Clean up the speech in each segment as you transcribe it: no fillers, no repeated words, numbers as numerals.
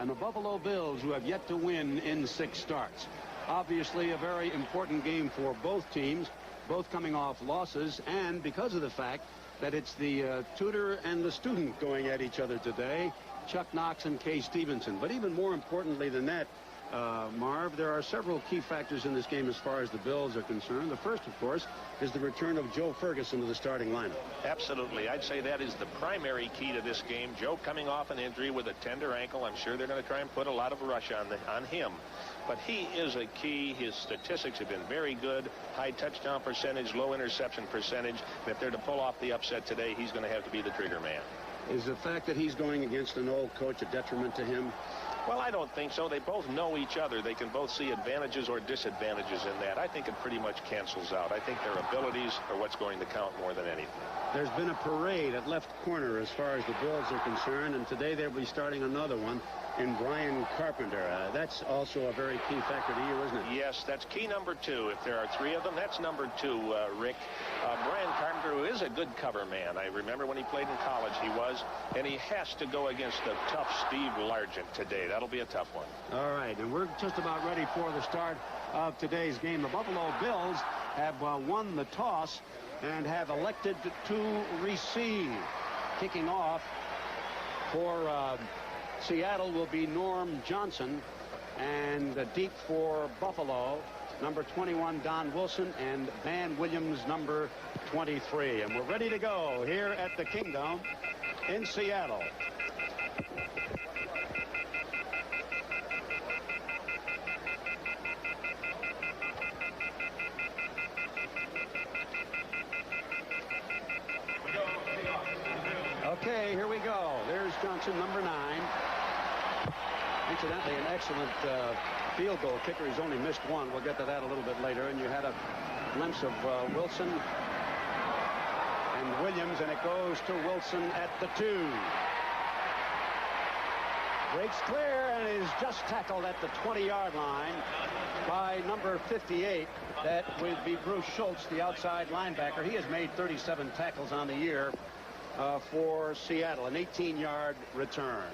and the Buffalo Bills, who have yet to win in 6 starts. Obviously, a very important game for both teams, both coming off losses, and because of the fact that it's the tutor and the student going at each other today, Chuck Knox and Kay Stevenson. But even more importantly than that, Marv, there are several key factors in this game as far as the Bills are concerned. The first, of course, is the return of Joe Ferguson to the starting lineup. Absolutely. I'd say that is the primary key to this game. Joe coming off an injury with a tender ankle. I'm sure they're going to try and put a lot of rush on him. But he is a key. His statistics have been very good. High touchdown percentage, low interception percentage. And if they're to pull off the upset today, he's going to have to be the trigger man. Is the fact that he's going against an old coach a detriment to him? Well, I don't think so. They both know each other. They can both see advantages or disadvantages in that. I think it pretty much cancels out. I think their abilities are what's going to count more than anything. There's been a parade at left corner as far as the Bills are concerned, and today they'll be starting another one in Brian Carpenter. That's also a very key factor to you, isn't it? Yes, that's key number 2. If there are 3 of them, that's number 2, Rick. Brian Carpenter, who is a good cover man. I remember when he played in college, he was. And he has to go against the tough Steve Largent today. That'll be a tough one. All right, and we're just about ready for the start of today's game. The Buffalo Bills have won the toss and have elected to receive. Kicking off for Seattle will be Norm Johnson, and deep for Buffalo, number 21, Don Wilson, and Van Williams, number 23. And we're ready to go here at the Kingdom in Seattle. Okay, here we go. There's Johnson, number 9. Incidentally, an excellent field goal kicker. He's only missed one. We'll get to that a little bit later. And you had a glimpse of Wilson and Williams, and it goes to Wilson at the 2. Breaks clear and is just tackled at the 20-yard line by number 58. That would be Bruce Schultz, the outside linebacker. He has made 37 tackles on the year for Seattle, an 18-yard return.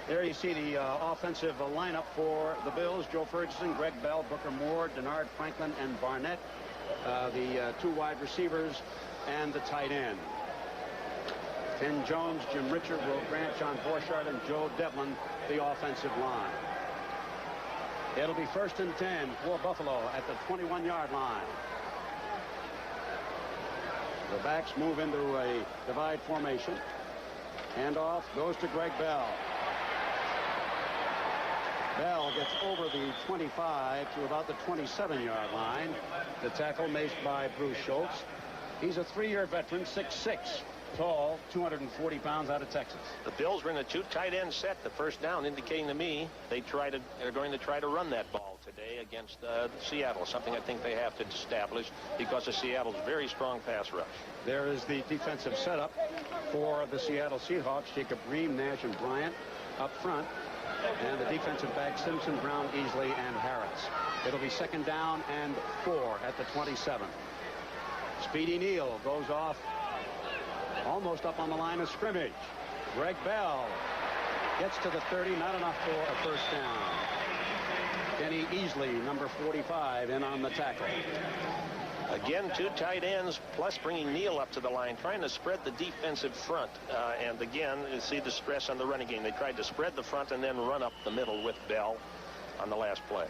There you see the offensive lineup for the Bills. Joe Ferguson, Greg Bell, Booker Moore, Denard Franklin, and Barnett. The 2 wide receivers and the tight end. Ken Jones, Jim Richard, Will Grant, John Borchardt, and Joe Devlin, the offensive line. It'll be 1st and 10 for Buffalo at the 21-yard line. The backs move into a divide formation. Handoff goes to Greg Bell. Bell gets over the 25 to about the 27-yard line. The tackle made by Bruce Schultz. He's a 3-year veteran, 6'6", tall, 240 pounds, out of Texas. The Bills were in a 2 tight end set. The first down indicating to me they're going to try to run that ball today against Seattle, something I think they have to establish because of Seattle's very strong pass rush. There is the defensive setup for the Seattle Seahawks. Jacob Ream, Nash, and Bryant up front. And the defensive back, Simpson, Brown, Easley, and Harris. It'll be 2nd down and 4 at the 27. Speedy Neal goes off almost up on the line of scrimmage. Greg Bell gets to the 30, not enough for a 1st down. Kenny Easley, number 45, in on the tackle. Again, 2 tight ends, plus bringing Neal up to the line, trying to spread the defensive front. And again, you see the stress on the running game. They tried to spread the front and then run up the middle with Bell on the last play.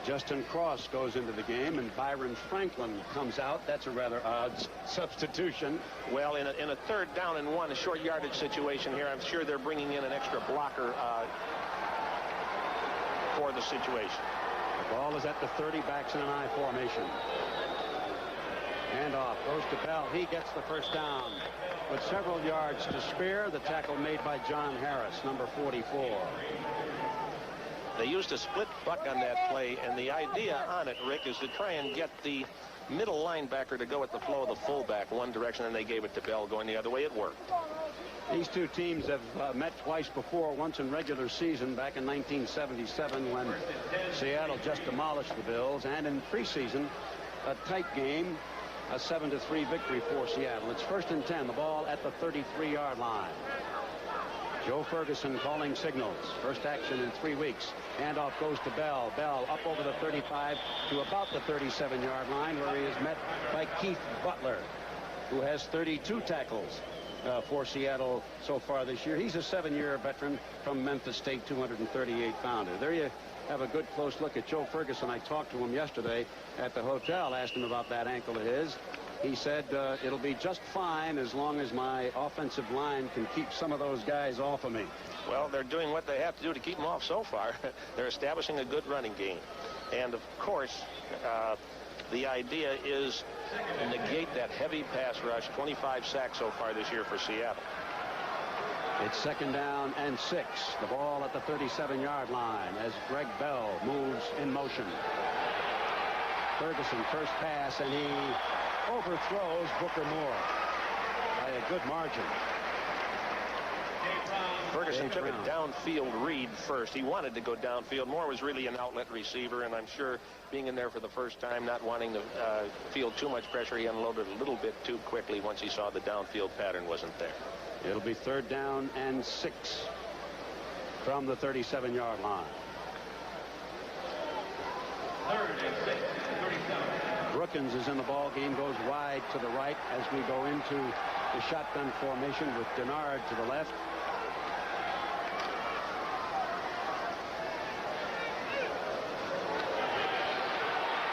Justin Cross goes into the game, and Byron Franklin comes out. That's a rather odd substitution. Well, in a 3rd down and 1, a short yardage situation here, I'm sure they're bringing in an extra blocker for the situation. The ball is at the 30, backs in an I formation. Handoff goes to Bell. He gets the 1st down with several yards to spare. The tackle made by John Harris, number 44. They used a split buck on that play, and the idea on it, Rick, is to try and get the middle linebacker to go at the flow of the fullback one direction, and they gave it to Bell going the other way. It worked. These 2 teams have met twice before, once in regular season back in 1977 when Seattle just demolished the Bills, and in preseason, a tight game, a 7-3 victory for Seattle. It's 1st and 10, the ball at the 33-yard line. Joe Ferguson calling signals. First action in 3 weeks. Handoff goes to Bell. Bell up over the 35 to about the 37-yard line, where he is met by Keith Butler, who has 32 tackles for Seattle so far this year. He's a 7-year veteran from Memphis State, 238-pounder. There you have a good close look at Joe Ferguson. I talked to him yesterday at the hotel, asked him about that ankle of his. He said, it'll be just fine as long as my offensive line can keep some of those guys off of me. Well, they're doing what they have to do to keep them off so far. They're establishing a good running game. And, of course, the idea is to negate that heavy pass rush. 25 sacks so far this year for Seattle. It's 2nd down and 6. The ball at the 37-yard line as Greg Bell moves in motion. Ferguson first pass, and he overthrows Booker Moore by a good margin. Ferguson took a downfield read first. He wanted to go downfield. Moore was really an outlet receiver, and I'm sure being in there for the first time, not wanting to feel too much pressure, he unloaded a little bit too quickly once he saw the downfield pattern wasn't there. It'll be 3rd down and 6 from the 37-yard line. 3rd and 6, 37. Brookins is in the ball game, goes wide to the right as we go into the shotgun formation with Denard to the left.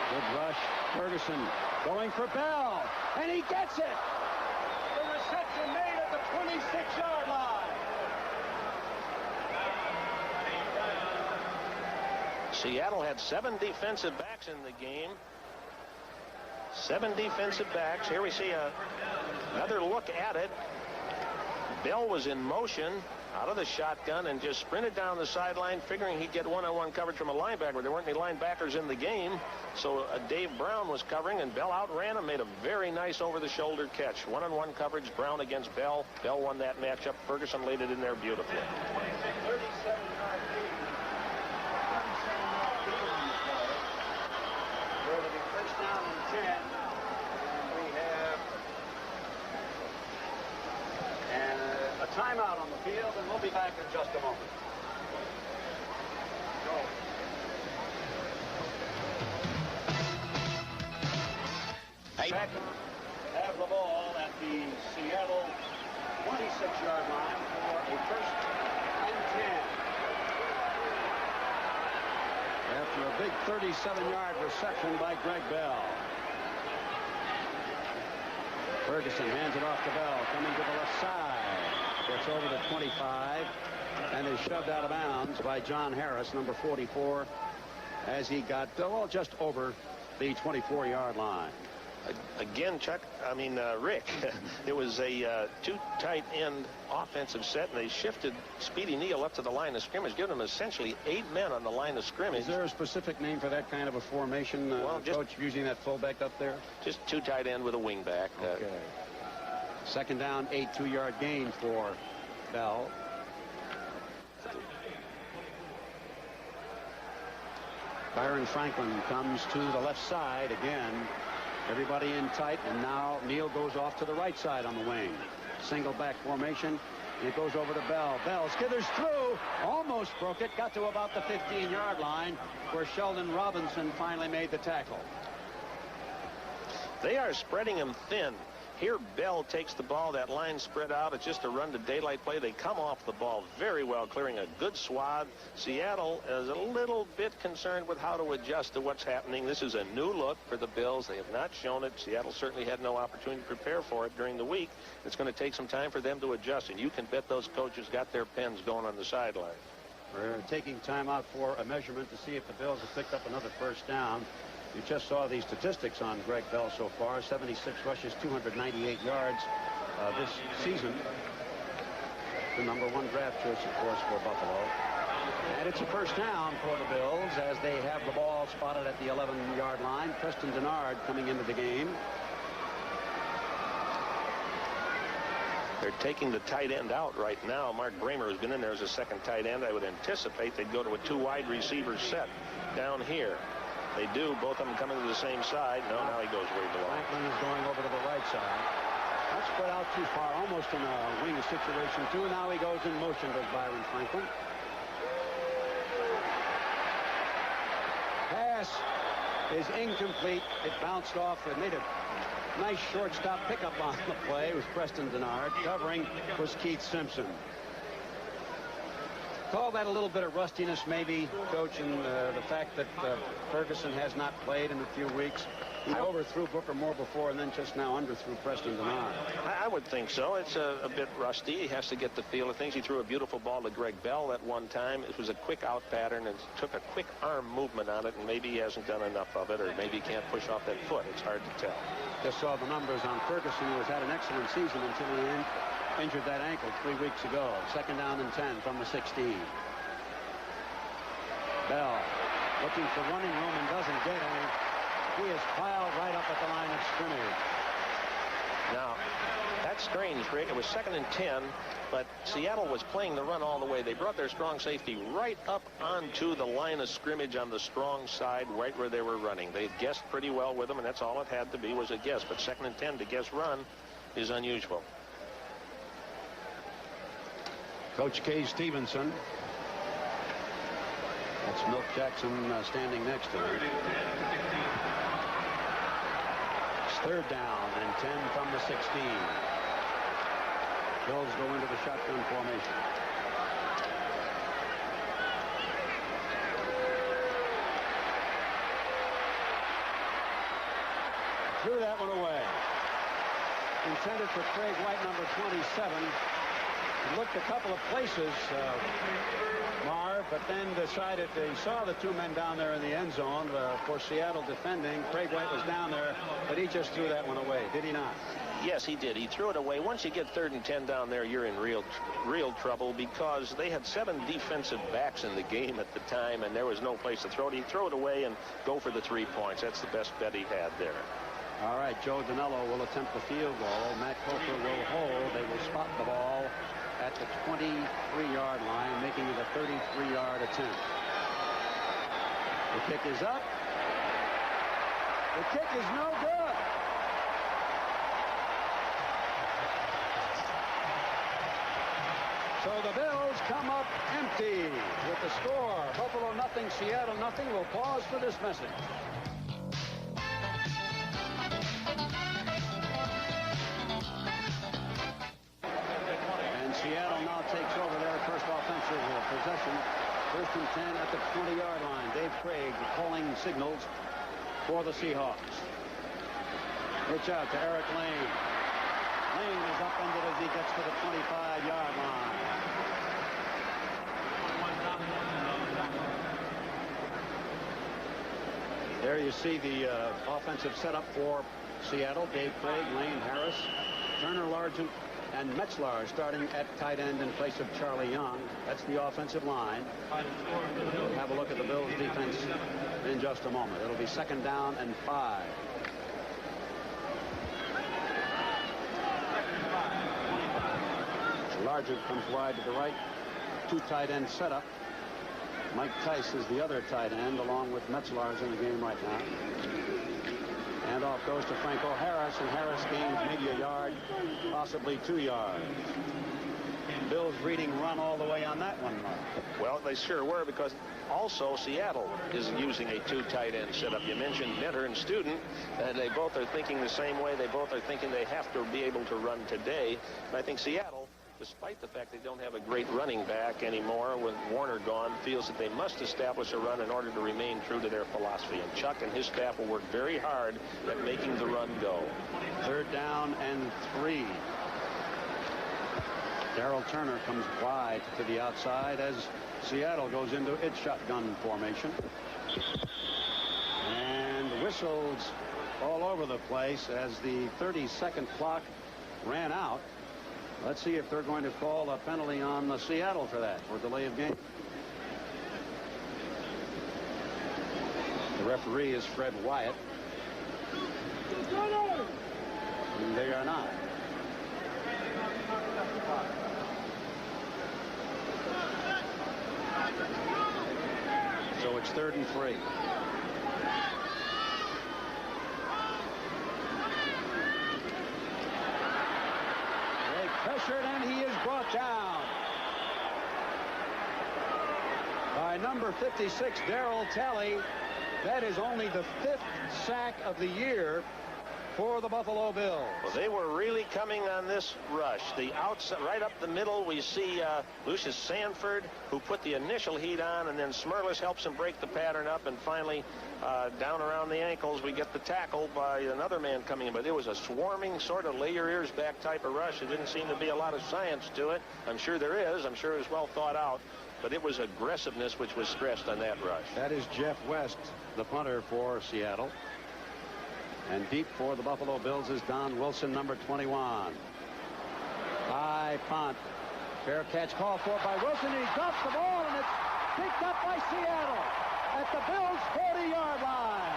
Good rush. Ferguson going for Bell, and he gets it. The reception made at the 26-yard line. Seattle had 7 defensive backs in the game. 7 defensive backs. Here we see another look at it. Bell was in motion out of the shotgun and just sprinted down the sideline, figuring he'd get one-on-one coverage from a linebacker. There weren't any linebackers in the game, so Dave Brown was covering, and Bell outran him, made a very nice over-the-shoulder catch. One-on-one coverage, Brown against Bell. Bell won that matchup. Ferguson laid it in there beautifully. 37-yard lead. 1st down and 10. And a timeout on the field, and we'll be back in just a moment. Back have the ball at the Seattle 26-yard line for a 1st and 10. After a big 37-yard reception by Greg Bell. Ferguson hands it off to Bell, coming to the left side. Gets over the 25 and is shoved out of bounds by John Harris, number 44, as he got, well, just over the 24-yard line. Again, Rick, it was a 2 tight end offensive set, and they shifted Speedy Neal up to the line of scrimmage, giving him essentially 8 men on the line of scrimmage. Is there a specific name for that kind of a formation, Coach, using that fullback up there? Just 2 tight end with a wing back. Okay. 2nd down, 8 2-yard gain for Bell. Byron Franklin comes to the left side again. Everybody in tight, and now Neal goes off to the right side on the wing. Single back formation. It goes over to Bell. Bell skithers through, almost broke it, got to about the 15-yard line, where Sheldon Robinson finally made the tackle. They are spreading him thin. Here Bell takes the ball, that line spread out. It's just a run to daylight play. They come off the ball very well, clearing a good swath. Seattle is a little bit concerned with how to adjust to what's happening. This is a new look for the Bills. They have not shown it. Seattle certainly had no opportunity to prepare for it during the week. It's going to take some time for them to adjust, and you can bet those coaches got their pens going on the sideline. We're taking time out for a measurement to see if the Bills have picked up another 1st down. You just saw these statistics on Greg Bell so far. 76 rushes, 298 yards this season. The number 1 draft choice, of course, for Buffalo. And it's a 1st down for the Bills as they have the ball spotted at the 11-yard line. Preston Denard coming into the game. They're taking the tight end out right now. Mark Bramer has been in there as a 2nd tight end. I would anticipate they'd go to a 2 wide receiver set down here. They do. Both of them coming to the same side. No, now he goes way below. Franklin is going over to the right side. spread out too far, almost in a wing situation, too. Now he goes in motion, does Byron Franklin. Pass is incomplete. It bounced off. It made a nice shortstop pickup on the play. It was Preston Denard. Covering was Keith Simpson. Call that a little bit of rustiness, maybe, Coach, and the fact that Ferguson has not played in a few weeks. He overthrew Booker more before and then just now underthrew Preston Denard. I would think so. It's a bit rusty. He has to get the feel of things. He threw a beautiful ball to Greg Bell at one time. It was a quick out pattern and took a quick arm movement on it, and maybe he hasn't done enough of it, or maybe he can't push off that foot. It's hard to tell. Just saw the numbers on Ferguson, who has had an excellent season until he injured that ankle 3 weeks ago. 2nd down and 10 from the 16. Bell looking for running room and doesn't get any. He is piled right up at the line of scrimmage. Now, that's strange, Rick. It was 2nd and 10, but Seattle was playing the run all the way. They brought their strong safety right up onto the line of scrimmage on the strong side, right where they were running. They guessed pretty well with them, and that's all it had to be was a guess. But 2nd and 10 to guess run is unusual. Coach Kay Stevenson. That's Milt Jackson standing next to him. It's 3rd down and 10 from the 16. Bills go into the shotgun formation. Threw that one away. Intended for Craig White, number 27. Looked a couple of places, Marv, but then decided he saw the 2 men down there in the end zone for Seattle defending. Craig White was down there, but he just threw that one away, did he not? Yes, he did. He threw it away. Once you get 3rd and 10 down there, you're in real trouble, because they had 7 defensive backs in the game at the time, and there was no place to throw it. He'd throw it away and go for the 3 points. That's the best bet he had there. All right, Joe Danello will attempt the field goal. Matt Coker will hold. They will spot the ball at the 23-yard line, making it a 33-yard attempt. The kick is up. The kick is no good. So the Bills come up empty with the score. Buffalo nothing, Seattle nothing. We'll pause for this message. Seattle now takes over their first offensive possession. 1st and 10 at the 20-yard line. Dave Krieg calling signals for the Seahawks. Pitch out to Eric Lane. Lane is upended as he gets to the 25-yard line. There you see the offensive setup for Seattle. Dave Krieg, Lane, Harris, Turner, Largent, and Metzlar starting at tight end in place of Charlie Young. That's the offensive line. We'll have a look at the Bills defense in just a moment. It'll be 2nd down and 5. Largent comes wide to the right. 2 tight end setup. Mike Tice is the other tight end, along with Metzlar's in the game right now. And off goes to Franco Harris, and Harris gains maybe a yard, possibly 2 yards. Bills reading run all the way on that one, Mark. Well, they sure were, because also Seattle is using a 2 tight end setup. You mentioned Mentor and Student, and they both are thinking the same way. They both are thinking they have to be able to run today. And I think Seattle, despite the fact they don't have a great running back anymore with Warner gone, feels that they must establish a run in order to remain true to their philosophy. And Chuck and his staff will work very hard at making the run go. 3rd down and 3. Darrell Turner comes wide to the outside as Seattle goes into its shotgun formation. And whistles all over the place as the 30-second clock ran out. Let's see if they're going to call a penalty on Seattle for that, for delay of game. The referee is Fred Wyatt. And they are not. So it's 3rd and 3. down by number 56, Darrell Talley. That is only the 5th sack of the year for the Buffalo Bills. Well, they were really coming on this rush. The outside, right up the middle, we see Lucius Sanford, who put the initial heat on, and then Smurless helps him break the pattern up, and finally down around the ankles we get the tackle by another man coming in. But it was a swarming sort of lay your ears back type of rush. There didn't seem to be a lot of science to it. I'm sure there is. I'm sure it was well thought out. But it was aggressiveness which was stressed on that rush. That is Jeff West, the punter for Seattle. And deep for the Buffalo Bills is Don Wilson, number 21. High punt. Fair catch called for by Wilson. He drops the ball, and it's picked up by Seattle at the Bills' 40-yard line.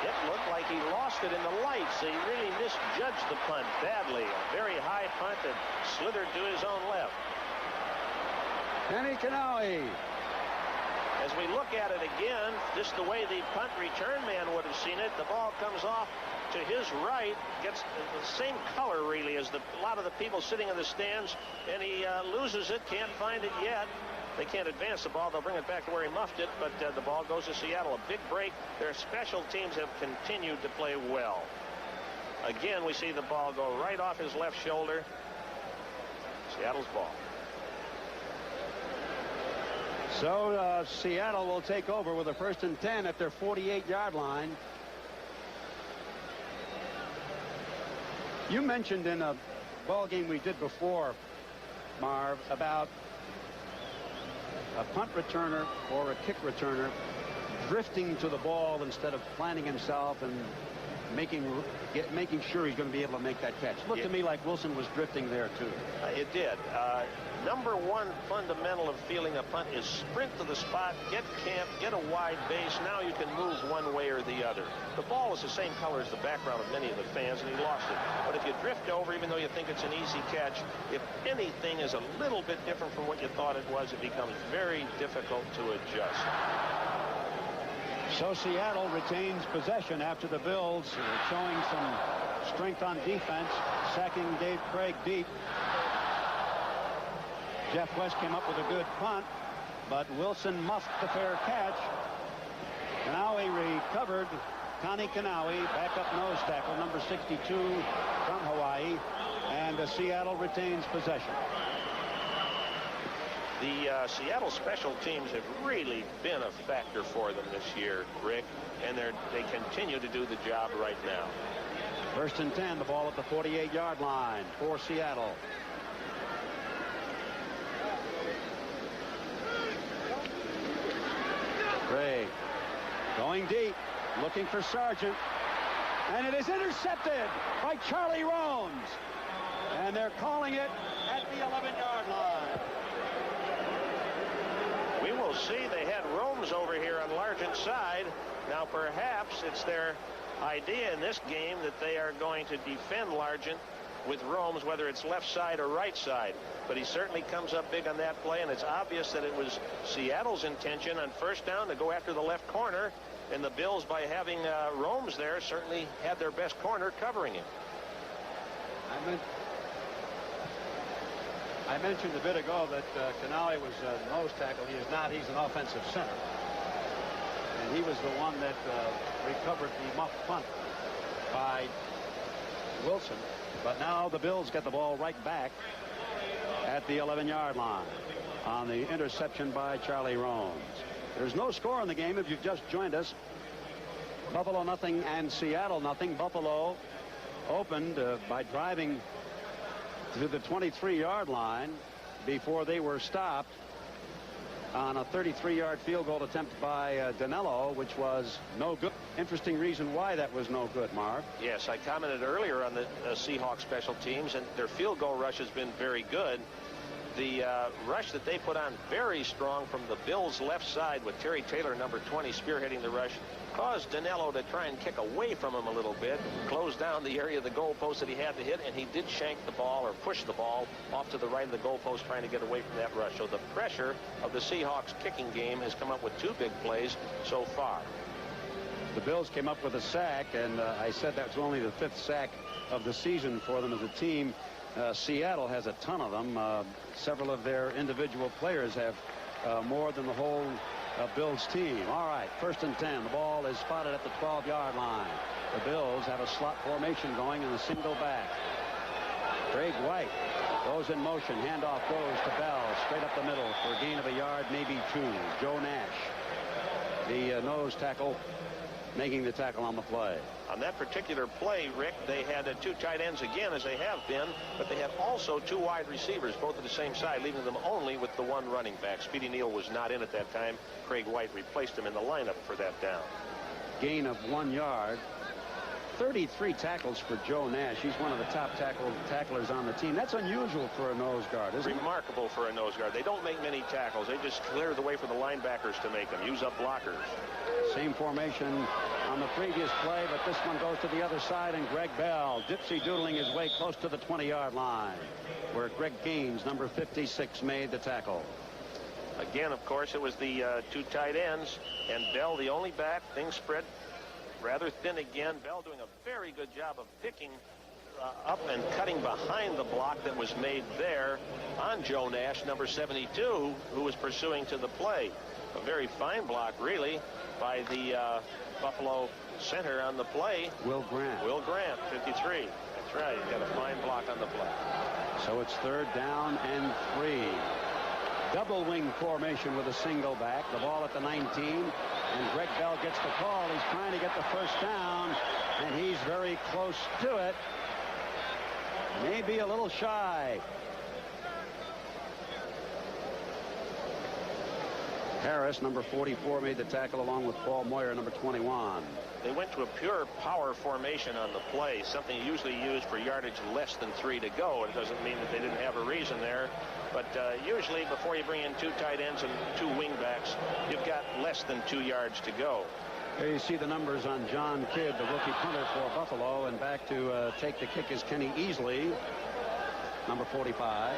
It looked like he lost it in the lights. He really misjudged the punt badly. A very high punt that slithered to his own left. Kenny Kanawi. As we look at it again, just the way the punt return man would have seen it, the ball comes off to his right, gets the same color really as a lot of the people sitting in the stands, and he loses it, can't find it yet. They can't advance the ball. They'll bring it back to where he muffed it, but the ball goes to Seattle. A big break. Their special teams have continued to play well. Again, we see the ball go right off his left shoulder. Seattle's ball. So Seattle will take over with a 1st and 10 at their 48-yard line. You mentioned in a ball game we did before, Marv, about a punt returner or a kick returner drifting to the ball instead of planting himself and making sure he's going to be able to make that catch. Looked to me like Wilson was drifting there too. It did. Number one fundamental of fielding a punt is sprint to the spot, get camp, get a wide base. Now you can move one way or the other. The ball is the same color as the background of many of the fans, and he lost it. But if you drift over, even though you think it's an easy catch, if anything is a little bit different from what you thought it was, it becomes very difficult to adjust. So Seattle retains possession after the Bills showing some strength on defense, sacking Dave Krieg deep. Jeff West came up with a good punt, but Wilson muffed the fair catch. Kanawi recovered. Connie Kanawi, backup nose tackle, number 62 from Hawaii, and Seattle retains possession. The Seattle special teams have really been a factor for them this year, Rick, and they continue to do the job right now. 1st and 10, the ball at the 48-yard line for Seattle. Krieg going deep, looking for Sargent, and it is intercepted by Charlie Romes, and they're calling it at the 11-yard line. We will see. They had Romes over here on Largent's side. Now perhaps it's their idea in this game that they are going to defend Largent with Romes, whether it's left side or right side. But he certainly comes up big on that play, and it's obvious that it was Seattle's intention on 1st down to go after the left corner, and the Bills, by having Romes there, certainly had their best corner covering him. I mentioned a bit ago that Kanawi was a nose tackle. He is not. He's an offensive center. And he was the one that recovered the muff punt by Wilson. But now the Bills get the ball right back at the 11-yard line on the interception by Charlie Romes. There's no score in the game if you've just joined us. Buffalo nothing and Seattle nothing. Buffalo opened by driving to the 23-yard line before they were stopped on a 33-yard field goal attempt by Danilo, which was no good. Interesting reason why that was no good, Marv. Yes, I commented earlier on the Seahawks special teams, and their field goal rush has been very good. The rush that they put on very strong from the Bills' left side with Terry Taylor, number 20, spearheading the rush, caused Danilo to try and kick away from him a little bit, close down the area of the goalpost that he had to hit, and he did shank the ball or push the ball off to the right of the goalpost trying to get away from that rush. So the pressure of the Seahawks kicking game has come up with 2 big plays so far. The Bills came up with a sack, and I said that was only the 5th sack of the season for them as a team. Seattle has a ton of them. Several of their individual players have more than the whole Bills team. All right, 1st and 10. The ball is spotted at the 12-yard line. The Bills have a slot formation going and a single back. Craig White goes in motion. Handoff goes to Bell. Straight up the middle for a gain of a yard, maybe 2. Joe Nash, the nose tackle, making the tackle on the play. On that particular play, Rick, they had 2 tight ends again, as they have been, but they had also 2 wide receivers, both at the same side, leaving them only with the 1 running back. Speedy Neal was not in at that time. Craig White replaced him in the lineup for that down. Gain of 1 yard. 33 tackles for Joe Nash. He's one of the top tacklers on the team. That's unusual for a nose guard, isn't it? Remarkable for a nose guard. They don't make many tackles. They just clear the way for the linebackers to make them. Use up blockers. Same formation on the previous play, but this one goes to the other side, and Greg Bell dipsy-doodling his way close to the 20-yard line, where Greg Gaines, number 56, made the tackle. Again, of course, it was the 2 tight ends, and Bell the only back. Things spread rather thin again. Bell doing a very good job of picking up and cutting behind the block that was made there on Joe Nash, number 72, who was pursuing to the play. A very fine block, really, by the Buffalo center on the play. Will Grant. Will Grant, 53. That's right. He's got a fine block on the play. So it's 3rd down and 3. Double wing formation with a single back. The ball at the 19. And Greg Bell gets the call. He's trying to get the 1st down, and he's very close to it. Maybe a little shy. Harris, number 44, made the tackle along with Paul Moyer, number 21. They went to a pure power formation on the play, something usually used for yardage less than 3 to go. It doesn't mean that they didn't have a reason there, but usually before you bring in 2 tight ends and 2 wing backs, you've got less than 2 yards to go. Here you see the numbers on John Kidd, the rookie punter for Buffalo, and back to take the kick is Kenny Easley, number 45,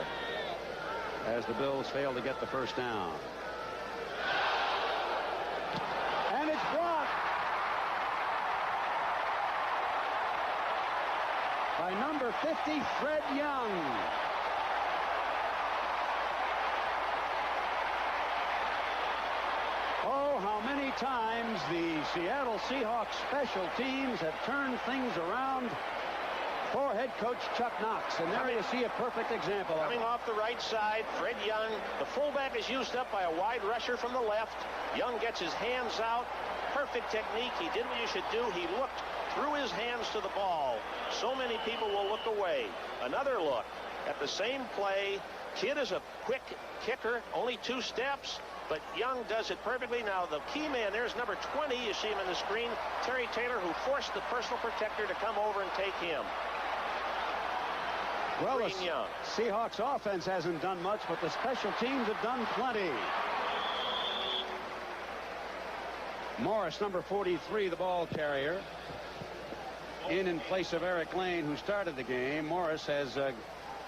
as the Bills fail to get the 1st down. And it's blocked by number 50, Fred Young. Oh, how many times the Seattle Seahawks special teams have turned things around for head coach Chuck Knox. And there you see a perfect example. Coming off the right side, Fred Young. The fullback is used up by a wide rusher from the left. Young gets his hands out. Perfect technique. He did what you should do. He looked through his hands to the ball. So many people will look away. Another look at the same play. Kidd is a quick kicker, only 2 steps, but Young does it perfectly. Now the key man there is number 20. You see him on the screen, Terry Taylor, who forced the personal protector to come over and take him. Well, the Seahawks offense hasn't done much, but the special teams have done plenty. Morris, number 43, the ball carrier, in place of Eric Lane, who started the game. Morris has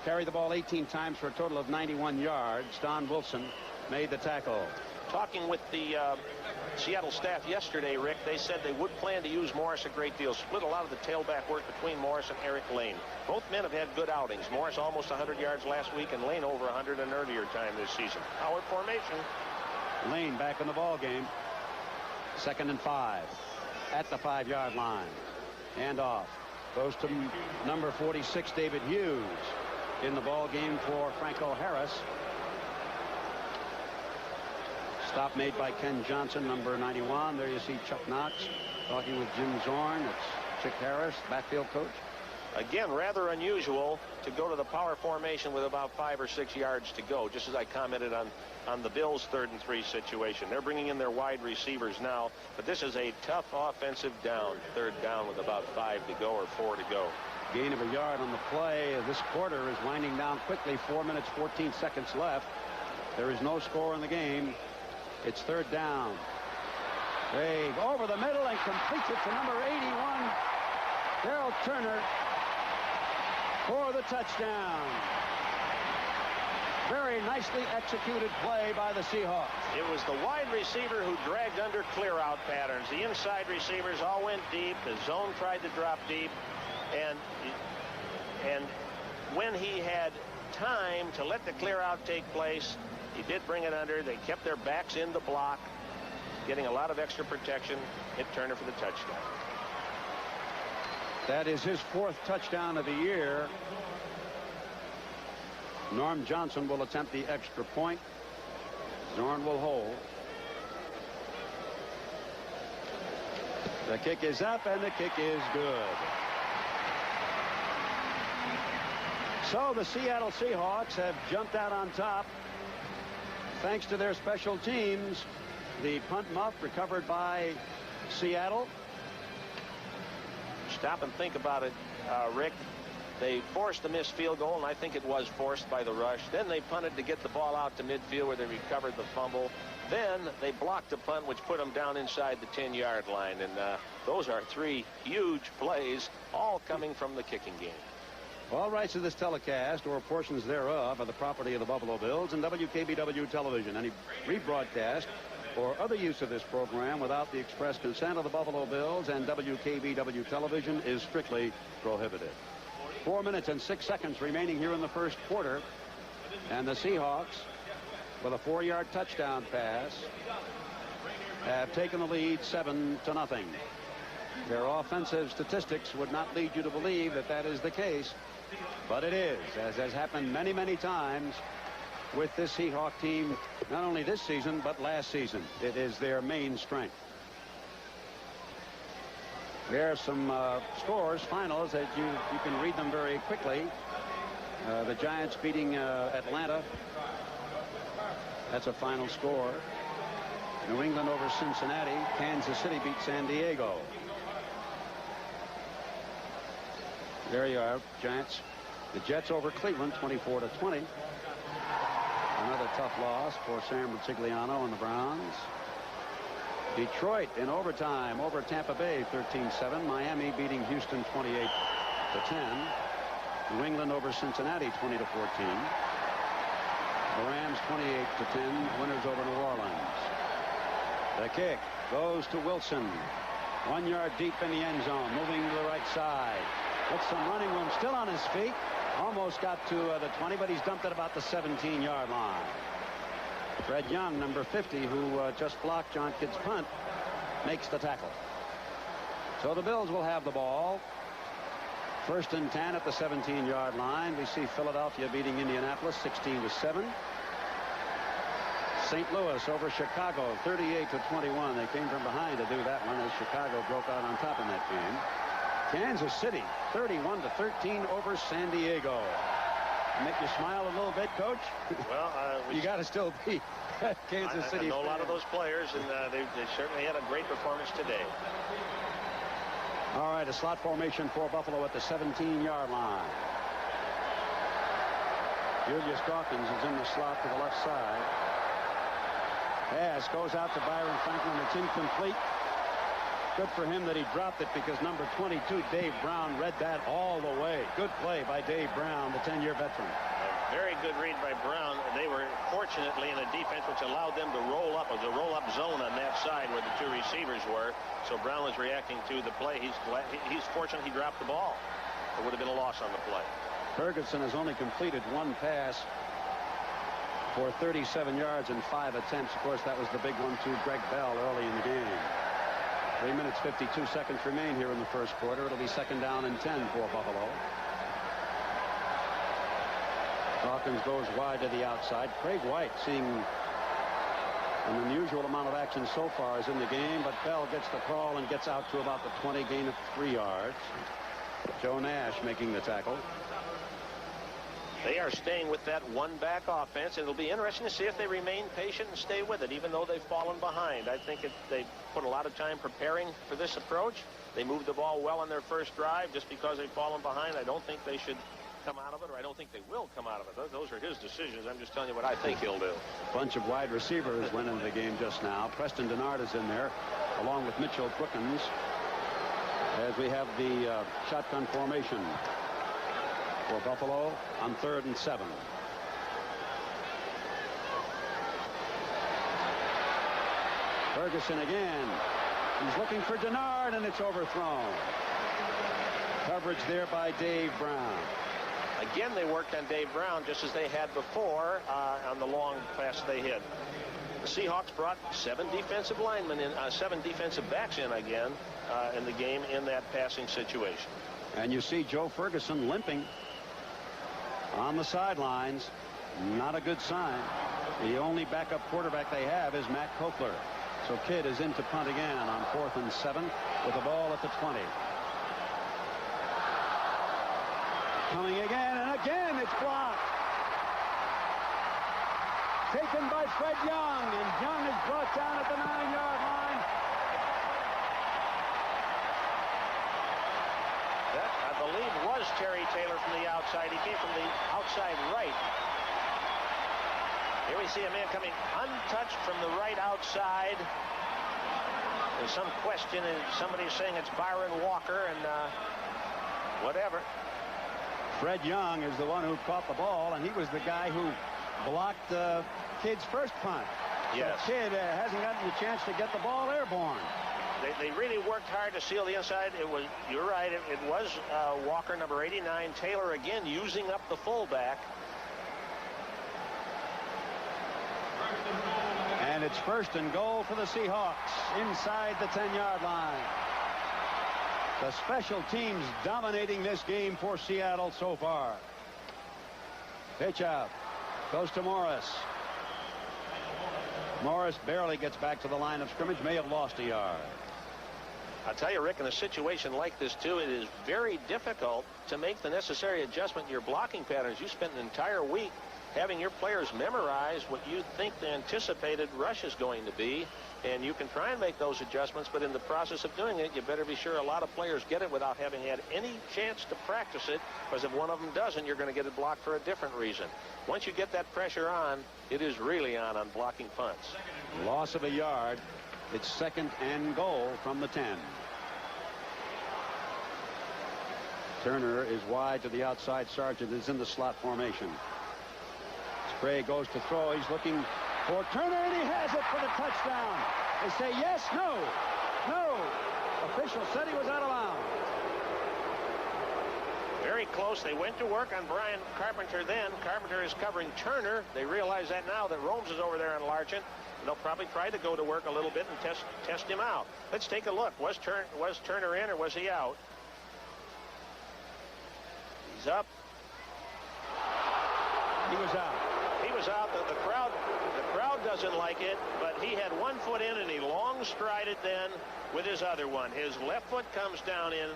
carried the ball 18 times for a total of 91 yards. Don Wilson made the tackle. Talking with the Seattle staff yesterday, Rick, they said they would plan to use Morris a great deal, split a lot of the tailback work between Morris and Eric Lane. Both men have had good outings. Morris almost 100 yards last week, and Lane over 100 an earlier time this season. Power formation. Lane back in the ball game. 2nd and 5 at the 5-yard line. And off. Goes to number 46, David Hughes, in the ball game for Franco Harris. Stop made by Ken Johnson, number 91. There you see Chuck Knox talking with Jim Zorn. It's Chick Harris, backfield coach. Again, rather unusual to go to the power formation with about 5 or 6 yards to go, just as I commented on the Bills' 3rd and 3 situation. They're bringing in their wide receivers now, but this is a tough offensive down. 3rd down with about 5 to go or 4 to go. Gain of a yard on the play. This quarter is winding down quickly. 4 minutes, 14 seconds left. There is no score in the game. It's 3rd down. Krieg over the middle and completes it to number 81, Darrell Turner, for the touchdown. Very nicely executed play by the Seahawks. It was the wide receiver who dragged under clear-out patterns. The inside receivers all went deep. The zone tried to drop deep. And when he had time to let the clear out take place, he did bring it under. They kept their backs in the block, getting a lot of extra protection. Hit Turner for the touchdown. That is his 4th touchdown of the year. Norm Johnson will attempt the extra point. Zorn will hold. The kick is up, and the kick is good. So the Seattle Seahawks have jumped out on top thanks to their special teams. The punt muff recovered by Seattle. Stop and think about it, Rick. They forced the missed field goal, and I think it was forced by the rush. Then they punted to get the ball out to midfield where they recovered the fumble. Then they blocked the punt, which put them down inside the 10-yard line. And those are 3 huge plays, all coming from the kicking game. All rights to this telecast or portions thereof are the property of the Buffalo Bills and WKBW television. Any rebroadcast or other use of this program without the express consent of the Buffalo Bills and WKBW television is strictly prohibited. 4 minutes and 6 seconds remaining here in the first quarter, and the Seahawks, with a 4-yard touchdown pass, have taken the lead 7-0. Their offensive statistics would not lead you to believe that that is the case, but it is, as has happened many, many times with this Seahawk team, not only this season but last season. It is their main strength. There are some scores, finals, that you can read them very quickly. The Giants beating Atlanta. That's a final score. New England over Cincinnati. Kansas City beat San Diego. There you are, Giants. The Jets over Cleveland, 24-20. Another tough loss for Sam Rutigliano and the Browns. Detroit in overtime over Tampa Bay, 13-7. Miami beating Houston 28-10. New England over Cincinnati, 20-14. The Rams 28-10. Winners over New Orleans. The kick goes to Wilson. 1 yard deep in the end zone, moving to the right side. With some running room, still on his feet. Almost got to the 20, but he's dumped at about the 17-yard line. Fred Young, number 50, who just blocked John Kidd's punt, makes the tackle. So the Bills will have the ball. 1st and 10 at the 17-yard line. We see Philadelphia beating Indianapolis 16-7. St. Louis over Chicago 38-21. They came from behind to do that one as Chicago broke out on top in that game. Kansas City 31-13 over San Diego. Make you smile a little bit, Coach? Well, you got to still be Kansas City. I know a lot of those players, and they certainly had a great performance today. All right, a slot formation for Buffalo at the 17-yard line. Julius Dawkins is in the slot to the left side. Pass goes out to Byron Franklin. It's incomplete. Good for him that he dropped it, because number 22, Dave Brown, read that all the way. Good play by Dave Brown, the 10-year veteran. A very good read by Brown. They were fortunately in a defense which allowed them to roll up. It was a roll-up zone on that side where the 2 receivers were. So Brown was reacting to the play. He's fortunate he dropped the ball. It would have been a loss on the play. Ferguson has only completed 1 pass for 37 yards in 5 attempts. Of course, that was the big one to Greg Bell early in the game. 3 minutes, 52 seconds remain here in the first quarter. It'll be 2nd down and 10 for Buffalo. Dawkins goes wide to the outside. Craig White, seeing an unusual amount of action so far, is in the game, but Bell gets the call and gets out to about the 20, gain of 3 yards. Joe Nash making the tackle. They are staying with that 1-back offense. It'll be interesting to see if they remain patient and stay with it, even though they've fallen behind. I think they put a lot of time preparing for this approach. They moved the ball well on their first drive. Just because they've fallen behind, I don't think they should come out of it, or I don't think they will come out of it. Those are his decisions. I'm just telling you what I think he'll do. A bunch of wide receivers went into the game just now. Preston Denard is in there, along with Mitchell Brookins, as we have the shotgun formation for Buffalo on 3rd and 7. Ferguson again. He's looking for Denard, and it's overthrown. Coverage there by Dave Brown. Again, they worked on Dave Brown just as they had before on the long pass they hit. The Seahawks brought 7 defensive linemen in, 7 defensive backs in again in the game in that passing situation. And you see Joe Ferguson limping on the sidelines. Not a good sign. The only backup quarterback they have is Matt Cochler. So Kidd is in to punt again on 4th and 7 with the ball at the 20. Coming again, and again it's blocked. Taken by Fred Young, and Young is brought down at the 9-yard line. That, I believe, was Terry Taylor from the outside. He came from the outside right. Here we see a man coming untouched from the right outside. There's some question, and somebody's saying it's Byron Walker, and whatever. Fred Young is the one who caught the ball, and he was the guy who blocked Kidd's first punt. Yes. So Kidd hasn't gotten the chance to get the ball airborne. They really worked hard to seal the inside. It was, you're right, it was Walker, number 89. Taylor again using up the fullback. And it's 1st and goal for the Seahawks inside the 10-yard line. The special teams dominating this game for Seattle so far. Pitch out. Goes to Morris. Morris barely gets back to the line of scrimmage. May have lost a yard. I'll tell you, Rick, in a situation like this, too, it is very difficult to make the necessary adjustment in your blocking patterns. You spent an entire week having your players memorize what you think the anticipated rush is going to be, and you can try and make those adjustments, but in the process of doing it, you better be sure a lot of players get it without having had any chance to practice it, because if one of them doesn't, you're going to get it blocked for a different reason. Once you get that pressure on, it is really on blocking punts. Loss of a yard. It's 2nd and goal from the 10. Turner is wide to the outside. Sargent is in the slot formation. Krieg goes to throw. He's looking for Turner, and he has it for the touchdown. They say yes, no. No. Official said he was out of bounds. Very close. They went to work on Brian Carpenter then. Carpenter is covering Turner. They realize that now that Romes is over there on Largent. They'll probably try to go to work a little bit and test him out. Let's take a look. Was Turner in or was he out? He's up. He was out. He was out. The crowd doesn't like it, but he had 1 foot in and he long strided then with his other one. His left foot comes down in,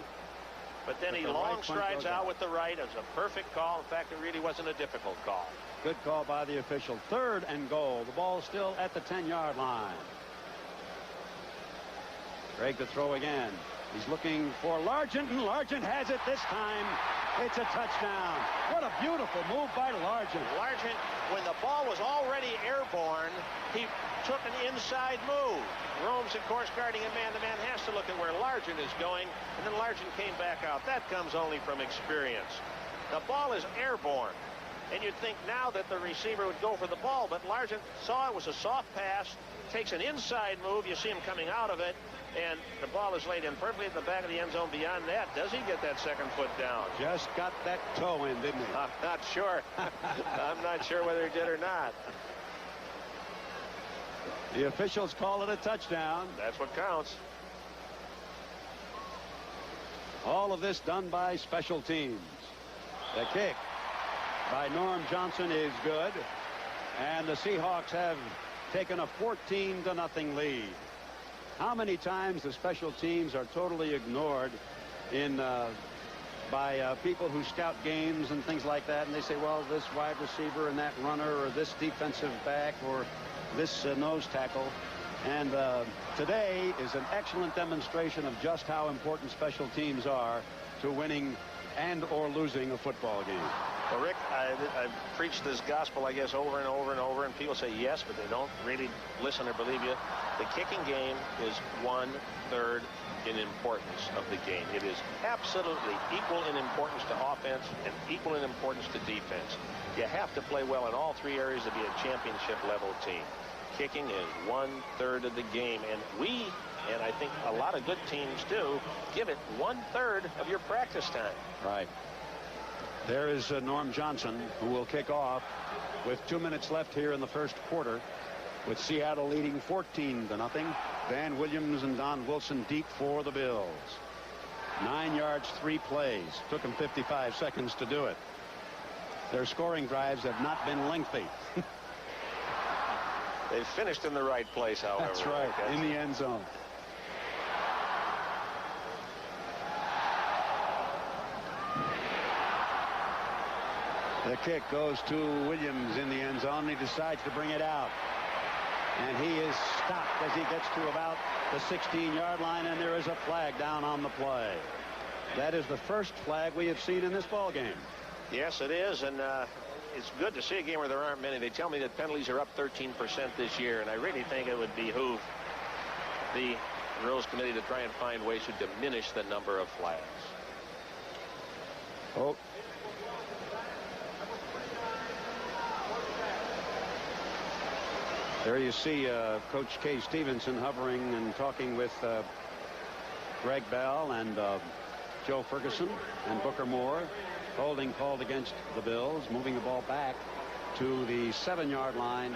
but then he long strides out with the right. It was a perfect call. In fact, it really wasn't a difficult call. Good call by the official. 3rd and goal. The ball still at the 10-yard line. Krieg to throw again. He's looking for Largent, and Largent has it this time. It's a touchdown. What a beautiful move by Largent. Largent, when the ball was already airborne, he took an inside move. Romes, of course, guarding a man-to-man, has to look at where Largent is going, and then Largent came back out. That comes only from experience. The ball is airborne, and you'd think now that the receiver would go for the ball, but Largent saw it was a soft pass, takes an inside move. You see him coming out of it, and the ball is laid in perfectly at the back of the end zone. Beyond that, does he get that 2nd foot down? Just got that toe in, didn't he? I'm not sure. I'm not sure whether he did or not. The officials call it a touchdown. That's what counts. All of this done by special teams. The kick by Norm Johnson is good, and the Seahawks have taken a 14-0 lead. How many times the special teams are totally ignored by people who scout games and things like that, and they say, well, this wide receiver and that runner or this defensive back or this nose tackle. And today is an excellent demonstration of just how important special teams are to winning and or losing a football game. Well, Rick, I've preached this gospel, I guess, over and over and over, and people say yes, but they don't really listen or believe you. The kicking game is 1/3 in importance of the game. It is absolutely equal in importance to offense and equal in importance to defense. You have to play well in all 3 areas to be a championship level team. Kicking is 1/3 of the game, and and I think a lot of good teams do, give it 1/3 of your practice time. Right. There is Norm Johnson, who will kick off with 2 minutes left here in the first quarter, with Seattle leading 14-0. Van Williams and Don Wilson deep for the Bills. 9 yards, 3 plays. Took them 55 seconds to do it. Their scoring drives have not been lengthy. They finished in the right place, however. That's right, in the end zone. The kick goes to Williams in the end zone. He decides to bring it out. And he is stopped as he gets to about the 16-yard line, and there is a flag down on the play. That is the first flag we have seen in this ball game. Yes, it is, and it's good to see a game where there aren't many. They tell me that penalties are up 13% this year, and I really think it would behoove the Rules Committee to try and find ways to diminish the number of flags. Oh. There you see Coach Kay Stevenson hovering and talking with Greg Bell and Joe Ferguson and Booker Moore. Holding called against the Bills, moving the ball back to the 7-yard line,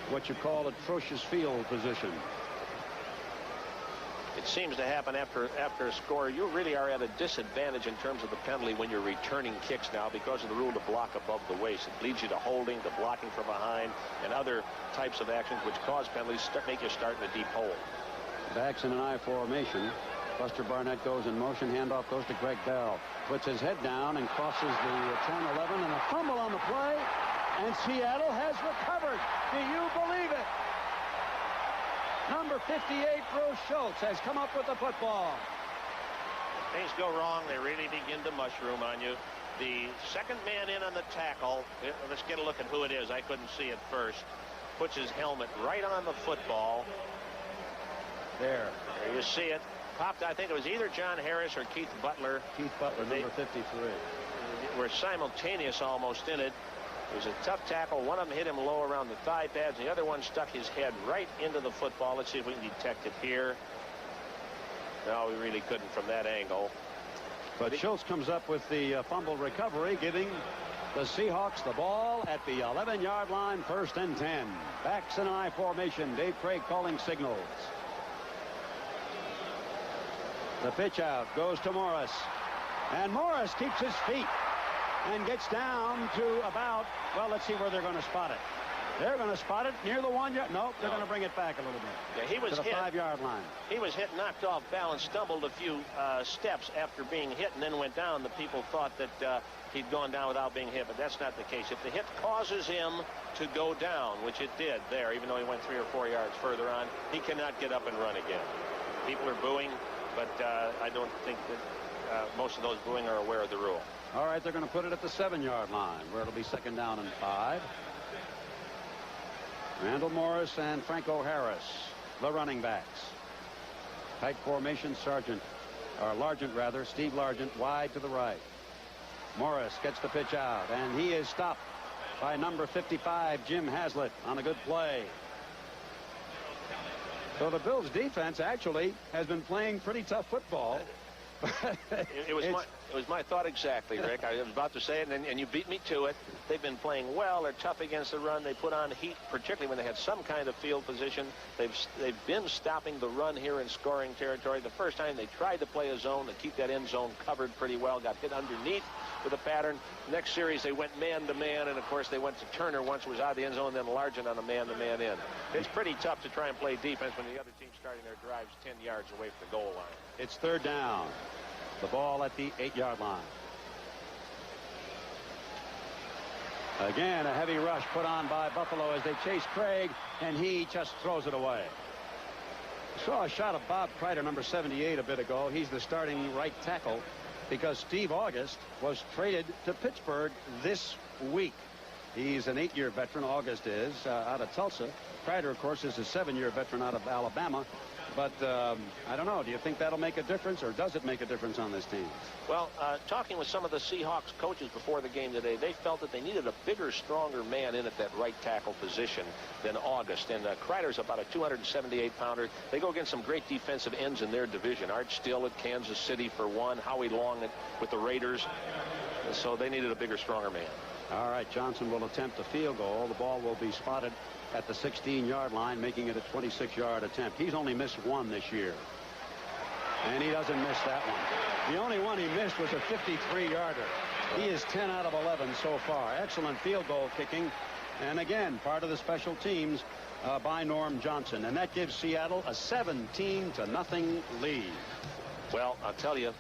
what you call atrocious field position. It seems to happen after a score. You really are at a disadvantage in terms of the penalty when you're returning kicks now because of the rule to block above the waist. It leads you to holding, to blocking from behind, and other types of actions which cause penalties, make you start in a deep hole. Backs in an I formation. Buster Barnett goes in motion. Handoff goes to Greg Bell. Puts his head down and crosses the 10-11, and a fumble on the play. And Seattle has recovered. Do you believe it? Number 58, Bruce Schultz, has come up with the football. Things go wrong. They really begin to mushroom on you. The second man in on the tackle. Let's get a look at who it is. I couldn't see it first. Puts his helmet right on the football. There you see it. Popped, I think it was either John Harris or Keith Butler. Keith Butler, number 53. Were simultaneous almost in it. It was a tough tackle. One of them hit him low around the thigh pads. The other one stuck his head right into the football. Let's see if we can detect it here. No, we really couldn't from that angle. But Schultz comes up with the fumble recovery, giving the Seahawks the ball at the 11-yard line, 1st and 10. Backs in I formation. Dave Krieg calling signals. The pitch out goes to Morris. And Morris keeps his feet and gets down to about, well, let's see where they're going to spot it. They're going to spot it near the 1 yard. Nope, they're going to bring it back a little bit. Yeah, he was to the hit. 5-yard line. He was hit, knocked off balance, stumbled a few steps after being hit, and then went down. The people thought that he'd gone down without being hit, but that's not the case. If the hit causes him to go down, which it did there, even though he went 3 or 4 yards further on, he cannot get up and run again. People are booing, but I don't think that most of those booing are aware of the rule. All right, they're going to put it at the 7-yard line, where it'll be 2nd down and 5. Randall Morris and Franco Harris, the running backs. Tight formation, Largent rather, Steve Largent wide to the right. Morris gets the pitch out, and he is stopped by number 55, Jim Haslett, on a good play. So the Bills defense actually has been playing pretty tough football. It was my thought exactly, Rick. I was about to say it, and you beat me to it. They've been playing well. They're tough against the run. They put on heat, particularly when they had some kind of field position. They've been stopping the run here in scoring territory. The first time they tried to play a zone to keep that end zone covered pretty well, got hit underneath with a pattern. Next series, they went man-to-man, and, of course, they went to Turner once it was out of the end zone, then Largent on a man-to-man in. It's pretty tough to try and play defense when the other team's starting their drives 10 yards away from the goal line. It's 3rd down. The ball at the 8-yard line. Again, a heavy rush put on by Buffalo as they chase Krieg, and he just throws it away. Saw a shot of Bob Kreider, number 78, a bit ago. He's the starting right tackle because Steve August was traded to Pittsburgh this week. He's an 8-year veteran, August is, out of Tulsa. Kreider, of course, is a 7-year veteran out of Alabama. But I don't know. Do you think that'll make a difference, or does it make a difference on this team? Well, talking with some of the Seahawks coaches before the game today, they felt that they needed a bigger, stronger man in at that right tackle position than August. And Kreider's about a 278-pounder. They go against some great defensive ends in their division. Art Still at Kansas City for one. Howie Long with the Raiders. So they needed a bigger, stronger man. All right, Johnson will attempt a field goal. The ball will be spotted at the 16-yard line, making it a 26-yard attempt. He's only missed one this year. And he doesn't miss that one. The only one he missed was a 53-yarder. He is 10 out of 11 so far. Excellent field goal kicking. And again, part of the special teams by Norm Johnson. And that gives Seattle a 17-0 lead. Well, I'll tell you,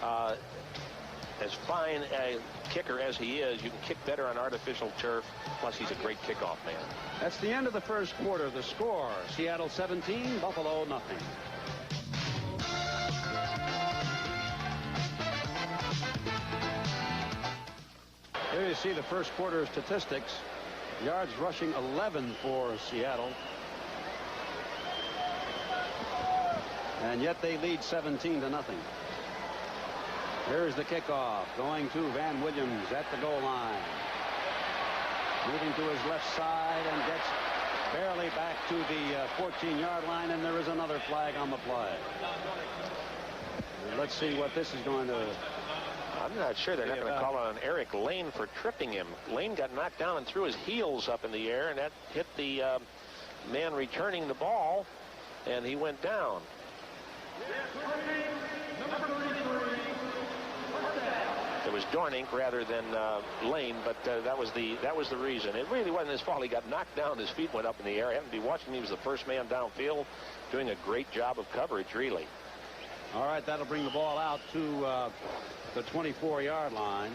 as fine a kicker as he is, you can kick better on artificial turf. Plus, he's a great kickoff man. That's the end of the first quarter. The score, Seattle 17, Buffalo nothing. Here you see the first quarter statistics. Yards rushing 11 for Seattle. And yet they lead 17-0. Here's the kickoff going to Van Williams at the goal line. Moving to his left side and gets barely back to the 14-yard line, and there is another flag on the play. Let's see what this is going to... I'm not sure they're not going to call on Eric Lane for tripping him. Lane got knocked down and threw his heels up in the air, and that hit the man returning the ball, and he went down. It was Dornink rather than Lane, but that was the reason. It really wasn't his fault. He got knocked down. His feet went up in the air. I happened to be watching. He was the first man downfield, doing a great job of coverage, really. All right, that'll bring the ball out to the 24-yard line.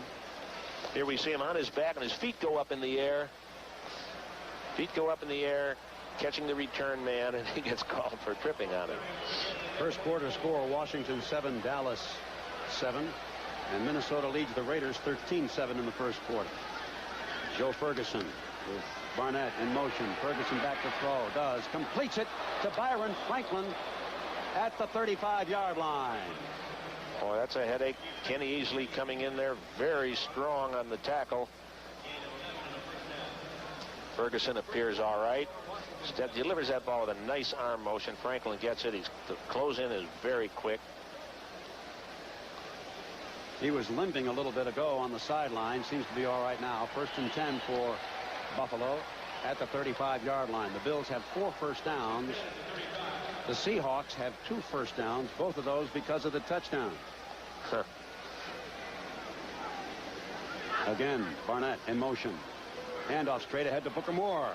Here we see him on his back, and his feet go up in the air. Feet go up in the air, catching the return man, and he gets called for tripping on him. First quarter score, Washington 7, Dallas 7. And Minnesota leads the Raiders 13-7 in the first quarter. Joe Ferguson with Barnett in motion. Ferguson back to throw. Does. Completes it to Byron Franklin at the 35-yard line. Oh, that's a headache. Kenny Easley coming in there very strong on the tackle. Ferguson appears all right. Delivers that ball with a nice arm motion. Franklin gets it. The close in is very quick. He was limping a little bit ago on the sideline. Seems to be all right now. 1st and 10 for Buffalo at the 35-yard line. The Bills have 4 first downs. The Seahawks have 2 first downs, both of those because of the touchdown. Again, Barnett in motion. Handoff straight ahead to Booker Moore.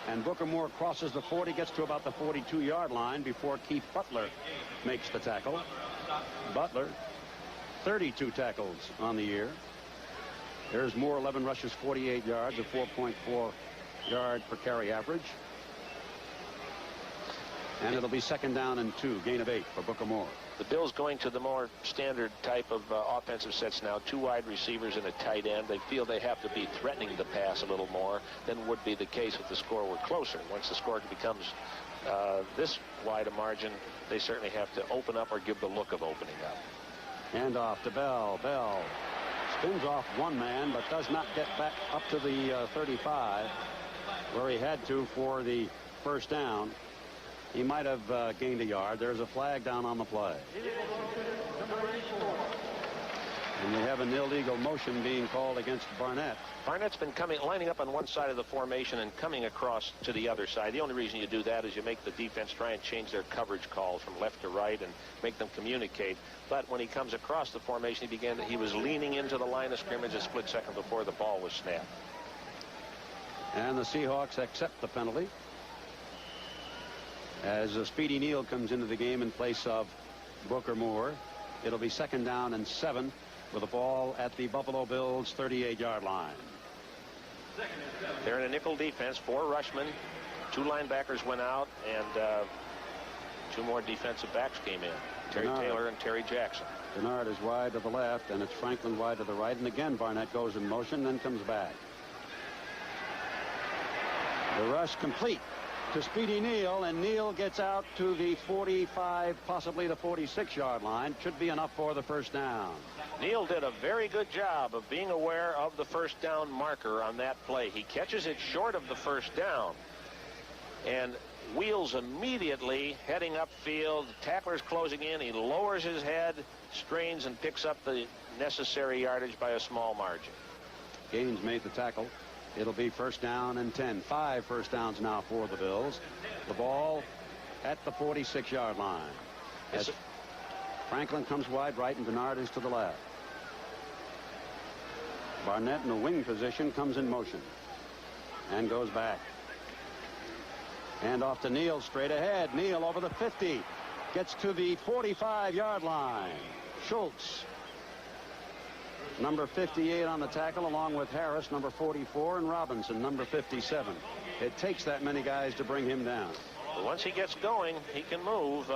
And Booker Moore crosses the 40, gets to about the 42-yard line before Keith Butler makes the tackle. Butler, 32 tackles on the year. There's Moore, 11 rushes, 48 yards, a 4.4 yard per carry average. And it'll be 2nd down and 2, gain of 8 for Booker Moore. The Bills going to the more standard type of offensive sets now. 2 wide receivers and a tight end. They feel they have to be threatening the pass a little more than would be the case if the score were closer. Once the score becomes this wide a margin, they certainly have to open up or give the look of opening up. Handoff to Bell. Bell spins off one man, but does not get back up to the 35, where he had to for the first down. He might have gained a yard. There's a flag down on the play. And we have an illegal motion being called against Barnett. Barnett's been lining up on one side of the formation and coming across to the other side. The only reason you do that is you make the defense try and change their coverage calls from left to right and make them communicate. But when he comes across the formation, he was leaning into the line of scrimmage a split second before the ball was snapped. And the Seahawks accept the penalty as Speedy Neal comes into the game in place of Booker Moore. It'll be 2nd down and 7 with the ball at the Buffalo Bills 38-yard line. They're in a nickel defense. 4 rushmen, 2 linebackers went out, and 2 more defensive backs came in. Terry Taylor and Terry Jackson. Denard is wide to the left, and it's Franklin wide to the right, and again Barnett goes in motion, then comes back. The rush complete to Speedy Neal, and Neal gets out to the 45, possibly the 46-yard line. Should be enough for the first down. Neal did a very good job of being aware of the first down marker on that play. He catches it short of the first down, and wheels immediately, heading upfield. Tackler's closing in. He lowers his head, strains, and picks up the necessary yardage by a small margin. Gaines made the tackle. It'll be first down and 10. 5 first downs now for the Bills. The ball at the 46-yard line. As Franklin comes wide right and Bernard is to the left. Barnett in the wing position comes in motion and goes back. And off to Neal straight ahead. Neal over the 50. Gets to the 45-yard line. Schultz, number 58 on the tackle, along with Harris, number 44, and Robinson, number 57. It takes that many guys to bring him down. But once he gets going, he can move.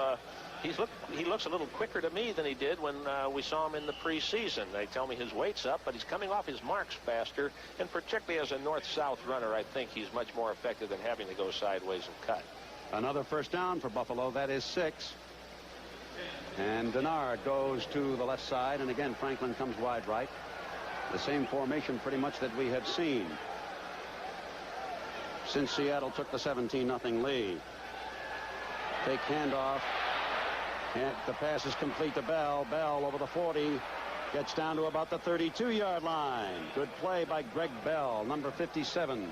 He looks a little quicker to me than he did when we saw him in the preseason. They tell me his weight's up, but he's coming off his marks faster, and particularly as a north-south runner, I think he's much more effective than having to go sideways and cut. Another first down for Buffalo. That is 6. And Denard goes to the left side, and again Franklin comes wide right. The same formation pretty much that we have seen since Seattle took the 17-0 lead. Take handoff. And the pass is complete to Bell. Bell over the 40. Gets down to about the 32-yard line. Good play by Greg Bell, number 57.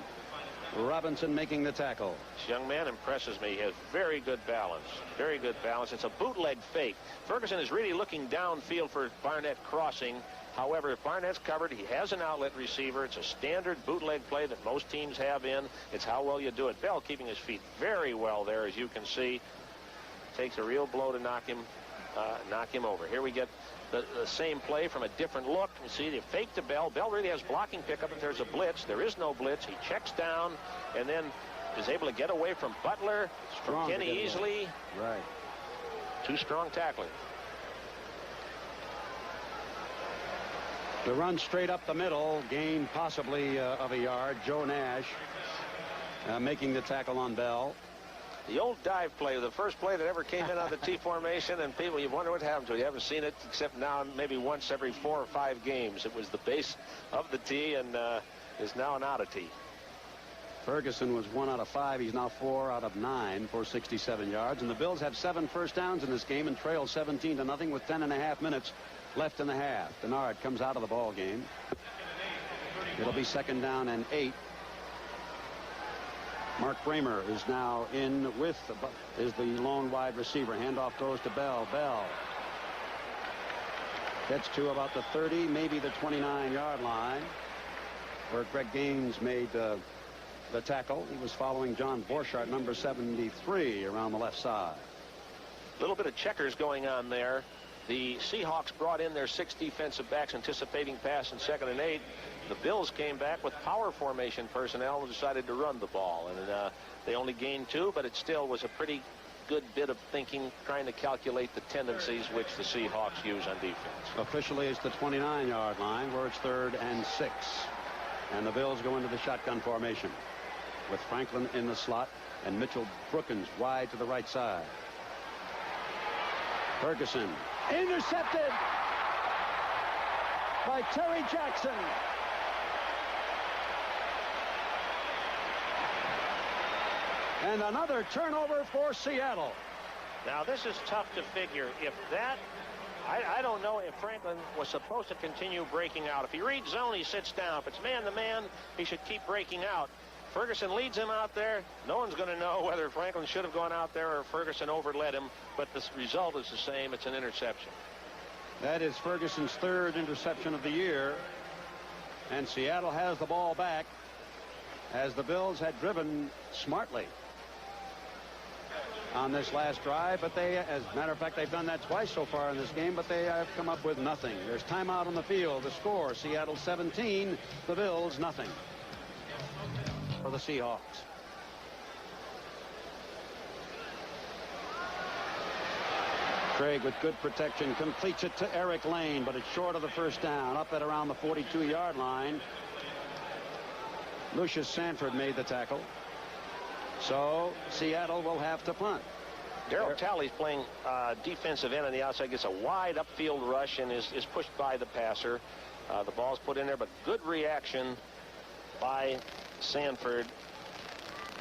Robinson making the tackle. This young man impresses me. He has very good balance. Very good balance. It's a bootleg fake. Ferguson is really looking downfield for Barnett crossing. However, if Barnett's covered, he has an outlet receiver. It's a standard bootleg play that most teams have in. It's how well you do it. Bell keeping his feet very well there, as you can see. Takes a real blow to knock him over. Here we get the same play from a different look. You see, they fake to Bell. Bell really has blocking pickup if there's a blitz. There is no blitz. He checks down and then is able to get away from Butler, from Kenny easily. Right. 2 strong tackling. The run straight up the middle, gain possibly of a yard. Joe Nash making the tackle on Bell. The old dive play, the first play that ever came in on the T formation, and people, you wonder what happened to it. You haven't seen it except now maybe once every 4 or 5 games. It was the base of the T and is now an oddity. Ferguson was 1 out of 5. He's now 4 out of 9 for 67 yards. And the Bills have 7 first downs in this game and trail 17-0 with 10.5 minutes left in the half. Denard comes out of the ball game. It'll be second down and 8. Mark Bramer is now in with is the lone wide receiver. Handoff goes to Bell. Bell gets to about the 30, maybe the 29-yard line, where Greg Gaines made the tackle. He was following John Borchardt, number 73, around the left side. A little bit of checkers going on there. The Seahawks brought in their 6 defensive backs anticipating pass in 2nd and 8. The Bills came back with power formation personnel and decided to run the ball. And they only gained 2, but it still was a pretty good bit of thinking, trying to calculate the tendencies which the Seahawks use on defense. Officially, it's the 29-yard line where it's 3rd and 6. And the Bills go into the shotgun formation with Franklin in the slot and Mitchell Brookins wide to the right side. Ferguson intercepted by Terry Jackson. And another turnover for Seattle. Now, this is tough to figure. If that, I don't know if Franklin was supposed to continue breaking out. If he reads zone, he sits down. If it's man-to-man, he should keep breaking out. Ferguson leads him out there. No one's going to know whether Franklin should have gone out there or Ferguson overled him, but the result is the same. It's an interception. That is Ferguson's 3rd interception of the year. And Seattle has the ball back as the Bills had driven smartly on this last drive, but they, as a matter of fact, they've done that twice so far in this game, but they have come up with nothing. There's timeout on the field. The score, Seattle 17, the Bills nothing for the Seahawks. Krieg with good protection completes it to Eric Lane, but it's short of the first down, up at around the 42-yard line. Lucius Sanford made the tackle. So Seattle will have to punt. Darryl Talley's playing defensive end on the outside, gets a wide upfield rush and is pushed by the passer. The ball's put in there, but good reaction by Sanford.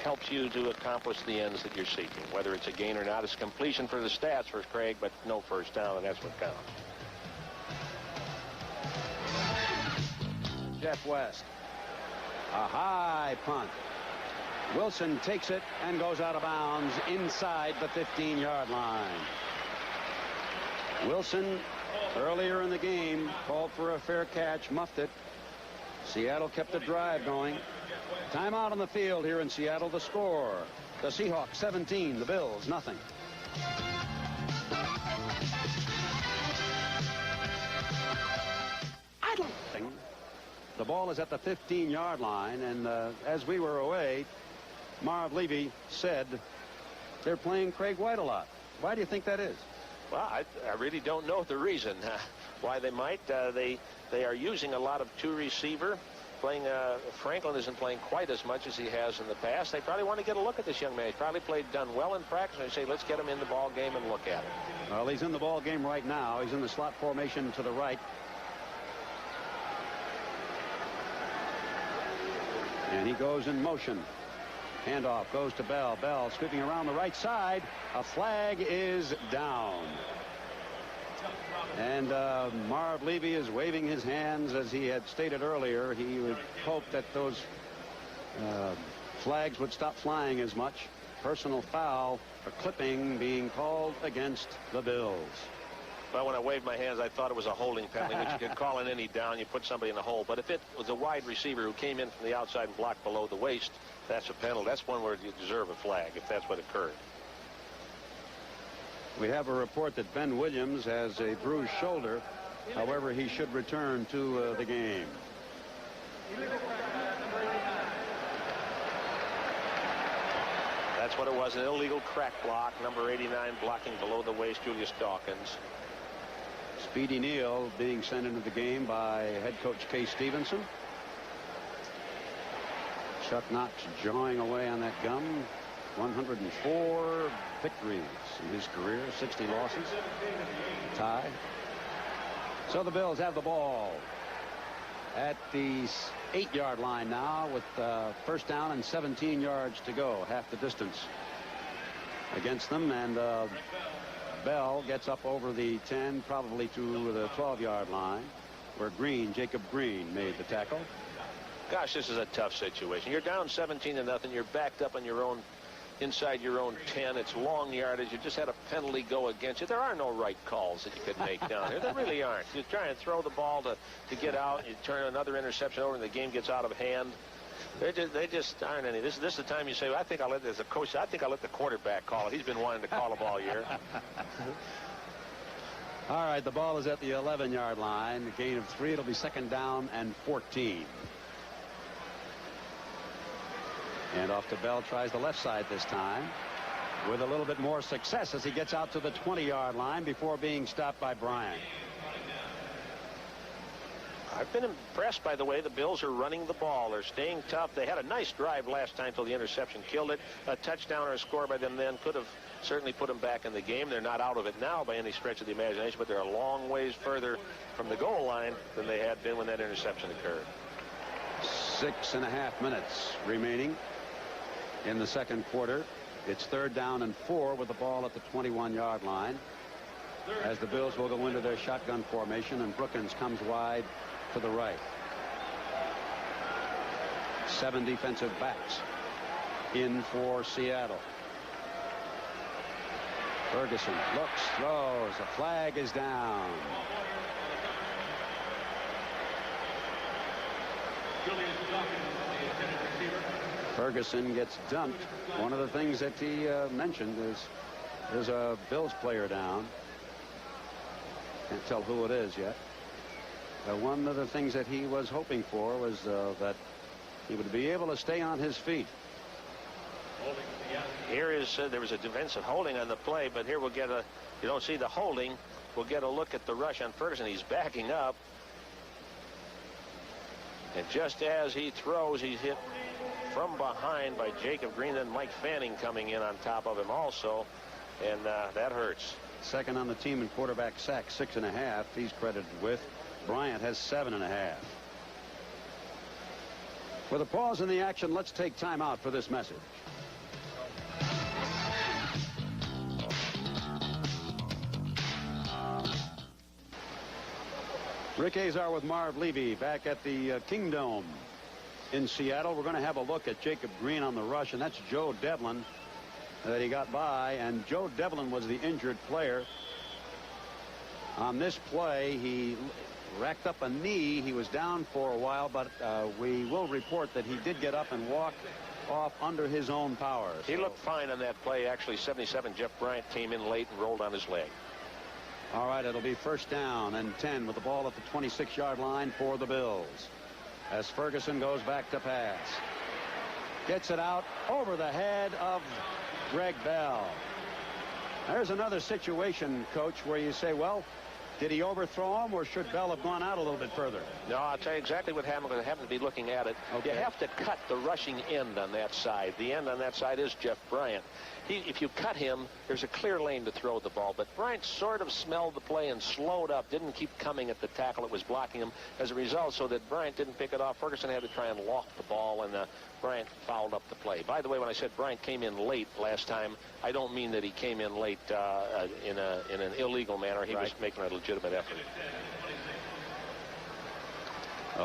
helps you to accomplish the ends that you're seeking. Whether it's a gain or not, it's completion for the stats for Krieg, but no first down, and that's what counts. Jeff West. A high punt. Wilson takes it and goes out of bounds inside the 15-yard line. Wilson, earlier in the game, called for a fair catch, muffed it. Seattle kept the drive going. Timeout on the field here in Seattle. The score: the Seahawks 17, the Bills nothing. I don't think the ball is at the 15-yard line, and as we were away, Marv Levy said they're playing Krieg White a lot. Why do you think that is? Well, I really don't know the reason why they might. They are using a lot of two-receiver. Franklin isn't playing quite as much as he has in the past. They probably want to get a look at this young man. He's probably done well in practice. They say, let's get him in the ball game and look at him. Well, he's in the ball game right now. He's in the slot formation to the right. And he goes in motion. Handoff goes to Bell. Bell sweeping around the right side. A flag is down. And Marv Levy is waving his hands. As he had stated earlier, he would hope that those flags would stop flying as much. Personal foul, a clipping being called against the Bills. Well, when I waved my hands, I thought it was a holding penalty, which you could call in any down. You put somebody in the hole. But if it was a wide receiver who came in from the outside and blocked below the waist, that's a penalty. That's one where you deserve a flag, if that's what occurred. We have a report that Ben Williams has a bruised shoulder. However, he should return to the game. That's what it was, an illegal crack block. Number 89 blocking below the waist, Julius Dawkins. Speedy Neal being sent into the game by head coach Kay Stevenson. Chuck Knox jawing away on that gum. 104 victories in his career, 60 losses. Tie. So the Bills have the ball at the 8-yard line now with first down and 17 yards to go, half the distance against them. And Bell gets up over the 10, probably to the 12-yard line, where Jacob Green made the tackle. Gosh, this is a tough situation. You're down 17-0. You're backed up on your own, inside your own 10. It's long yardage. You just had a penalty go against you. There are no right calls that you could make down here. There really aren't. You try and throw the ball to get out. You turn another interception over and the game gets out of hand. They just aren't any. This is the time you say, well, I think I'll let, as a coach, I think I'll let the quarterback call it. He's been wanting to call the ball all year. All right, the ball is at the 11-yard line. A gain of 3. It'll be second down and 14. And off to Bell, tries the left side this time with a little bit more success as he gets out to the 20-yard line before being stopped by Bryant. I've been impressed by the way the Bills are running the ball. They're staying tough. They had a nice drive last time till the interception killed it. A touchdown or a score by them then could have certainly put them back in the game. They're not out of it now by any stretch of the imagination, but they're a long ways further from the goal line than they had been when that interception occurred. 6.5 minutes remaining in the second quarter. It's third down and 4 with the ball at the 21-yard line as the Bills will go into their shotgun formation, and Brookins comes wide to the right. 7 defensive backs in for Seattle. Ferguson looks, throws. A flag is down. Ferguson gets dumped. One of the things that he mentioned is there's a Bills player down. Can't tell who it is yet. One of the things that he was hoping for was that he would be able to stay on his feet. Here is there was a defensive holding on the play, but here we'll get a, you don't see the holding. We'll get a look at the rush on Ferguson. He's backing up, and just as he throws, he's hit from behind by Jacob Green, and Mike Fanning coming in on top of him also, and that hurts. Second on the team in quarterback sacks, 6.5. He's credited with. Bryant has 7.5. With a pause in the action, let's take time out for this message. Rick Azar with Marv Levy back at the Kingdome in Seattle. We're going to have a look at Jacob Green on the rush, and that's Joe Devlin that he got by. And Joe Devlin was the injured player. On this play, he racked up a knee. He was down for a while, but we will report that he did get up and walk off under his own power. He looked fine on that play. Actually, 77 Jeff Bryant came in late and rolled on his leg. All right, it'll be 1st down and 10 with the ball at the 26-yard line for the Bills as Ferguson goes back to pass. Gets it out over the head of Greg Bell. There's another situation, Coach, where you say, well, did he overthrow him, or should Bell have gone out a little bit further? No, I'll tell you exactly what happened, because I happen to be looking at it. Okay. You have to cut the rushing end on that side. The end on that side is Jeff Bryant. If you cut him, there's a clear lane to throw the ball. But Bryant sort of smelled the play and slowed up, didn't keep coming at the tackle that was blocking him. As a result, so that Bryant didn't pick it off, Ferguson had to try and loft the ball, and Bryant fouled up the play. By the way, when I said Bryant came in late last time, I don't mean that he came in late in an illegal manner. He was making a legitimate effort.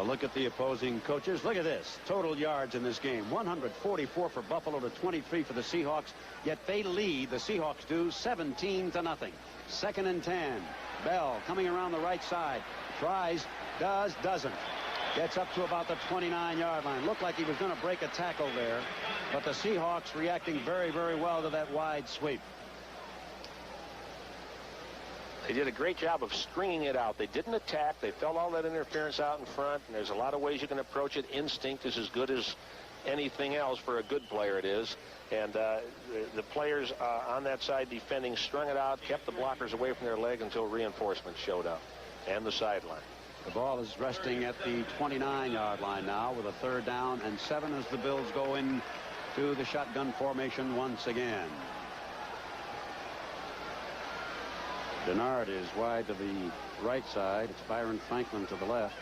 Look at the opposing coaches. Look at this. Total yards in this game. 144 for Buffalo to 23 for the Seahawks. Yet they lead, the Seahawks do, 17-0. 2nd and 10. Bell coming around the right side. Tries, doesn't. Gets up to about the 29-yard line. Looked like he was going to break a tackle there. But the Seahawks reacting very, very well to that wide sweep. They did a great job of stringing it out. They didn't attack. They felt all that interference out in front. And there's a lot of ways you can approach it. Instinct is as good as anything else for a good player, it is. And the players on that side defending strung it out, kept the blockers away from their leg until reinforcements showed up. And the sideline. The ball is resting at the 29-yard line now with a 3rd down and 7 as the Bills go into the shotgun formation once again. Denard is wide to the right side. It's Byron Franklin to the left.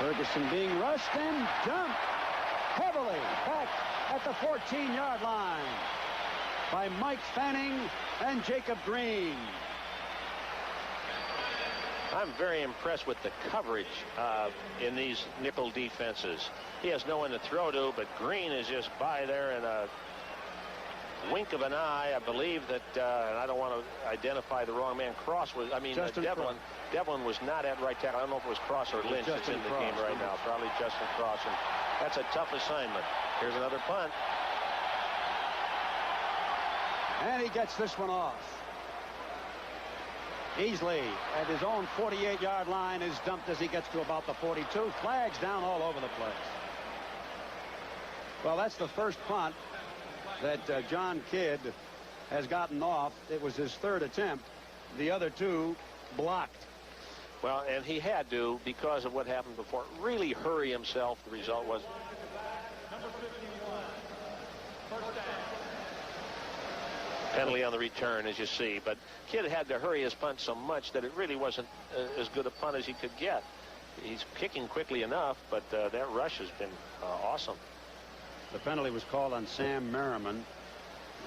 Ferguson being rushed and jumped heavily back at the 14-yard line by Mike Fanning and Jacob Green. I'm very impressed with the coverage in these nickel defenses. He has no one to throw to, but Green is just by there in a wink of an eye. I believe that, and I don't want to identify the wrong man. Devlin was not at right tackle. I don't know if it was Cross or Lynch that's in the game right now. Probably Justin Cross. And that's a tough assignment. Here's another punt. And he gets this one off. Easily at his own 48-yard line is dumped as he gets to about the 42. Flags down all over the place. Well, that's the first punt that John Kidd has gotten off. It was his 3rd attempt. The other 2 blocked. Well, and he had to, because of what happened before, really hurry himself. The result was penalty on the return, as you see. But Kidd had to hurry his punt so much that it really wasn't as good a punt as he could get. He's kicking quickly enough, but that rush has been awesome. The penalty was called on Sam Merriman,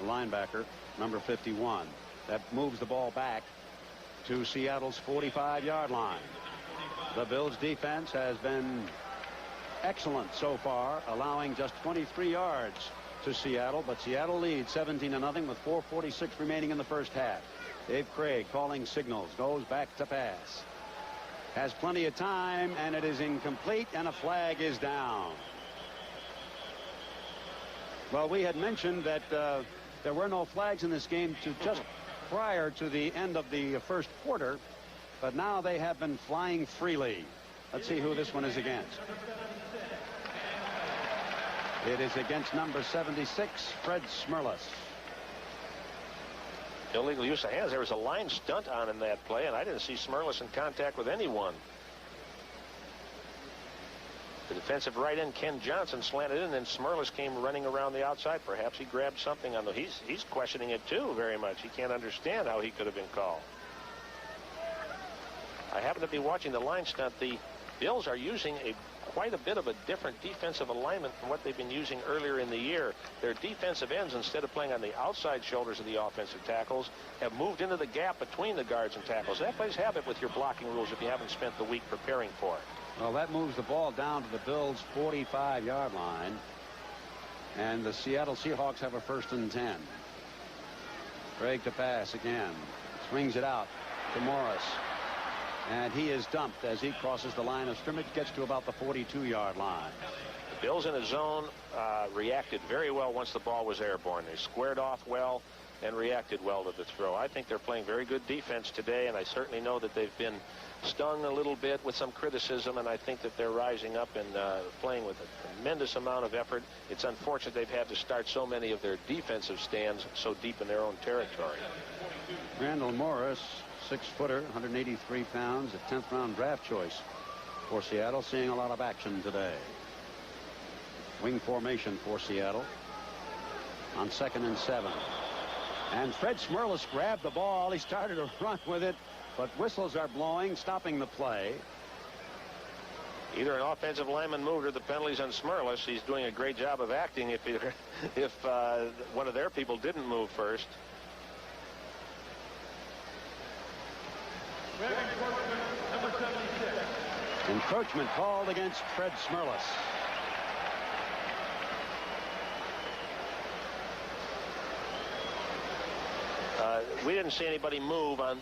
the linebacker, number 51. That moves the ball back to Seattle's 45-yard line. The Bills' defense has been excellent so far, allowing just 23 yards to Seattle, but Seattle leads 17-0 with 4:46 remaining in the first half. Dave Krieg calling signals, goes back to pass. Has plenty of time, and it is incomplete, and a flag is down. Well, we had mentioned that there were no flags in this game to just prior to the end of the first quarter, but now they have been flying freely. Let's see who this one is against. It is against number 76, Fred Smerlas. Illegal use of hands. There was a line stunt on in that play, and I didn't see Smerlas in contact with anyone. The defensive right end, Ken Johnson, slanted in, and then Smerlas came running around the outside. Perhaps he grabbed something on the... He's questioning it, too, very much. He can't understand how he could have been called. I happen to be watching the line stunt. The Bills are using a quite a bit of a different defensive alignment from what they've been using earlier in the year. Their defensive ends, instead of playing on the outside shoulders of the offensive tackles, have moved into the gap between the guards and tackles. That plays havoc with your blocking rules if you haven't spent the week preparing for it. Well, that moves the ball down to the Bills' 45-yard line. And the Seattle Seahawks have a 1st and 10. Krieg to pass again. Swings it out to Morris. And he is dumped as he crosses the line of scrimmage, gets to about the 42-yard line. The Bills in a zone reacted very well once the ball was airborne. They squared off well and reacted well to the throw. I think they're playing very good defense today, and I certainly know that they've been stung a little bit with some criticism, and I think that they're rising up and playing with a tremendous amount of effort. It's unfortunate they've had to start so many of their defensive stands so deep in their own territory. Randall Morris, 6-footer, 183 pounds, a 10th round draft choice for Seattle, seeing a lot of action today. Wing formation for Seattle on 2nd and 7. And Fred Smerlas grabbed the ball. He started to run with it, but whistles are blowing, stopping the play. Either an offensive lineman moved or the penalties on Smerlas. He's doing a great job of acting if one of their people didn't move first. Number 76. Encroachment called against Fred Smerlas. We didn't see anybody move on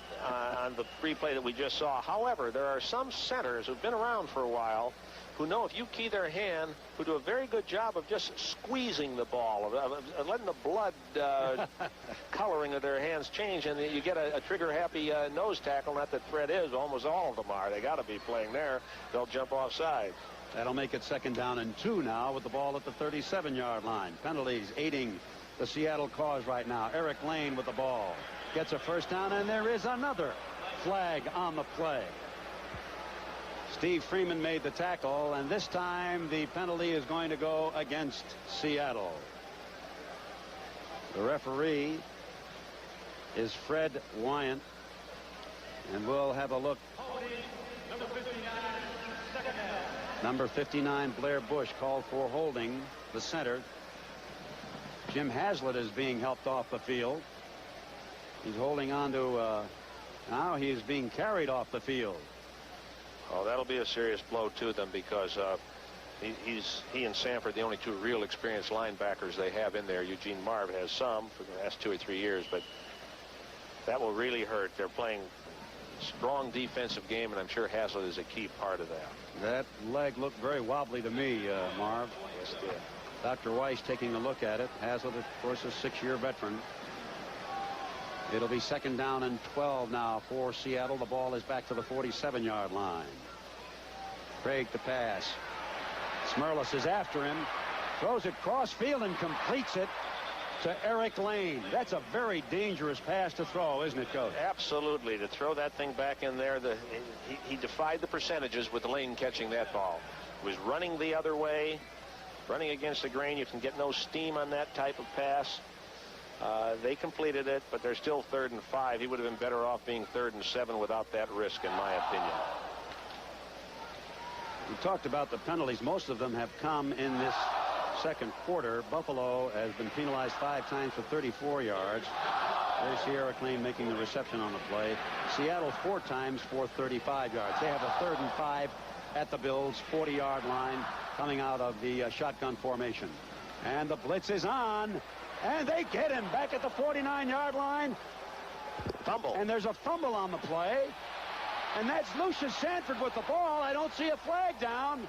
the replay that we just saw. However, there are some centers who've been around for a while who know if you key their hand, who do a very good job of just squeezing the ball, of letting the blood coloring of their hands change, and you get a trigger-happy nose tackle. Not that Fred is. Almost all of them are. They got to be playing there. They'll jump offside. That'll make it 2nd down and 2 now with the ball at the 37-yard line. Penalties aiding the Seattle cause right now. Eric Lane with the ball. Gets a 1st down, and there is another flag on the play. Steve Freeman made the tackle, and this time the penalty is going to go against Seattle. The referee is Fred Wyant, and we'll have a look. Number 59, 2nd down. Number 59, Blair Bush, called for holding the center. Jim Haslett is being helped off the field. He's holding on to now he's being carried off the field. Oh, that'll be a serious blow to them, because he and Sanford, the only two real experienced linebackers they have in there. Eugene Marv has some for the last 2 or 3 years, but that will really hurt. They're playing strong defensive game, and I'm sure Haslett is a key part of that. That leg looked very wobbly to me, Marv. Yes, it did. Dr. Weiss taking a look at it. Haslett, of course, a 6-year veteran. It'll be 2nd down and 12 now for Seattle. The ball is back to the 47-yard line. Krieg to pass. Smerlas is after him. Throws it cross field and completes it to Eric Lane. That's a very dangerous pass to throw, isn't it, Coach? Absolutely. To throw that thing back in there, he defied the percentages with Lane catching that ball. He was running the other way, running against the grain. You can get no steam on that type of pass. They completed it, but they're still 3rd and 5. He would have been better off being 3rd and 7 without that risk, in my opinion. We talked about the penalties. Most of them have come in this 2nd quarter. Buffalo has been penalized 5 times for 34 yards. There's Eric Lane making the reception on the play. Seattle 4 times for 35 yards. They have a 3rd and 5 at the Bills' 40-yard line coming out of the shotgun formation. And the blitz is on. And they get him back at the 49-yard line. Fumble. And there's a fumble on the play. And that's Lucius Sanford with the ball. I don't see a flag down.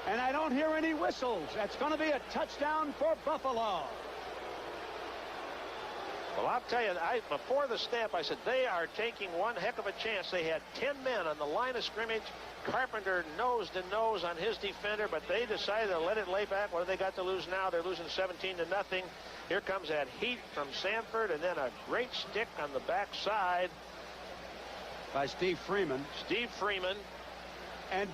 And I don't hear any whistles. That's going to be a touchdown for Buffalo. Well, I'll tell you, before the snap, I said they are taking one heck of a chance. They had 10 men on the line of scrimmage. Carpenter nose to nose on his defender, but they decided to let it lay back. What have they got to lose now? They're losing 17-0. Here comes that heat from Sanford, and then a great stick on the backside by Steve Freeman. Steve Freeman. And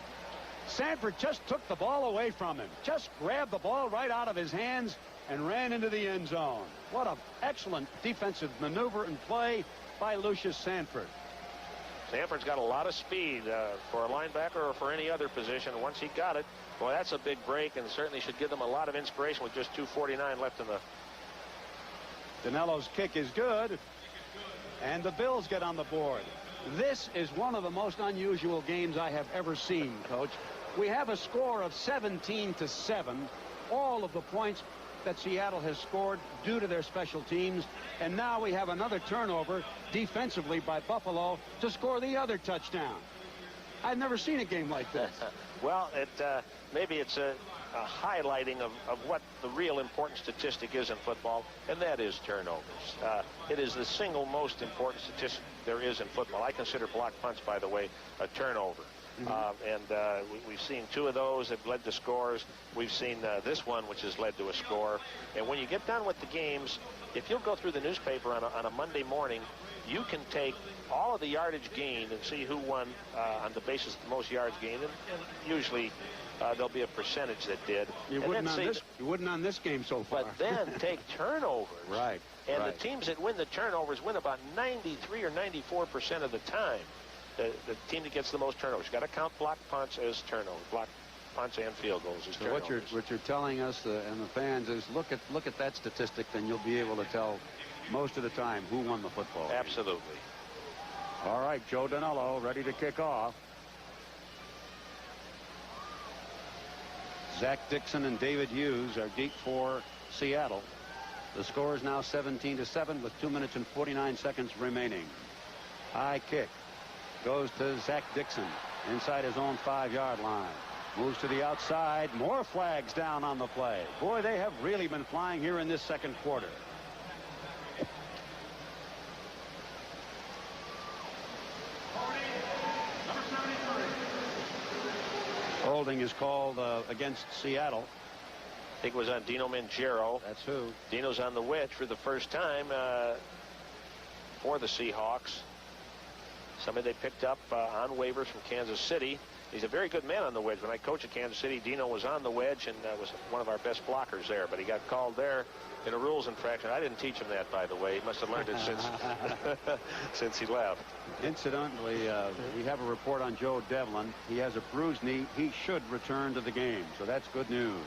Sanford just took the ball away from him. Just grabbed the ball right out of his hands and ran into the end zone. What an excellent defensive maneuver and play by Lucius Sanford. Stanford's got a lot of speed for a linebacker or for any other position. Once he got it, well, that's a big break, and certainly should give them a lot of inspiration with just 2:49 left in the. Dinello's kick is good, and the Bills get on the board. This is one of the most unusual games I have ever seen, Coach. We have a score of 17-7. All of the points that Seattle has scored due to their special teams, and now we have another turnover defensively by Buffalo to score the other touchdown. I've never seen a game like this. Well, maybe it's a highlighting of what the real important statistic is in football, and that is turnovers. It is the single most important statistic there is in football. I consider blocked punts, by the way, a turnover. We've seen 2 of those that led to scores. We've seen this one, which has led to a score. And when you get done with the games, if you'll go through the newspaper on a Monday morning, you can take all of the yardage gained and see who won on the basis of the most yards gained. And usually there'll be a percentage that did. You wouldn't on this game so far. But then take turnovers. Right. And the teams that win the turnovers win about 93 or 94% of the time. The team that gets the most turnovers. You've got to count blocked punts as turnovers. Blocked punts and field goals as turnovers. So what you're telling us and the fans is look at that statistic, then you'll be able to tell most of the time who won the football. Absolutely. All right, Joe Dinello ready to kick off. Zach Dixon and David Hughes are deep for Seattle. The score is now 17-7 with 2 minutes and 49 seconds remaining. High kick goes to Zach Dixon inside his own 5-yard line. Moves to the outside. More flags down on the play. Boy, they have really been flying here in this second quarter. Holding is called against Seattle. I think it was on Dino Mangero. That's who. Dino's on the wedge for the first time for the Seahawks. Somebody they picked up on waivers from Kansas City. He's a very good man on the wedge. When I coached at Kansas City, Dino was on the wedge and was one of our best blockers there. But he got called there in a rules infraction. I didn't teach him that, by the way. He must have learned it since he left. Incidentally, we have a report on Joe Devlin. He has a bruised knee. He should return to the game, so that's good news.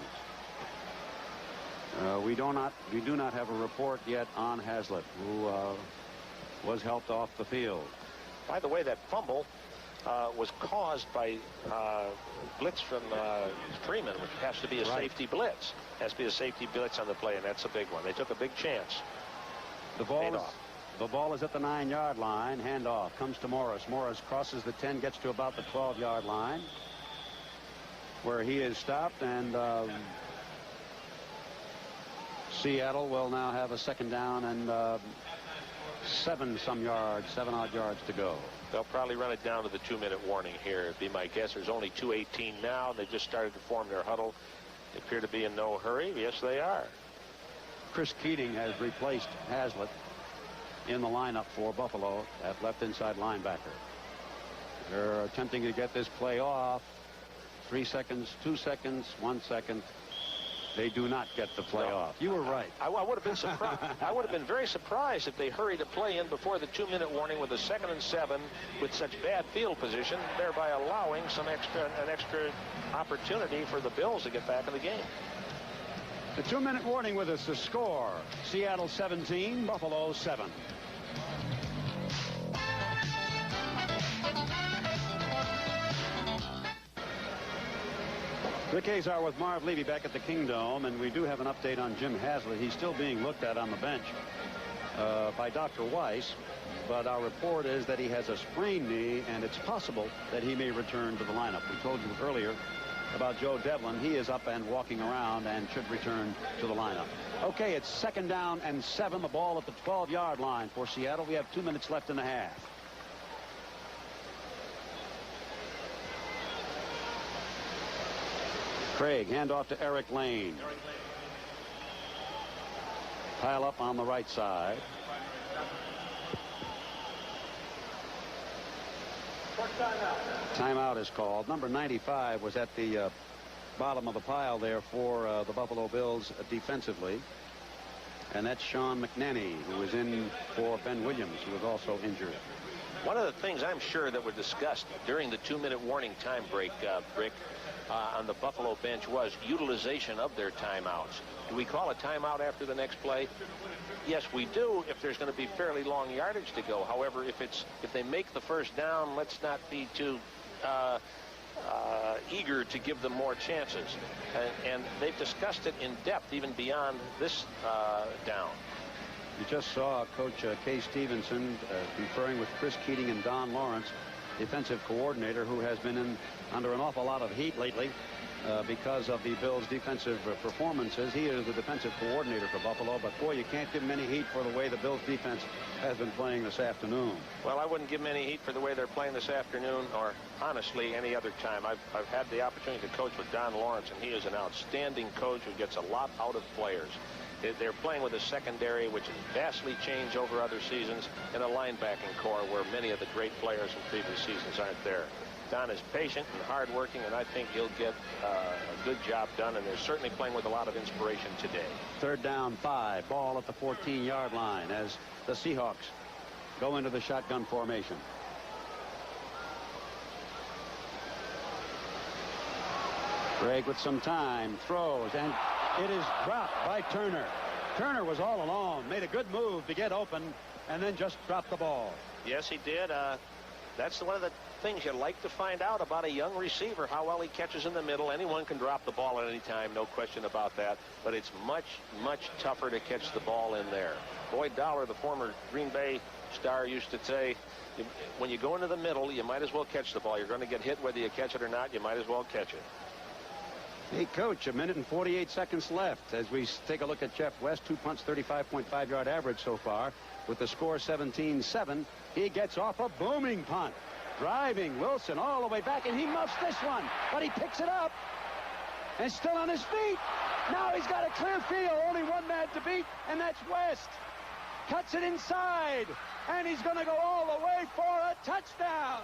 We do not have a report yet on Haslett, who was helped off the field. By the way, that fumble was caused by blitz from Freeman, which has to be a safety blitz. Has to be a safety blitz on the play, and that's a big one. They took a big chance. The ball is at the 9-yard line. Handoff comes to Morris. Morris crosses the 10, gets to about the 12-yard line, where he is stopped, and Seattle will now have a second down and 7-odd yards to go. They'll probably run it down to the 2-minute warning here. It'd be my guess. There's only 2:18 now. They just started to form their huddle. They appear to be in no hurry. Yes, they are. Chris Keating has replaced Haslett in the lineup for Buffalo at left inside linebacker. They're attempting to get this play off. 3 seconds, 2 seconds, 1 second. They do not get the play off. You were right. I would have been surprised. I would have been very surprised if they hurried a play in before the 2-minute warning with a 2nd and 7 with such bad field position, thereby allowing an extra opportunity for the Bills to get back in the game. The 2-minute warning with us to score. Seattle 17, Buffalo 7. Rick Azar with Marv Levy back at the Kingdome, and we do have an update on Jim Haslett. He's still being looked at on the bench by Dr. Weiss, but our report is that he has a sprained knee, and it's possible that he may return to the lineup. We told you earlier about Joe Devlin. He is up and walking around and should return to the lineup. Okay, it's 2nd down and 7, the ball at the 12-yard line for Seattle. We have 2 minutes left in the half. Krieg, handoff to Eric Lane. Pile up on the right side. Timeout is called. Number 95 was at the bottom of the pile there for the Buffalo Bills defensively. And that's Sean McNanny, who was in for Ben Williams, who was also injured. One of the things I'm sure that were discussed during the 2-minute warning time break, Rick, on the Buffalo bench was utilization of their timeouts. Do we call a timeout after the next play? Yes, we do if there's going to be fairly long yardage to go. However, if they make the first down, let's not be too eager to give them more chances. And they've discussed it in depth even beyond this down. You just saw Coach Kay Stevenson conferring with Chris Keating and Don Lawrence, defensive coordinator, who has been under an awful lot of heat lately because of the Bills' defensive performances. He is the defensive coordinator for Buffalo, but boy, you can't give him any heat for the way the Bills' defense has been playing this afternoon. Well, I wouldn't give him any heat for the way they're playing this afternoon, or honestly any other time. I've had the opportunity to coach with Don Lawrence, and he is an outstanding coach who gets a lot out of players. They're playing with a secondary which has vastly changed over other seasons, and a linebacking core where many of the great players in previous seasons aren't there. Don is patient and hardworking, and I think he'll get a good job done, and they're certainly playing with a lot of inspiration today. 3rd down, 5. Ball at the 14-yard line as the Seahawks go into the shotgun formation. Krieg with some time, throws, and it is dropped by Turner. Turner was all alone, made a good move to get open, and then just dropped the ball. Yes, he did. That's one of the things you like to find out about a young receiver, how well he catches in the middle. Anyone can drop the ball at any time, no question about that. But it's much, much tougher to catch the ball in there. Boyd Dollar, the former Green Bay star, used to say, when you go into the middle, you might as well catch the ball. You're going to get hit whether you catch it or not. You might as well catch it. Hey, Coach, 1 minute and 48 seconds left as we take a look at Jeff West. 2 punts, 35.5-yard average so far with the score 17-7. He gets off a booming punt. Driving Wilson all the way back, and he muffs this one, but he picks it up and still on his feet. Now he's got a clear field, only one man to beat, and that's West. Cuts it inside, and he's going to go all the way for a touchdown.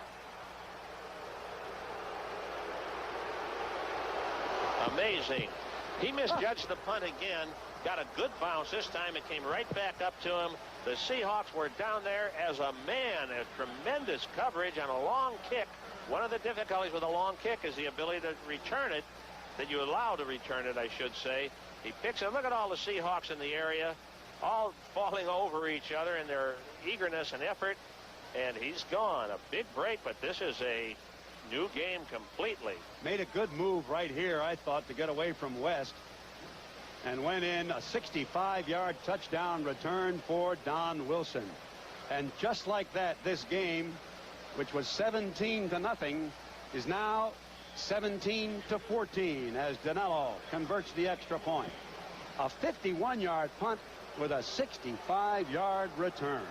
Amazing. He misjudged the punt again. Got a good bounce. This time it came right back up to him. The Seahawks were down there as a man. A tremendous coverage on a long kick. One of the difficulties with a long kick is the ability to return it, that you allow to return it, I should say. He picks it. Look at all the Seahawks in the area, all falling over each other in their eagerness and effort. And he's gone. A big break, but this is a new game completely. Made a good move right here, I thought, to get away from West, and went in. A 65-yard touchdown return for Don Wilson. And just like that, this game, which was 17-0, is now 17-14 as Danilo converts the extra point. A 51-yard punt with a 65-yard return.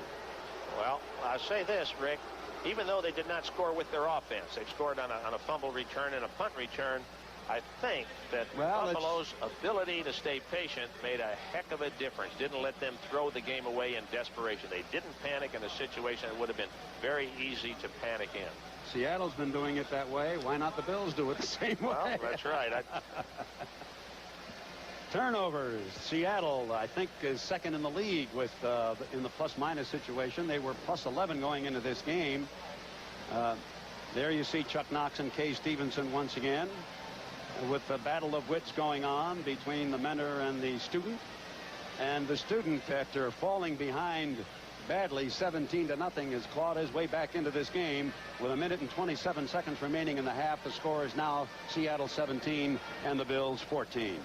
Well, I'll say this, Rick. Even though they did not score with their offense, they scored on a fumble return and a punt return. I think that Buffalo's ability to stay patient made a heck of a difference. Didn't let them throw the game away in desperation. They didn't panic in a situation that would have been very easy to panic in. Seattle's been doing it that way. Why not the Bills do it the same way? Well, that's right. Turnovers. Seattle, I think, is second in the league with in the plus-minus situation. They were plus 11 going into this game. There you see Chuck Knox and Kay Stevenson once again, with the battle of wits going on between the mentor and the student. And the student, after falling behind badly 17-0, has clawed his way back into this game with 1 minute and 27 seconds remaining in the half. The score is now Seattle 17 and the Bills 14.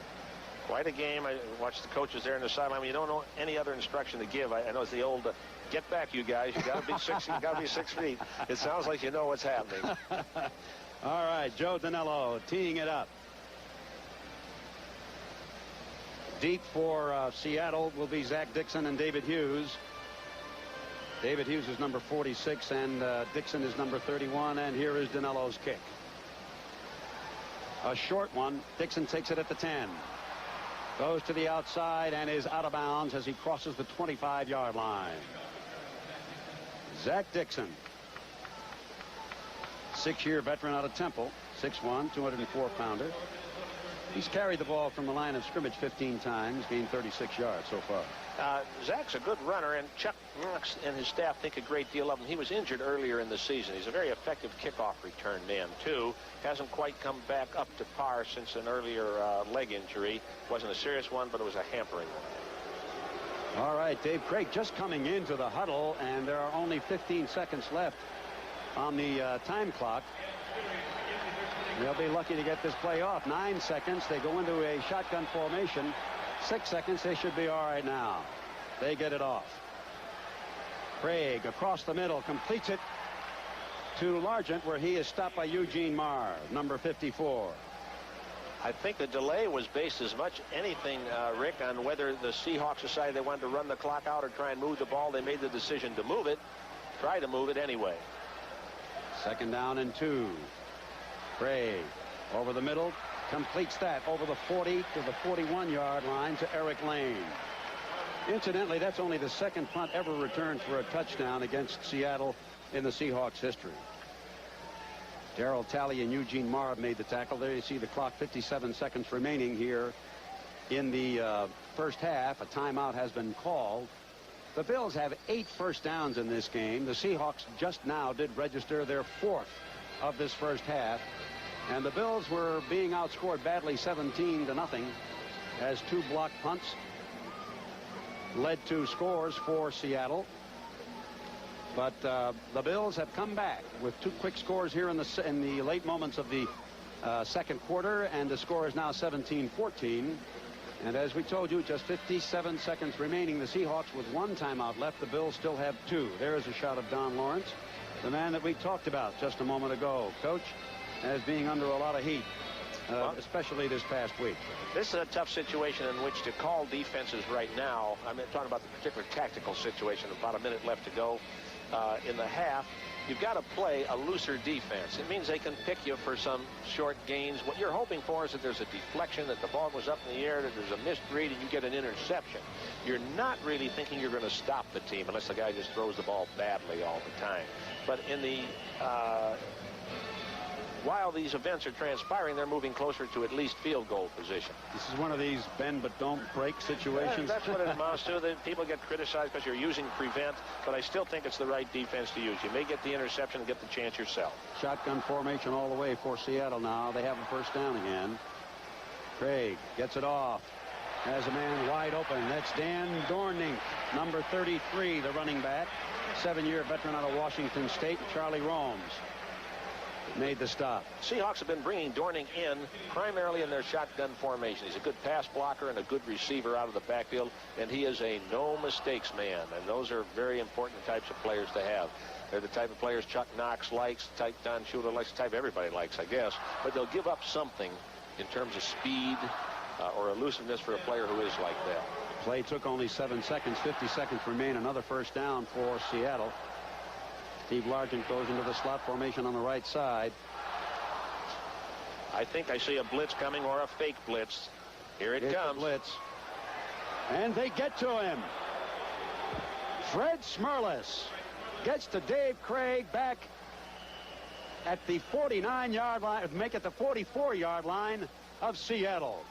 Quite a game. I watched the coaches there in the sideline. You don't know any other instruction to give. I know it's the old get back, you guys. You got to be 6. You got to be 6 feet. It sounds like you know what's happening. All right, Joe Danilo teeing it up. Deep for Seattle will be Zach Dixon and David Hughes. David Hughes is number 46 and Dixon is number 31. And here is Danilo's kick. A short one. Dixon takes it at the 10. Goes to the outside and is out of bounds as he crosses the 25-yard line. Zach Dixon, 6-year veteran out of Temple, 6'1", 204-pounder. He's carried the ball from the line of scrimmage 15 times, gained 36 yards so far. Zach's a good runner, and Chuck Knox and his staff think a great deal of him. He was injured earlier in the season. He's a very effective kickoff return man, too. Hasn't quite come back up to par since an earlier leg injury. Wasn't a serious one, but it was a hampering one. All right, Dave Krieg just coming into the huddle, and there are only 15 seconds left on the time clock. They'll be lucky to get this play off. 9 seconds. They go into a shotgun formation. 6 seconds. They should be all right now. They get it off. Krieg across the middle completes it to Largent, where he is stopped by Eugene Marv, number 54. I think the delay was based as much anything, Rick, on whether the Seahawks decided they wanted to run the clock out or try and move the ball. They made the decision to move it. Try to move it anyway. 2nd down and 2. Krieg over the middle, completes that over the 40 to the 41-yard line to Eric Lane. Incidentally, that's only the 2nd punt ever returned for a touchdown against Seattle in the Seahawks history. Darryl Talley and Eugene Marv made the tackle. There you see the clock, 57 seconds remaining here in the first half. A timeout has been called. The Bills have 8 first downs in this game. The Seahawks just now did register their 4th of this first half. And the Bills were being outscored badly 17-0 as 2 blocked punts led to scores for Seattle. But the Bills have come back with 2 quick scores here in the late moments of the second quarter, and the score is now 17-14. And as we told you, just 57 seconds remaining. The Seahawks with 1 timeout left. The Bills still have 2. There is a shot of Don Lawrence, the man that we talked about just a moment ago, Coach, as being under a lot of heat, especially this past week. This is a tough situation in which to call defenses right now. I'm talking about the particular tactical situation. About a minute left to go in the half. You've got to play a looser defense. It means they can pick you for some short gains. What you're hoping for is that there's a deflection, that the ball goes up in the air, that there's a missed read, and you get an interception. You're not really thinking you're going to stop the team unless the guy just throws the ball badly all the time. But in the while these events are transpiring, they're moving closer to at least field goal position. This is one of these bend but don't break situations. Yeah, that's what it amounts to. People get criticized because you're using prevent, but I still think it's the right defense to use. You may get the interception and get the chance yourself. Shotgun formation all the way for Seattle now. They have a first down again. Krieg gets it off. Has a man wide open. That's Dan Dorning, number 33, the running back. 7-year veteran out of Washington State. Charlie Romes made the stop. Seahawks have been bringing Dorning in primarily in their shotgun formation. He's a good pass blocker and a good receiver out of the backfield, and he is a no-mistakes man, and those are very important types of players to have. They're the type of players Chuck Knox likes, the type Don Shula likes, the type everybody likes, I guess, but they'll give up something in terms of speed or elusiveness for a player who is like that. Play took only 7 seconds. 50 seconds remain. Another first down for Seattle. Steve Largent goes into the slot formation on the right side. I think I see a blitz coming, or a fake blitz. Here it comes. Blitz. And they get to him. Fred Smerlis gets to Dave Krieg back at the 49-yard line, make it the 44-yard line of Seattle.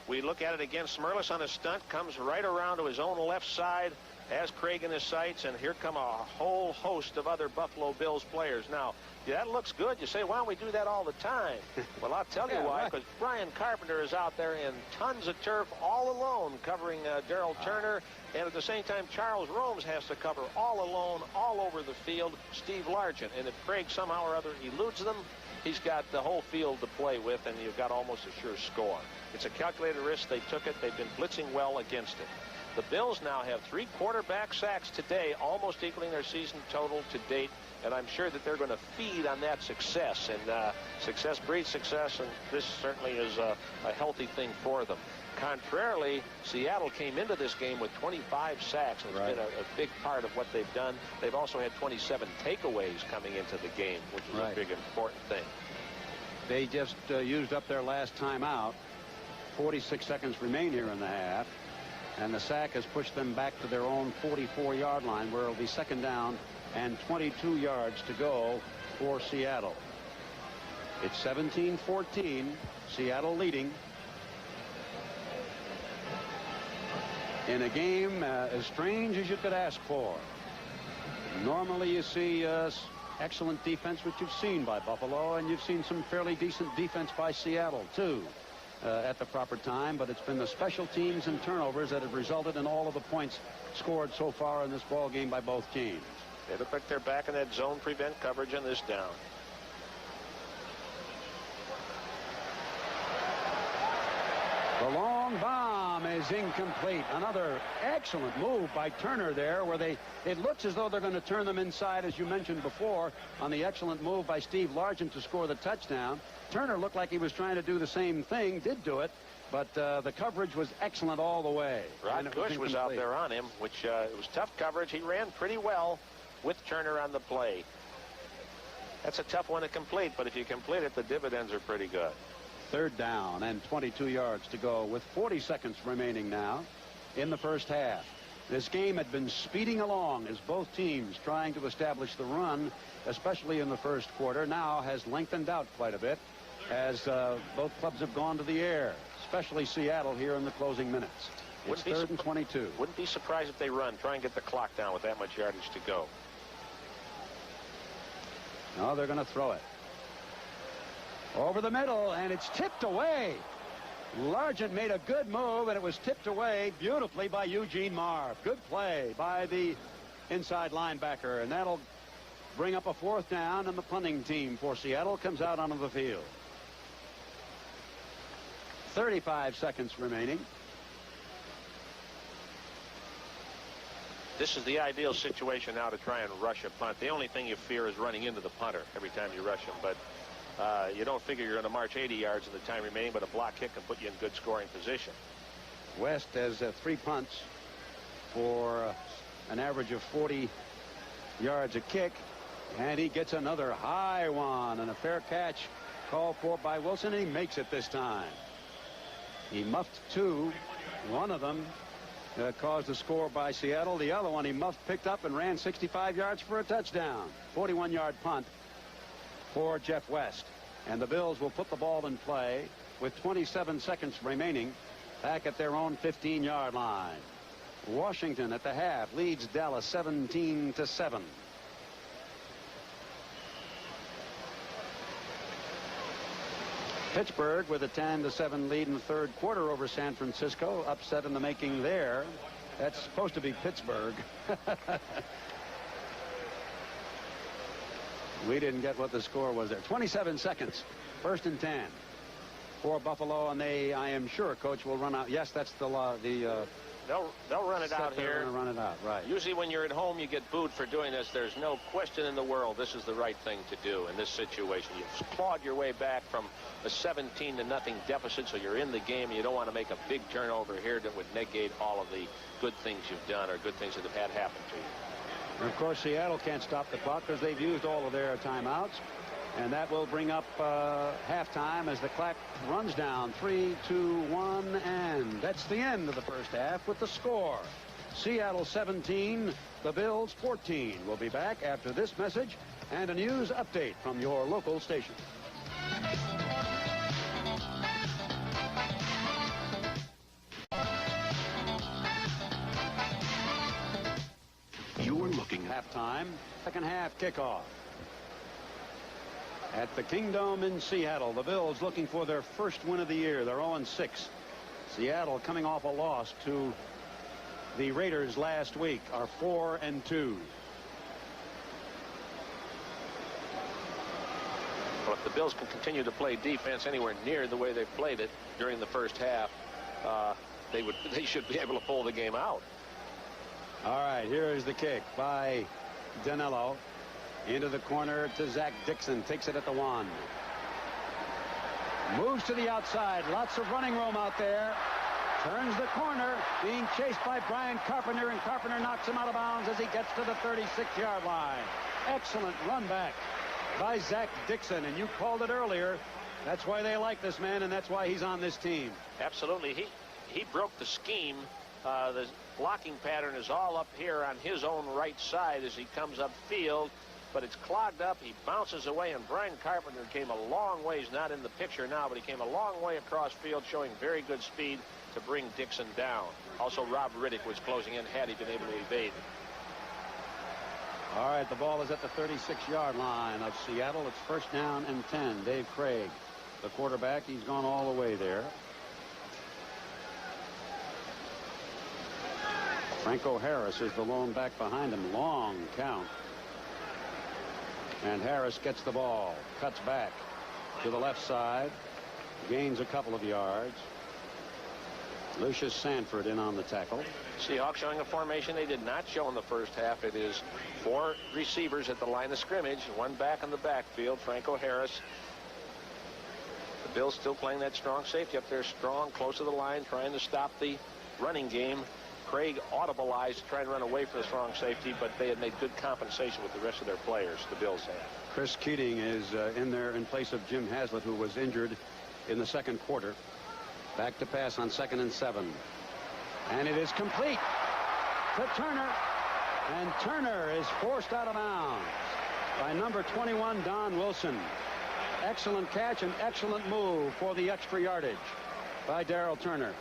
We look at it again. Smerlis on a stunt, comes right around to his own left side, has Krieg in his sights, and here come a whole host of other Buffalo Bills players. Now, that looks good. You say, why don't we do that all the time? Well, I'll tell you why, because Brian Carpenter is out there in tons of turf all alone covering Darryl Turner, and at the same time, Charles Romes has to cover all alone, all over the field, Steve Largent. And if Krieg somehow or other eludes them, he's got the whole field to play with, and you've got almost a sure score. It's a calculated risk. They took it. They've been blitzing well against it. The Bills now have 3 quarterback sacks today, almost equaling their season total to date, and I'm sure that they're going to feed on that success, and success breeds success, and this certainly is a healthy thing for them. Contrarily, Seattle came into this game with 25 sacks, and it's been a big part of what they've done. They've also had 27 takeaways coming into the game, which is a big, important thing. They just used up their last timeout. 46 seconds remain here in the half, and the sack has pushed them back to their own 44-yard line, where it'll be 2nd down and 22 yards to go for Seattle. It's 17-14, Seattle leading. in a game as strange as you could ask for. Normally you see excellent defense, which you've seen by Buffalo, and you've seen some fairly decent defense by Seattle too at the proper time, but it's been the special teams and turnovers that have resulted in all of the points scored so far in this ball game by both teams. They look like they're back in that zone prevent coverage on this down. The long bomb is incomplete. Another excellent move by Turner there, where it looks as though they're going to turn them inside, as you mentioned before, on the excellent move by Steve Largent to score the touchdown. Turner looked like he was trying to do the same thing, did do it, but the coverage was excellent all the way. Rod Bush was out there on him, which it was tough coverage. He ran pretty well with Turner on the play. That's a tough one to complete, but if you complete it, the dividends are pretty good. Third down and 22 yards to go with 40 seconds remaining now in the first half. This game had been speeding along as both teams trying to establish the run, especially in the first quarter, now has lengthened out quite a bit as both clubs have gone to the air, especially Seattle here in the closing minutes. It's third and 22. Wouldn't be surprised if they run, try and get the clock down with that much yardage to go. No, they're going to throw it. Over the middle, and it's tipped away. Largent made a good move, and it was tipped away beautifully by Eugene Marv. Good play by the inside linebacker, and that'll bring up a fourth down, and the punting team for Seattle comes out onto the field. 35 seconds remaining. This is the ideal situation now to try and rush a punt. The only thing you fear is running into the punter every time you rush him, but you don't figure you're going to march 80 yards in the time remaining, but a block kick can put you in good scoring position. West has 3 punts for an average of 40 yards a kick, and he gets another high one, and a fair catch called for by Wilson, and he makes it this time. He muffed 2. One of them caused a score by Seattle. The other one he muffed, picked up, and ran 65 yards for a touchdown. 41-yard punt for Jeff West. And the Bills will put the ball in play with 27 seconds remaining back at their own 15-yard line. Washington at the half leads Dallas 17-7. Pittsburgh with a 10-7 lead in the third quarter over San Francisco. Upset in the making there. That's supposed to be Pittsburgh. We didn't get what the score was there. 27 seconds. First and 10 for Buffalo, and they, I am sure, Coach, will run out. Yes, that's the law. They'll run it out here. They're going to run it out, right. Usually when you're at home, you get booed for doing this. There's no question in the world this is the right thing to do in this situation. You've clawed your way back from a 17-0 deficit, so you're in the game. You don't want to make a big turnover here that would negate all of the good things you've done or good things that have had happen to you. And of course, Seattle can't stop the clock because they've used all of their timeouts. And that will bring up halftime as the clock runs down. 3, 2, 1, and that's the end of the first half with the score. Seattle 17, the Bills 14. We'll be back after this message and a news update from your local station. You're looking at halftime, second half kickoff. At the Kingdome in Seattle, the Bills looking for their first win of the year. They're 0-6. Seattle coming off a loss to the Raiders last week are 4-2. Well, if the Bills can continue to play defense anywhere near the way they've played it during the first half, they should be able to pull the game out. All right, here is the kick by Danilo. Into the corner to Zach Dixon. Takes it at the 1. Moves to the outside. Lots of running room out there. Turns the corner. Being chased by Brian Carpenter, and Carpenter knocks him out of bounds as he gets to the 36-yard line. Excellent run back by Zach Dixon. And you called it earlier. That's why they like this man, and that's why he's on this team. Absolutely. He broke the scheme. The blocking pattern is all up here on his own right side as he comes upfield. But it's clogged up. He bounces away, and Brian Carpenter came a long ways, not in the picture now, but he came a long way across field, showing very good speed to bring Dixon down. Also, Rob Riddick was closing in had he been able to evade. All right, the ball is at the 36-yard line of Seattle. It's first down and 10. Dave Krieg, the quarterback. He's gone all the way there. Franco Harris is the lone back behind him. Long count. And Harris gets the ball. Cuts back to the left side. Gains a couple of yards. Lucius Sanford in on the tackle. Seahawks showing a formation they did not show in the first half. It is 4 receivers at the line of scrimmage, 1 back in the backfield. Franco Harris. The Bills still playing that strong safety up there, strong, close to the line, trying to stop the running game. Krieg audibleized, trying to run away from the strong safety, but they had made good compensation with the rest of their players, the Bills had. Chris Keating is in there in place of Jim Haslett, who was injured in the second quarter. Back to pass on 2nd and 7. And it is complete to Turner. And Turner is forced out of bounds by number 21, Don Wilson. Excellent catch and excellent move for the extra yardage by Darrell Turner.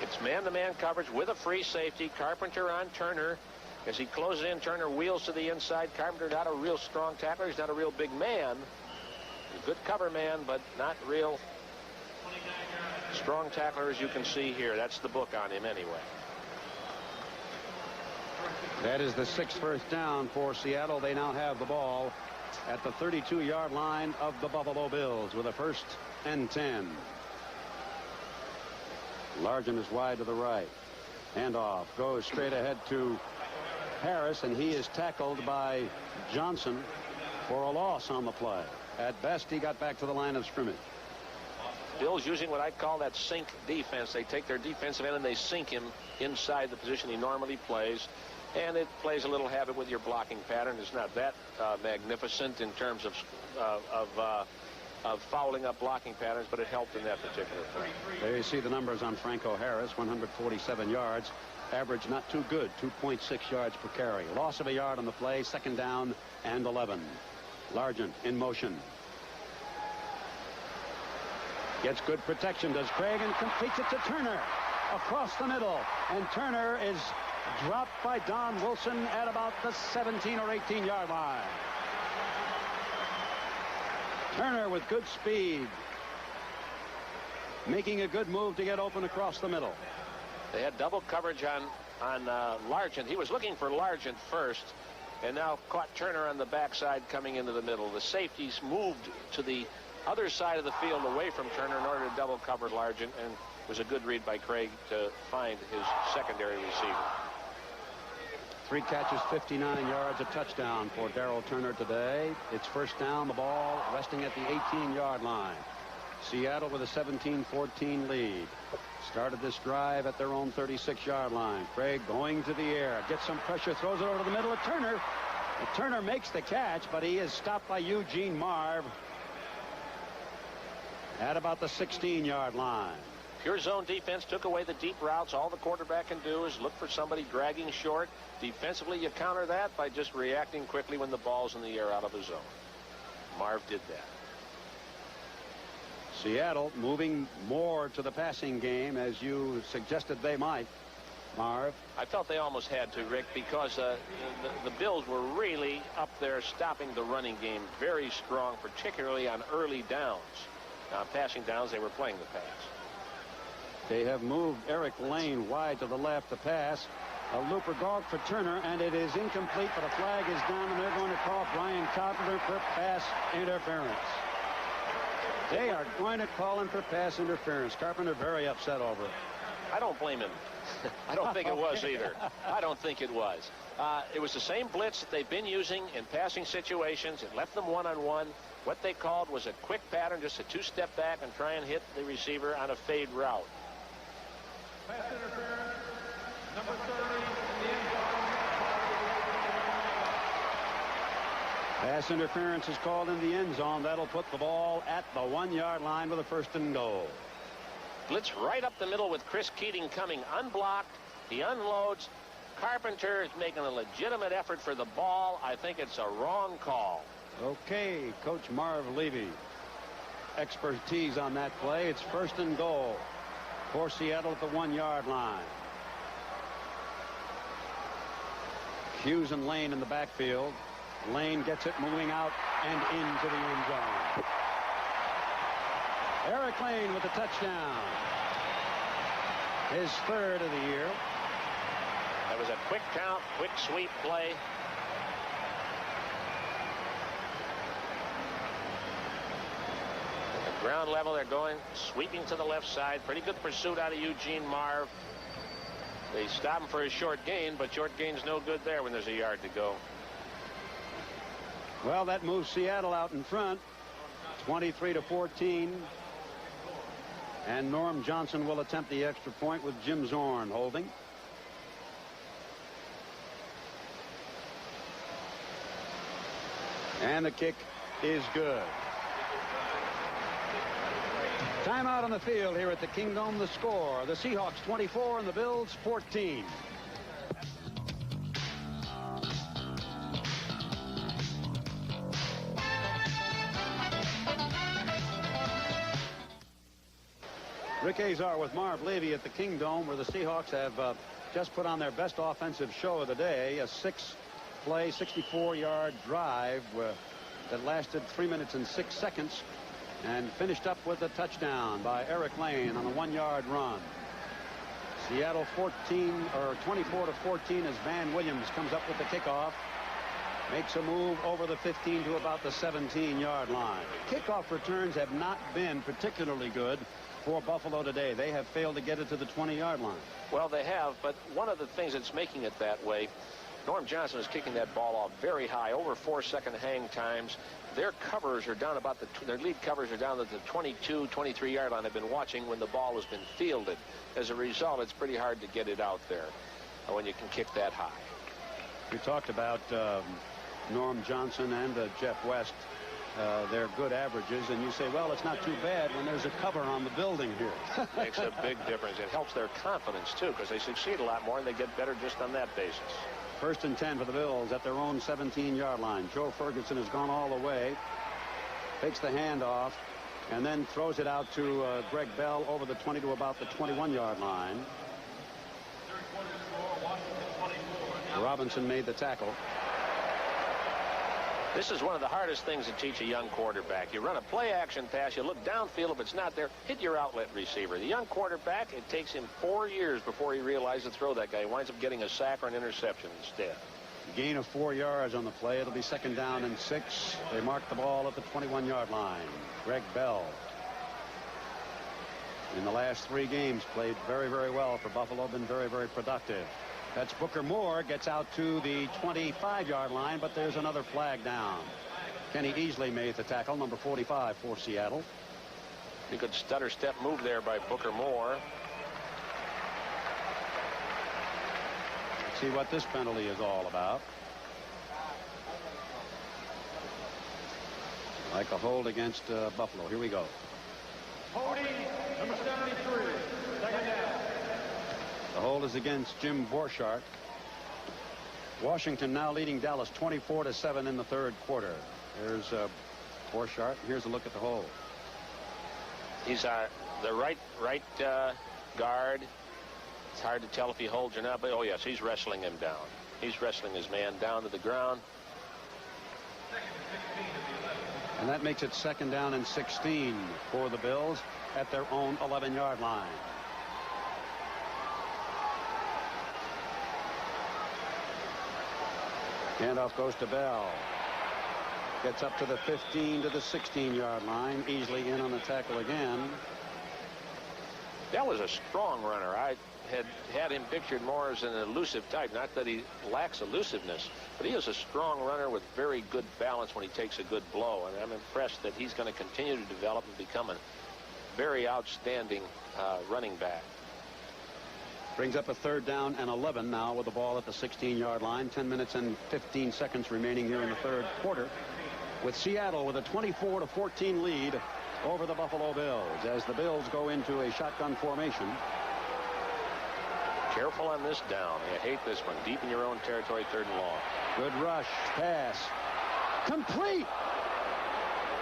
It's man-to-man coverage with a free safety. Carpenter on Turner. As he closes in, Turner wheels to the inside. Carpenter not a real strong tackler. He's not a real big man. A good cover man, but not real strong tackler, as you can see here. That's the book on him anyway. That is the 6th first down for Seattle. They now have the ball at the 32-yard line of the Buffalo Bills with a 1st and 10. Largent is wide to the right. Handoff goes straight ahead to Harris, and he is tackled by Johnson for a loss on the play. At best, he got back to the line of scrimmage. Bills using what I call that sink defense. They take their defensive end and they sink him inside the position he normally plays. And it plays a little havoc with your blocking pattern. It's not that magnificent in terms of fouling up blocking patterns, but it helped in that particular play. There you see the numbers on Franco Harris. 147 yards. Average not too good. 2.6 yards per carry. Loss of a yard on the play. 2nd down and 11. Largent in motion. Gets good protection, does Krieg, and completes it to Turner across the middle. And Turner is dropped by Don Wilson at about the 17 or 18-yard line. Turner with good speed, making a good move to get open across the middle. They had double coverage on Largent. He was looking for Largent first, and now caught Turner on the backside coming into the middle. The safeties moved to the other side of the field away from Turner in order to double cover Largent, and it was a good read by Krieg to find his secondary receiver. 3 catches, 59 yards, a touchdown for Darrell Turner today. It's first down, the ball resting at the 18-yard line. Seattle with a 17-14 lead. Started this drive at their own 36-yard line. Krieg going to the air, gets some pressure, throws it over to the middle of Turner. And Turner makes the catch, but he is stopped by Eugene Marv at about the 16-yard line. Pure zone defense took away the deep routes. All the quarterback can do is look for somebody dragging short. Defensively, you counter that by just reacting quickly when the ball's in the air out of the zone. Marv did that. Seattle moving more to the passing game, as you suggested they might. Marv? I felt they almost had to, Rick, because the Bills were really up there stopping the running game very strong, particularly on early downs. On passing downs, they were playing the pass. They have moved Eric Lane wide to the left to pass. A looper dog for Turner, and it is incomplete, but a flag is down, and they're going to call Brian Carpenter for pass interference. They are going to call him for pass interference. Carpenter very upset over it. I don't blame him. I don't think it was either. I don't think it was. It was the same blitz that they've been using in passing situations. It left them one-on-one. What they called was a quick pattern, just a 2-step back and try and hit the receiver on a fade route. Pass interference, number 30, in the end zone. Pass interference is called in the end zone. That'll put the ball at the 1-yard line with a 1st and goal. Blitz right up the middle with Chris Keating coming unblocked. He unloads. Carpenter is making a legitimate effort for the ball. I think it's a wrong call. Okay, Coach Marv Levy. Expertise on that play. It's 1st and goal for Seattle at the 1-yard line. Hughes and Lane in the backfield. Lane gets it moving out and into the end zone. Eric Lane with the touchdown. His 3rd of the year. That was a quick count, quick sweep play. At the ground level, they're going, sweeping to the left side. Pretty good pursuit out of Eugene Marv. They stop him for a short gain, but short gain's no good there when there's a yard to go. Well, that moves Seattle out in front, 23-14. And Norm Johnson will attempt the extra point with Jim Zorn holding. And the kick is good. Timeout on the field here at the Kingdome. The score, the Seahawks 24 and the Bills 14. Rick Azar with Marv Levy at the Kingdome, where the Seahawks have just put on their best offensive show of the day. A 6-play, 64-yard drive that lasted 3 minutes and 6 seconds and finished up with a touchdown by Eric Lane on a 1-yard run. Seattle 24-14 as Van Williams comes up with the kickoff. Makes a move over the 15 to about the 17-yard line. Kickoff returns have not been particularly good for Buffalo today. They have failed to get it to the 20-yard line. Well, they have, but one of the things that's making it that way, Norm Johnson is kicking that ball off very high, over 4-second hang times. Their covers are down about their lead covers are down at the 22, 23-yard line. I've been watching when the ball has been fielded. As a result, it's pretty hard to get it out there when you can kick that high. We talked about Norm Johnson and Jeff West, their good averages, and you say, well, it's not too bad when there's a cover on the building here. Makes a big difference. It helps their confidence, too, because they succeed a lot more and they get better just on that basis. 1st and 10 for the Bills at their own 17-yard line. Joe Ferguson has gone all the way, takes the handoff, and then throws it out to Greg Bell over the 20 to about the 21-yard line. Robinson made the tackle. This is one of the hardest things to teach a young quarterback. You run a play-action pass, you look downfield. If it's not there, hit your outlet receiver. The young quarterback, it takes him 4 years before he realizes to throw that guy. He winds up getting a sack or an interception instead. Gain of 4 yards on the play. It'll be 2nd down and 6. They mark the ball at the 21-yard line. Greg Bell, in the last 3 games, played very, very well for Buffalo. Been very, very productive. That's Booker Moore, gets out to the 25-yard line, but there's another flag down. Kenny Easley made the tackle, number 45 for Seattle. A good stutter step move there by Booker Moore. Let's see what this penalty is all about. Like a hold against Buffalo. Here we go. Holding, number 73, 2nd down. The hold is against Jim Borchardt. Washington now leading Dallas 24-7 in the 3rd quarter. There's Borchardt. Here's a look at the hold. He's the right guard. It's hard to tell if he holds or not, but oh yes, he's wrestling him down. He's wrestling his man down to the ground. And that makes it 2nd down and 16 for the Bills at their own 11-yard line. Handoff goes to Bell. Gets up to the 15 to the 16-yard line. Easily in on the tackle again. Bell is a strong runner. I had him pictured more as an elusive type. Not that he lacks elusiveness, but he is a strong runner with very good balance when he takes a good blow. And I'm impressed that he's going to continue to develop and become a very outstanding running back. Brings up a 3rd down and 11 now with the ball at the 16-yard line. 10 minutes and 15 seconds remaining here in the 3rd quarter, with Seattle with a 24-14 lead over the Buffalo Bills as the Bills go into a shotgun formation. Careful on this down. You hate this one. Deep in your own territory, 3rd and long. Good rush. Pass. Complete.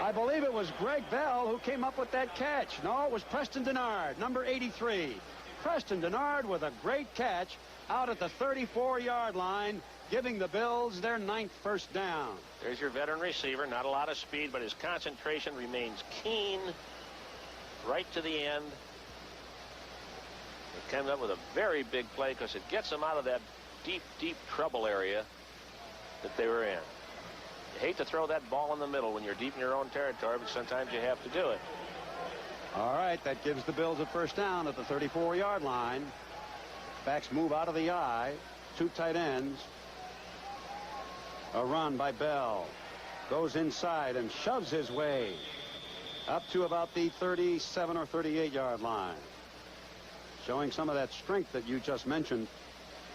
I believe it was Greg Bell who came up with that catch. No, it was Preston Denard, number 83. Preston Denard with a great catch out at the 34-yard line, giving the Bills their 9th first down. There's your veteran receiver. Not a lot of speed, but his concentration remains keen right to the end. It comes up with a very big play because it gets them out of that deep, deep trouble area that they were in. You hate to throw that ball in the middle when you're deep in your own territory, but sometimes you have to do it. All right, that gives the Bills a first down at the 34-yard line. Backs move out of the eye. 2 tight ends. A run by Bell. Goes inside and shoves his way up to about the 37 or 38-yard line. Showing some of that strength that you just mentioned.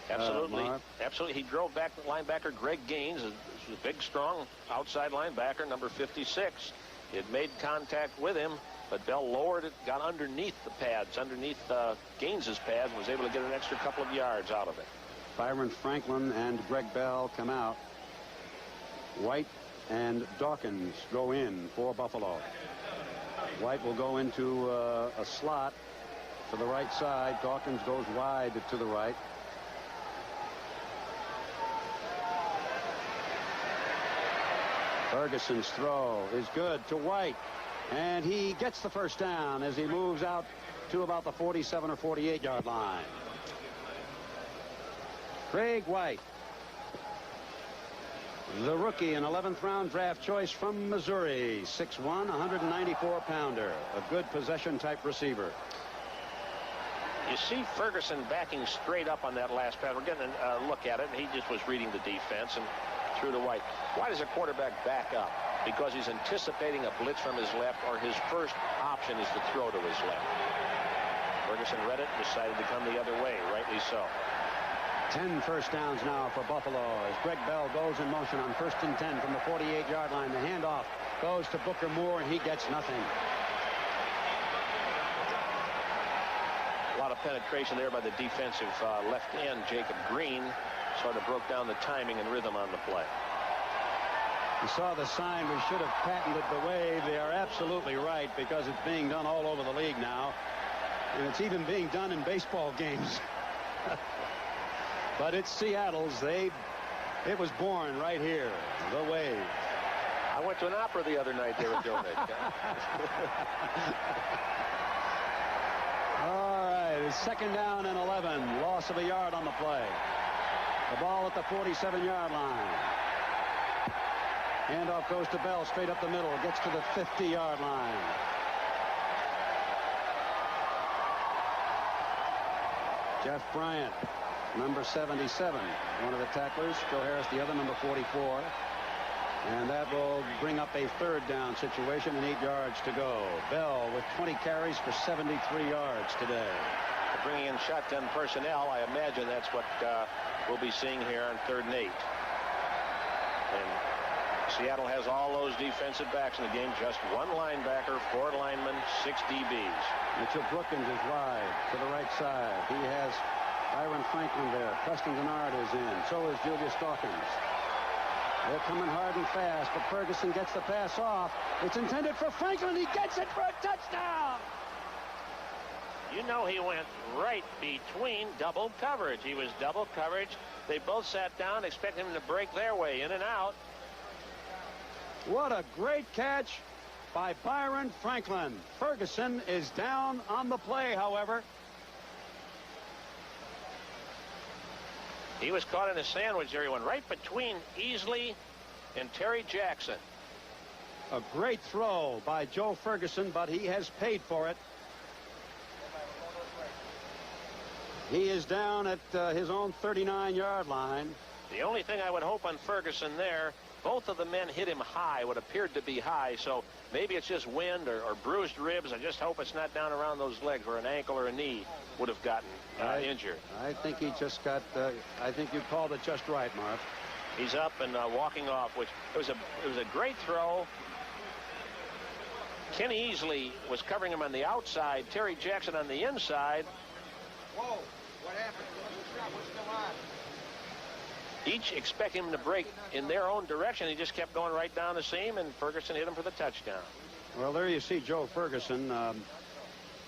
Absolutely. Marv. Absolutely. He drove back linebacker Greg Gaines, a big, strong outside linebacker, number 56. It made contact with him, but Bell lowered it, got underneath the pads, underneath Gaines's pads, and was able to get an extra couple of yards out of it. Byron Franklin and Greg Bell come out. White and Dawkins go in for Buffalo. White will go into a slot to the right side. Dawkins goes wide to the right. Ferguson's throw is good to White, and he gets the first down as he moves out to about the 47 or 48-yard line. Craig White, the rookie, an 11th round draft choice from Missouri, 6'1", 194-pounder, a good possession type receiver. You see Ferguson backing straight up on that last pass. We're getting a look at it, and he just was reading the defense and threw to White. Why does a quarterback back up? Because he's anticipating a blitz from his left, or his first option is to throw to his left. Ferguson read it and decided to come the other way, rightly so. 10 first downs now for Buffalo as Greg Bell goes in motion on 1st and 10 from the 48-yard line. The handoff goes to Booker Moore, and he gets nothing. A lot of penetration there by the defensive left end, Jacob Green. Sort of broke down the timing and rhythm on the play. You saw the sign, we should have patented the wave. They are absolutely right, because it's being done all over the league now. And it's even being done in baseball games. But it's Seattle's. It was born right here, the wave. I went to an opera the other night. They were doing it. All right, it's 2nd down and 11. Loss of a yard on the play. The ball at the 47-yard line. Handoff goes to Bell straight up the middle. Gets to the 50-yard line. Jeff Bryant, number 77, one of the tacklers. Joe Harris, the other, number 44. And that will bring up a 3rd down situation and 8 yards to go. Bell with 20 carries for 73 yards today. Bringing in shotgun personnel, I imagine that's what we'll be seeing here on 3rd and 8. And Seattle has all those defensive backs in the game. Just 1 linebacker, 4 linemen, 6 DBs. Mitchell Brookins is wide to the right side. He has Byron Franklin there. Preston Denard is in. So is Julius Dawkins. They're coming hard and fast, but Ferguson gets the pass off. It's intended for Franklin. He gets it for a touchdown. You know, he went right between double coverage. He was double coverage. They both sat down, expecting him to break their way in and out. What a great catch by Byron Franklin. Ferguson is down on the play, however. He was caught in a sandwich there. He went right between Easley and Terry Jackson. A great throw by Joe Ferguson, but he has paid for it. He is down at his own 39-yard line. The only thing I would hope on Ferguson there, both of the men hit him high, what appeared to be high, so maybe it's just wind or bruised ribs. I just hope it's not down around those legs where an ankle or a knee would have gotten injured. I think he just got, I think you called it just right, Marv. He's up and walking off, which it was a great throw. Kenny Easley was covering him on the outside, Terry Jackson on the inside. Whoa, what happened? What's going on? each expecting him to break in their own direction. He just kept going right down the seam, and Ferguson hit him for the touchdown. Well, there you see Joe Ferguson.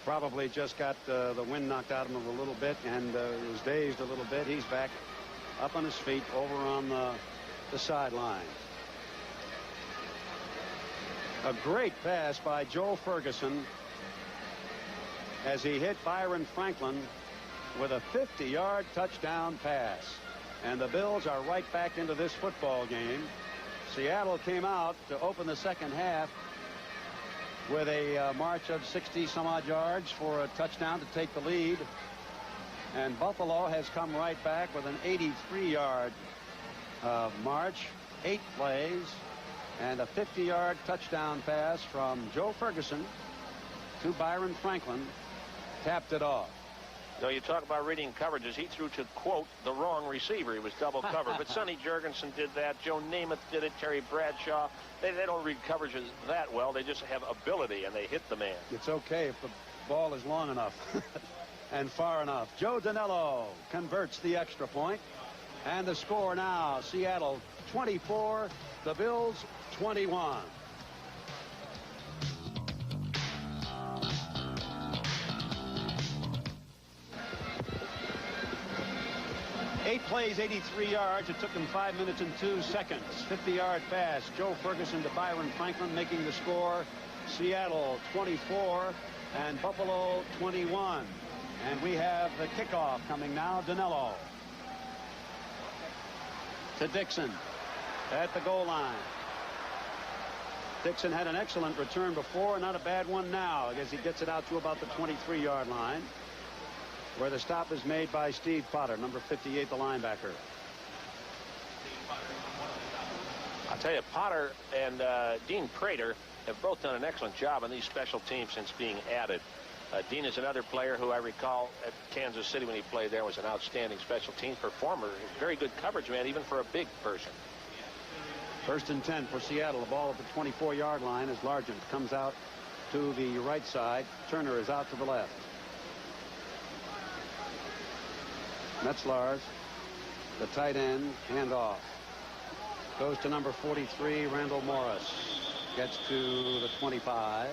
Probably just got the wind knocked out of him a little bit and was dazed a little bit. He's back up on his feet over on the sideline. A great pass by Joe Ferguson as he hit Byron Franklin with a 50-yard touchdown pass. And the Bills are right back into this football game. Seattle came out to open the second half with a march of 60-some-odd yards for a touchdown to take the lead. And Buffalo has come right back with an 83-yard march, 8 plays, and a 50-yard touchdown pass from Joe Ferguson to Byron Franklin. Tapped it off. No, you talk about reading coverages. He threw to, quote, the wrong receiver. He was double covered. But Sonny Jurgensen did that. Joe Namath did it. Terry Bradshaw. They don't read coverages that well. They just have ability, and they hit the man. It's okay if the ball is long enough and far enough. Joe Danello converts the extra point. And the score now, Seattle 24, the Bills 21. 8 plays, 83 yards. It took him 5 minutes and 2 seconds. 50-yard pass. Joe Ferguson to Byron Franklin, making the score Seattle 24 and Buffalo 21. And we have the kickoff coming now. Danello to Dixon at the goal line. Dixon had an excellent return before, not a bad one now, as he gets it out to about the 23-yard line, where the stop is made by Steve Potter, number 58, the linebacker. I'll tell you, Potter and Dean Prater have both done an excellent job on these special teams since being added. Dean is another player who I recall at Kansas City when he played there was an outstanding special teams performer. Very good coverage man, even for a big person. 1st and 10 for Seattle. The ball at the 24-yard line as Largent comes out to the right side. Turner is out to the left. Metzlars, the tight end, handoff. Goes to number 43, Randall Morris. Gets to the 25.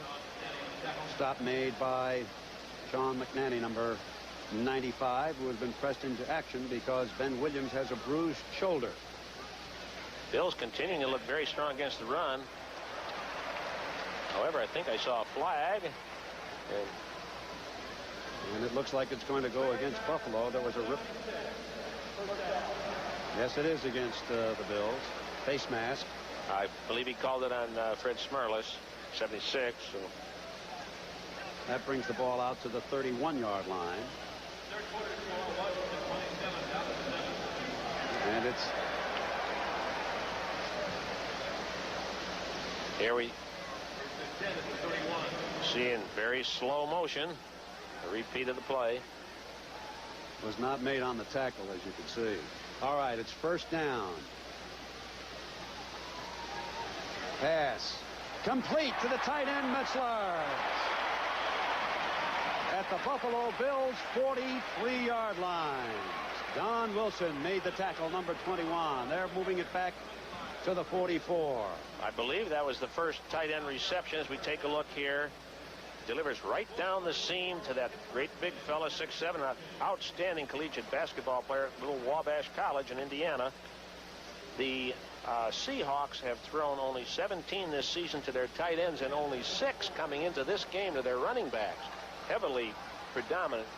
Stop made by John McNanny, number 95, who has been pressed into action because Ben Williams has a bruised shoulder. Bills continuing to look very strong against the run. However, I think I saw a flag. And it looks like it's going to go against Buffalo. There was a rip. Yes, it is against the Bills. Face mask. I believe he called it on Fred Smerlis, 76. So. That brings the ball out to the 31-yard line. And it's... Here we see in very slow motion a repeat of the play. Was not made on the tackle, as you can see. All right, it's 1st down. Pass. Complete to the tight end, Metzlars. At the Buffalo Bills 43-yard line. Don Wilson made the tackle, number 21. They're moving it back to the 44. I believe that was the first tight end reception. As we take a look here, delivers right down the seam to that great big fella, 6'7", an outstanding collegiate basketball player at Little Wabash College in Indiana. The Seahawks have thrown only 17 this season to their tight ends and only 6 coming into this game to their running backs. Heavily predominant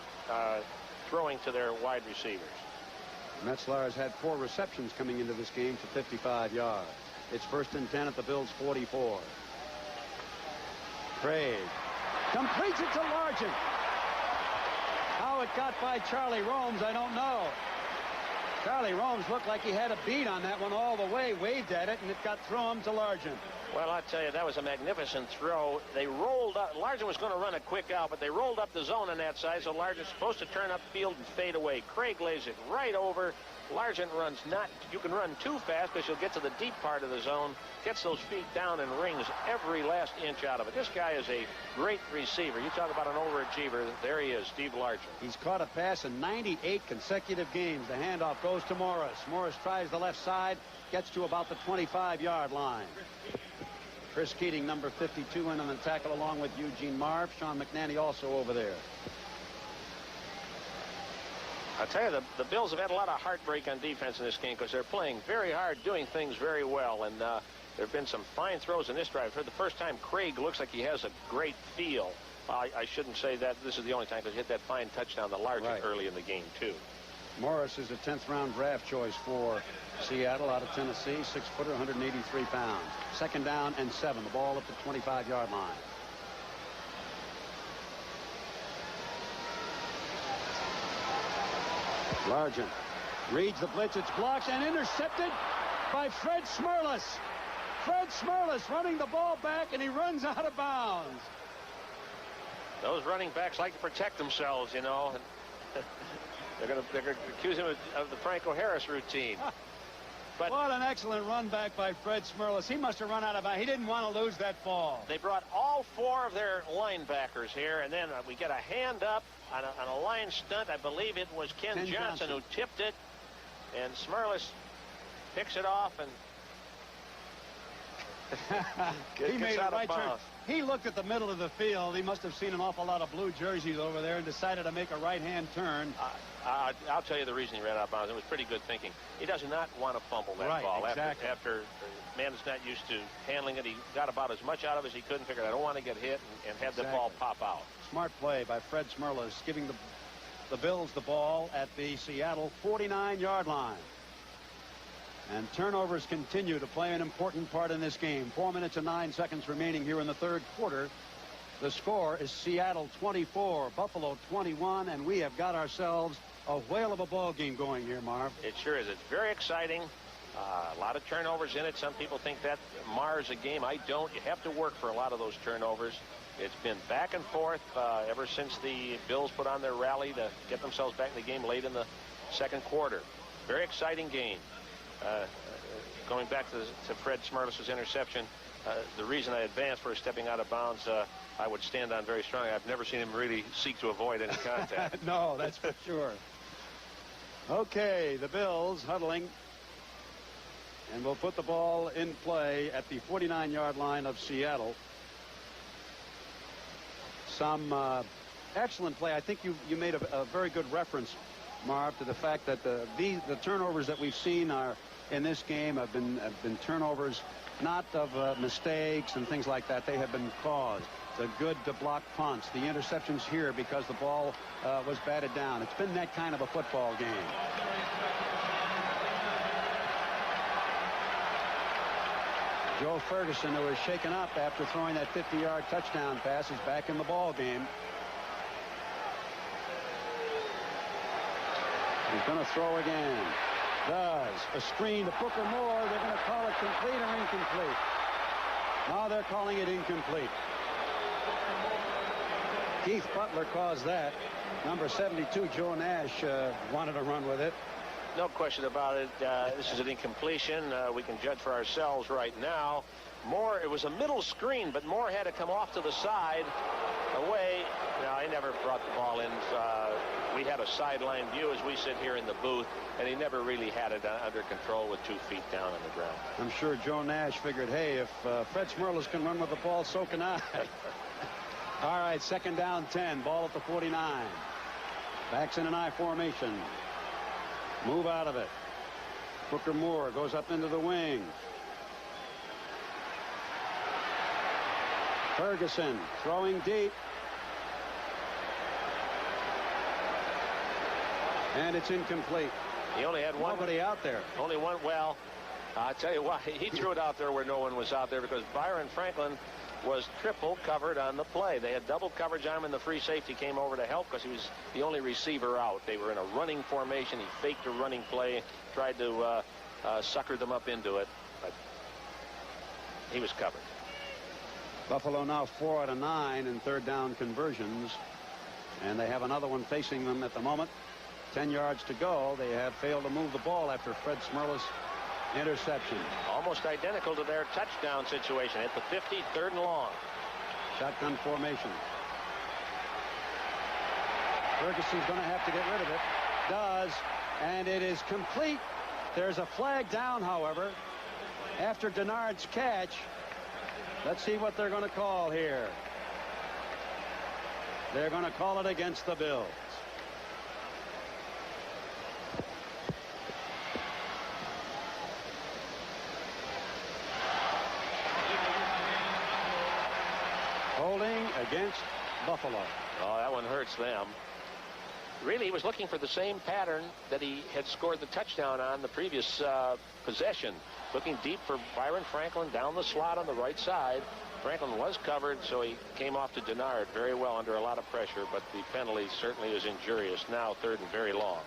throwing to their wide receivers. Metzlars had 4 receptions coming into this game for 55 yards. It's 1st and 10 at the Bills' 44. Krieg completes it to Largent. How it got by Charlie Romes, I don't know. Charlie Romes looked like he had a beat on that one all the way, waved at it, and it got thrown to Largent. Well, I tell you, that was a magnificent throw. They rolled up. Largent was going to run a quick out, but they rolled up the zone on that side, so Largent's supposed to turn upfield and fade away. Krieg lays it right over Largent runs not, you can run too fast because you'll get to the deep part of the zone, gets those feet down and rings every last inch out of it. This guy is a great receiver. You talk about an overachiever. There he is, Steve Largent. He's caught a pass in 98 consecutive games. The handoff goes to Morris. Morris tries the left side, gets to about the 25-yard line. Chris Keating, number 52, in on the tackle along with Eugene Marv. Sean McNanny also over there. I tell you, the Bills have had a lot of heartbreak on defense in this game because they're playing very hard, doing things very well, and there have been some fine throws in this drive. For the first time, Krieg looks like he has a great feel. I shouldn't say that this is the only time because he hit that fine touchdown to Largent early in the game, too. Morris is a 10th-round draft choice for Seattle out of Tennessee, 6-footer, 183 pounds. Second down and 7. The ball at the 25-yard line. Largent reads the blitz. It's blocked and intercepted by Fred Smerlas. Fred Smerlas running the ball back, and he runs out of bounds. Those running backs like to protect themselves, you know. They're going to accuse him of the Franco Harris routine. But what an excellent run back by Fred Smerlas. He must have run out of bounds. He didn't want to lose that ball. They brought all 4 of their linebackers here, and then we get a hand up on a line stunt. I believe it was Ken Johnson who tipped it, and Smerlas picks it off and he made a right turn. He looked at the middle of the field. He must have seen an awful lot of blue jerseys over there and decided to make a right-hand turn. I'll tell you the reason he ran out of bounds. It was pretty good thinking. He does not want to fumble that ball. Exactly. After man is not used to handling it, he got about as much out of it as he could and figured, I don't want to get hit and have the ball pop out. Smart play by Fred Smerlas, giving the Bills the ball at the Seattle 49-yard line. And turnovers continue to play an important part in this game. 4 minutes and 9 seconds remaining here in the third quarter. The score is Seattle 24, Buffalo 21, and we have got ourselves a whale of a ball game going here, Marv. It sure is. It's very exciting. A lot of turnovers in it. Some people think that mars a game. I don't. You have to work for a lot of those turnovers. It's been back and forth ever since the Bills put on their rally to get themselves back in the game late in the second quarter. Very exciting game. Going back to Fred Smerlas' interception, the reason I advanced for stepping out of bounds, I would stand on very strongly. I've never seen him really seek to avoid any contact. No, that's for sure. Okay, the Bills huddling, and we'll put the ball in play at the 49-yard line of Seattle. Some excellent play. I think you made a very good reference, Marv, to the fact that the turnovers that we've seen in this game have been turnovers not of mistakes and things like that. They have been caused. The good to block punts. The interceptions here because the ball was batted down. It's been that kind of a football game. Joe Ferguson, who was shaken up after throwing that 50-yard touchdown pass, is back in the ball game. He's going to throw again. Does. A screen to Booker Moore. They're going to call it complete or incomplete. Now they're calling it incomplete. Keith Butler caused that. Number 72, Joe Nash, wanted to run with it. No question about it. This is an incompletion. We can judge for ourselves right now. Moore, it was a middle screen, but Moore had to come off to the side, away. Now, he never brought the ball in. We had a sideline view as we sit here in the booth, and he never really had it under control with 2 feet down on the ground. I'm sure Joe Nash figured, hey, if Fred Smerlas can run with the ball, so can I. All right, second down 10, ball at the 49. Backs in an I formation. Move out of it. Booker Moore goes up into the wing. Ferguson throwing deep. And it's incomplete. He only had one. Nobody out there. Only one. Well, I'll tell you why. He threw it out there where no one was out there because Byron Franklin was triple covered on the play. They had double coverage on him, and the free safety came over to help because he was the only receiver out. They were in a running formation. He faked a running play, tried to sucker them up into it, but he was covered. Buffalo now 4 out of 9 in third down conversions, and they have another one facing them at the moment. 10 yards to go. They have failed to move the ball after Fred Smerlas' interception. Almost identical to their touchdown situation at the 50, 3rd and long. Shotgun formation. Ferguson's going to have to get rid of it. Does, and it is complete. There's a flag down, however, after Denard's catch. Let's see what they're going to call here. They're going to call it against the Bills. Holding against Buffalo. Oh, that one hurts them. Really, he was looking for the same pattern that he had scored the touchdown on the previous possession. Looking deep for Byron Franklin down the slot on the right side. Franklin was covered, so he came off to Denard very well under a lot of pressure, but the penalty certainly is injurious. Now 3rd and very long.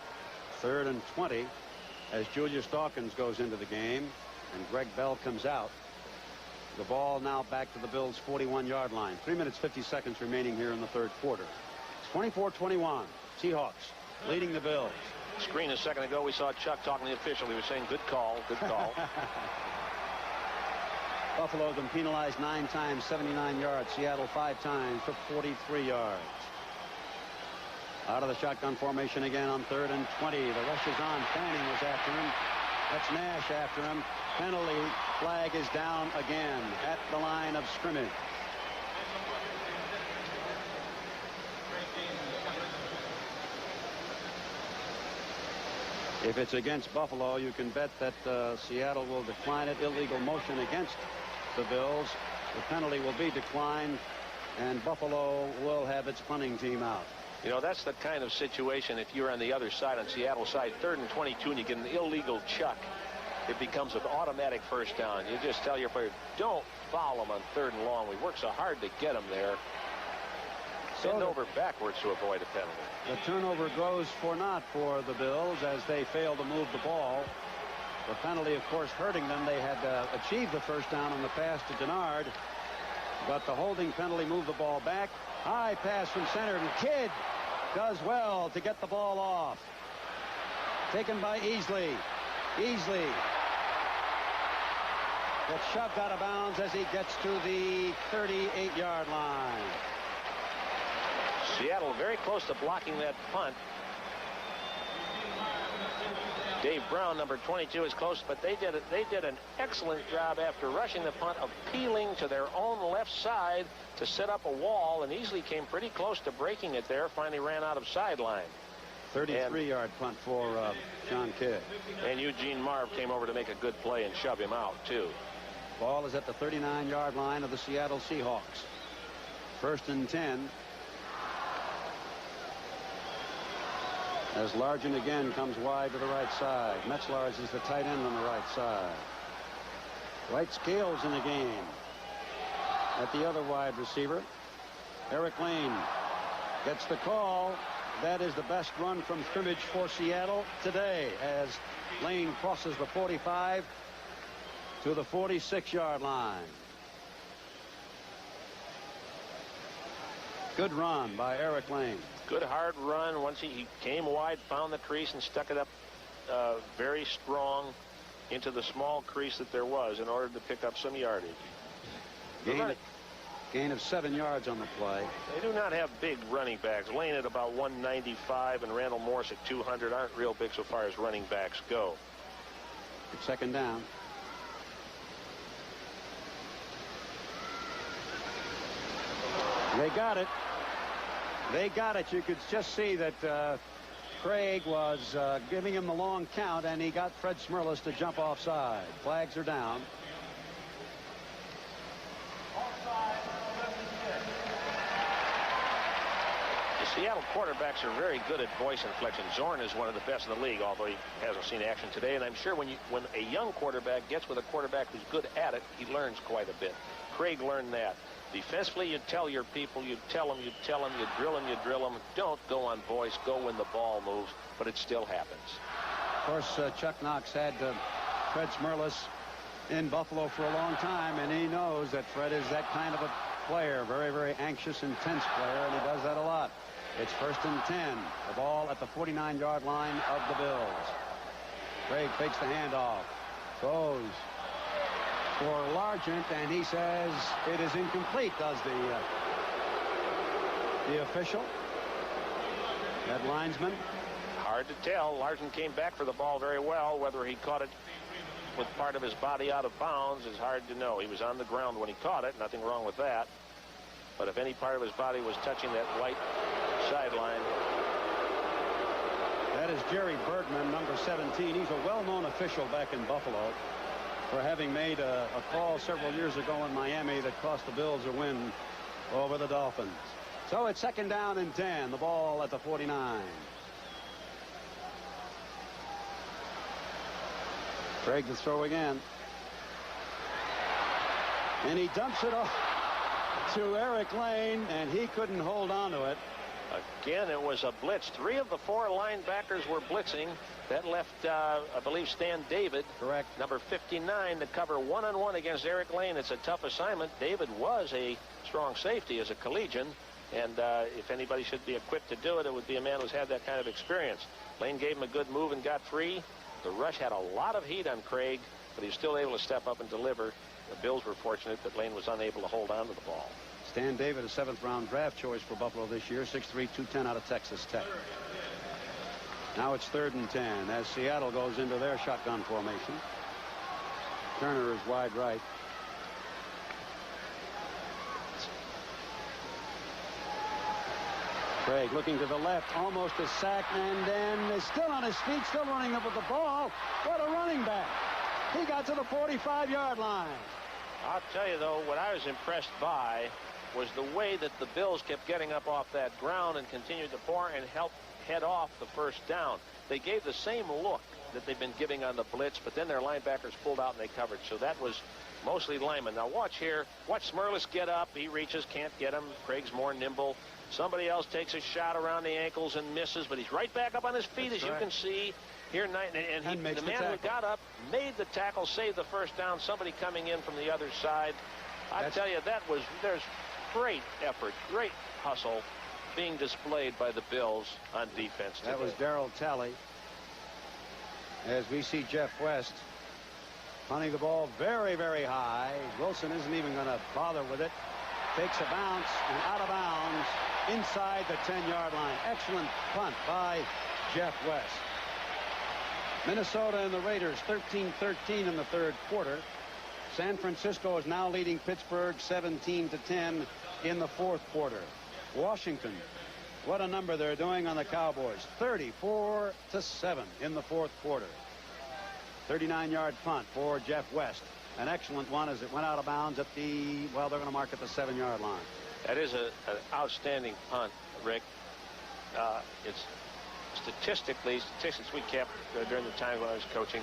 3rd and 20 as Julius Dawkins goes into the game and Greg Bell comes out. The ball now back to the Bills' 41-yard line. 3 minutes 50 seconds remaining here in the 3rd quarter. It's 24-21. Seahawks leading the Bills. Screen a second ago, we saw Chuck talking to the official. He was saying, good call, good call. Buffalo has been penalized 9 times, 79 yards. Seattle 5 times for 43 yards. Out of the shotgun formation again on 3rd and 20. The rush is on. Fanning was after him. That's Nash after him. Penalty flag is down again at the line of scrimmage. If it's against Buffalo, you can bet that Seattle will decline it. Illegal motion against the Bills. The penalty will be declined, and Buffalo will have its punting team out. You know, that's the kind of situation, if you're on the other side, on Seattle side, 3rd and 22, and you get an illegal chuck, it becomes an automatic first down. You just tell your player, don't foul them on 3rd and long. We worked so hard to get them there. Bend over backwards to avoid a penalty. The turnover goes for naught for the Bills as they fail to move the ball. The penalty, of course, hurting them. They had achieved the first down on the pass to Denard, but the holding penalty moved the ball back. High pass from center, and Kidd does well to get the ball off. Taken by Easley. Easley gets shoved out of bounds as he gets to the 38-yard line. Seattle very close to blocking that punt. Dave Brown, number 22, is close, but they did an excellent job after rushing the punt of peeling to their own left side to set up a wall, and easily came pretty close to breaking it there. Finally ran out of sideline. 33-yard punt for John Kidd. And Eugene Marv came over to make a good play and shove him out, too. Ball is at the 39-yard line of the Seattle Seahawks. 1st and 10. As Largent again comes wide to the right side. Metzlars is the tight end on the right side. Dwight Scales in the game. At the other wide receiver, Eric Lane gets the call. That is the best run from scrimmage for Seattle today as Lane crosses the 45 to the 46-yard line. Good run by Eric Lane. Good hard run. Once he came wide, found the crease, and stuck it up very strong into the small crease that there was in order to pick up some yardage. Gain of 7 yards on the play. They do not have big running backs. Lane at about 195 and Randall Morris at 200 aren't real big so far as running backs go. It's 2nd down. They got it. They got it. You could just see that Krieg was giving him the long count, and he got Fred Smerlas to jump offside. Flags are down. The Seattle quarterbacks are very good at voice inflection. Zorn is one of the best in the league, although he hasn't seen action today. And I'm sure when a young quarterback gets with a quarterback who's good at it, he learns quite a bit. Krieg learned that. Defensively, you tell your people, you tell them, you drill them, you drill them. Don't go on voice, go when the ball moves, but it still happens. Of course, Chuck Knox had Fred Smerlas in Buffalo for a long time, and he knows that Fred is that kind of a player, very, very anxious, intense player, and he does that a lot. It's 1st and 10. The ball at the 49-yard line of the Bills. Krieg fakes the handoff. Goes for Largent, and he says it is incomplete, does the official. That linesman. Hard to tell. Largent came back for the ball very well. Whether he caught it with part of his body out of bounds is hard to know. He was on the ground when he caught it. Nothing wrong with that. But if any part of his body was touching that white sideline. That is Jerry Bergman, number 17. He's a well-known official back in Buffalo for having made a call several years ago in Miami that cost the Bills a win over the Dolphins. So it's 2nd down and 10. The ball at the 49. Krieg to throw again. And he dumps it off to Eric Lane, and he couldn't hold on to it. Again, it was a blitz. 3 of the 4 linebackers were blitzing. That left, I believe, Stan David, correct, number 59, to cover one-on-one against Eric Lane. It's a tough assignment. David was a strong safety as a collegian, and if anybody should be equipped to do it, it would be a man who's had that kind of experience. Lane gave him a good move and got free. The rush had a lot of heat on Krieg, but he was still able to step up and deliver. The Bills were fortunate that Lane was unable to hold on to the ball. Stan David, a 7th-round draft choice for Buffalo this year, 6'3", 210 out of Texas Tech. Now it's 3rd and 10 as Seattle goes into their shotgun formation. Turner is wide right. Krieg looking to the left, almost a sack, and then is still on his feet, still running up with the ball. What a running back. He got to the 45-yard line. I'll tell you, though, what I was impressed by was the way that the Bills kept getting up off that ground and continued to pour and help head off the 1st down. They gave the same look that they've been giving on the blitz, but then their linebackers pulled out and they covered. So that was mostly linemen. Now watch here. Watch Smurlis get up. He reaches, can't get him. Krieg's more nimble. Somebody else takes a shot around the ankles and misses, but he's right back up on his feet. That's as right. You can see here. And the man who got up made the tackle, saved the 1st down. Somebody coming in from the other side. I tell you, there's great effort, great hustle being displayed by the Bills on defense today. That was Darryl Talley. As we see Jeff West punting the ball very, very high. Wilson isn't even going to bother with it. Takes a bounce and out of bounds inside the 10-yard line. Excellent punt by Jeff West. Minnesota and the Raiders 13-13 in the 3rd quarter. San Francisco is now leading Pittsburgh 17-10 in the 4th quarter. Washington, what a number they're doing on the Cowboys. 34-7 in the 4th quarter. 39-yard punt for Jeff West. An excellent one as it went out of bounds at the, well, they're going to mark at the 7-yard line. That is an outstanding punt, Rick. It's statistics we kept during the time when I was coaching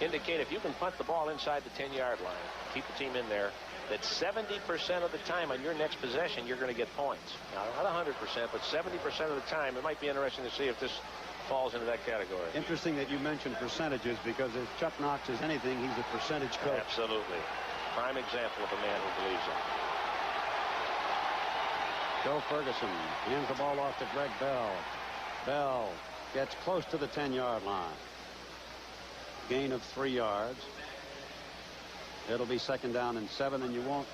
indicate if you can punt the ball inside the 10-yard line, keep the team in there, that 70% of the time on your next possession you're going to get points. Now, not 100%, but 70% of the time. It might be interesting to see if this falls into that category. Interesting that you mentioned percentages, because if Chuck Knox is anything, he's a percentage coach. Absolutely. Prime example of a man who believes it. Joe Ferguson hands the ball off to Greg Bell. Bell gets close to the 10-yard line. Gain of 3 yards. It'll be 2nd down and 7, and you won't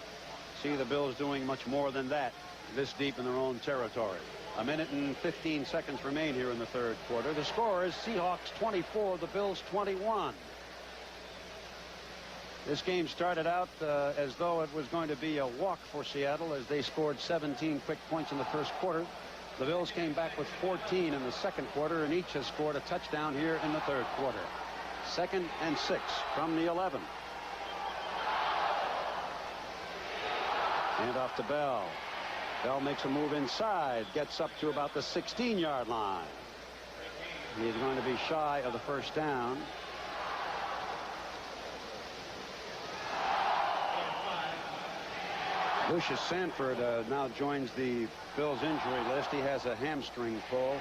see the Bills doing much more than that this deep in their own territory. 1 minute and 15 seconds remain here in the 3rd quarter. The score is Seahawks 24, the Bills 21. This game started out as though it was going to be a walk for Seattle as they scored 17 quick points in the 1st quarter. The Bills came back with 14 in the 2nd quarter, and each has scored a touchdown here in the 3rd quarter. 2nd and 6 from the 11. Hand off to Bell. Bell makes a move inside, gets up to about the 16-yard line. He's going to be shy of the 1st down. Lucius Sanford now joins the Bills injury list. He has a hamstring pull.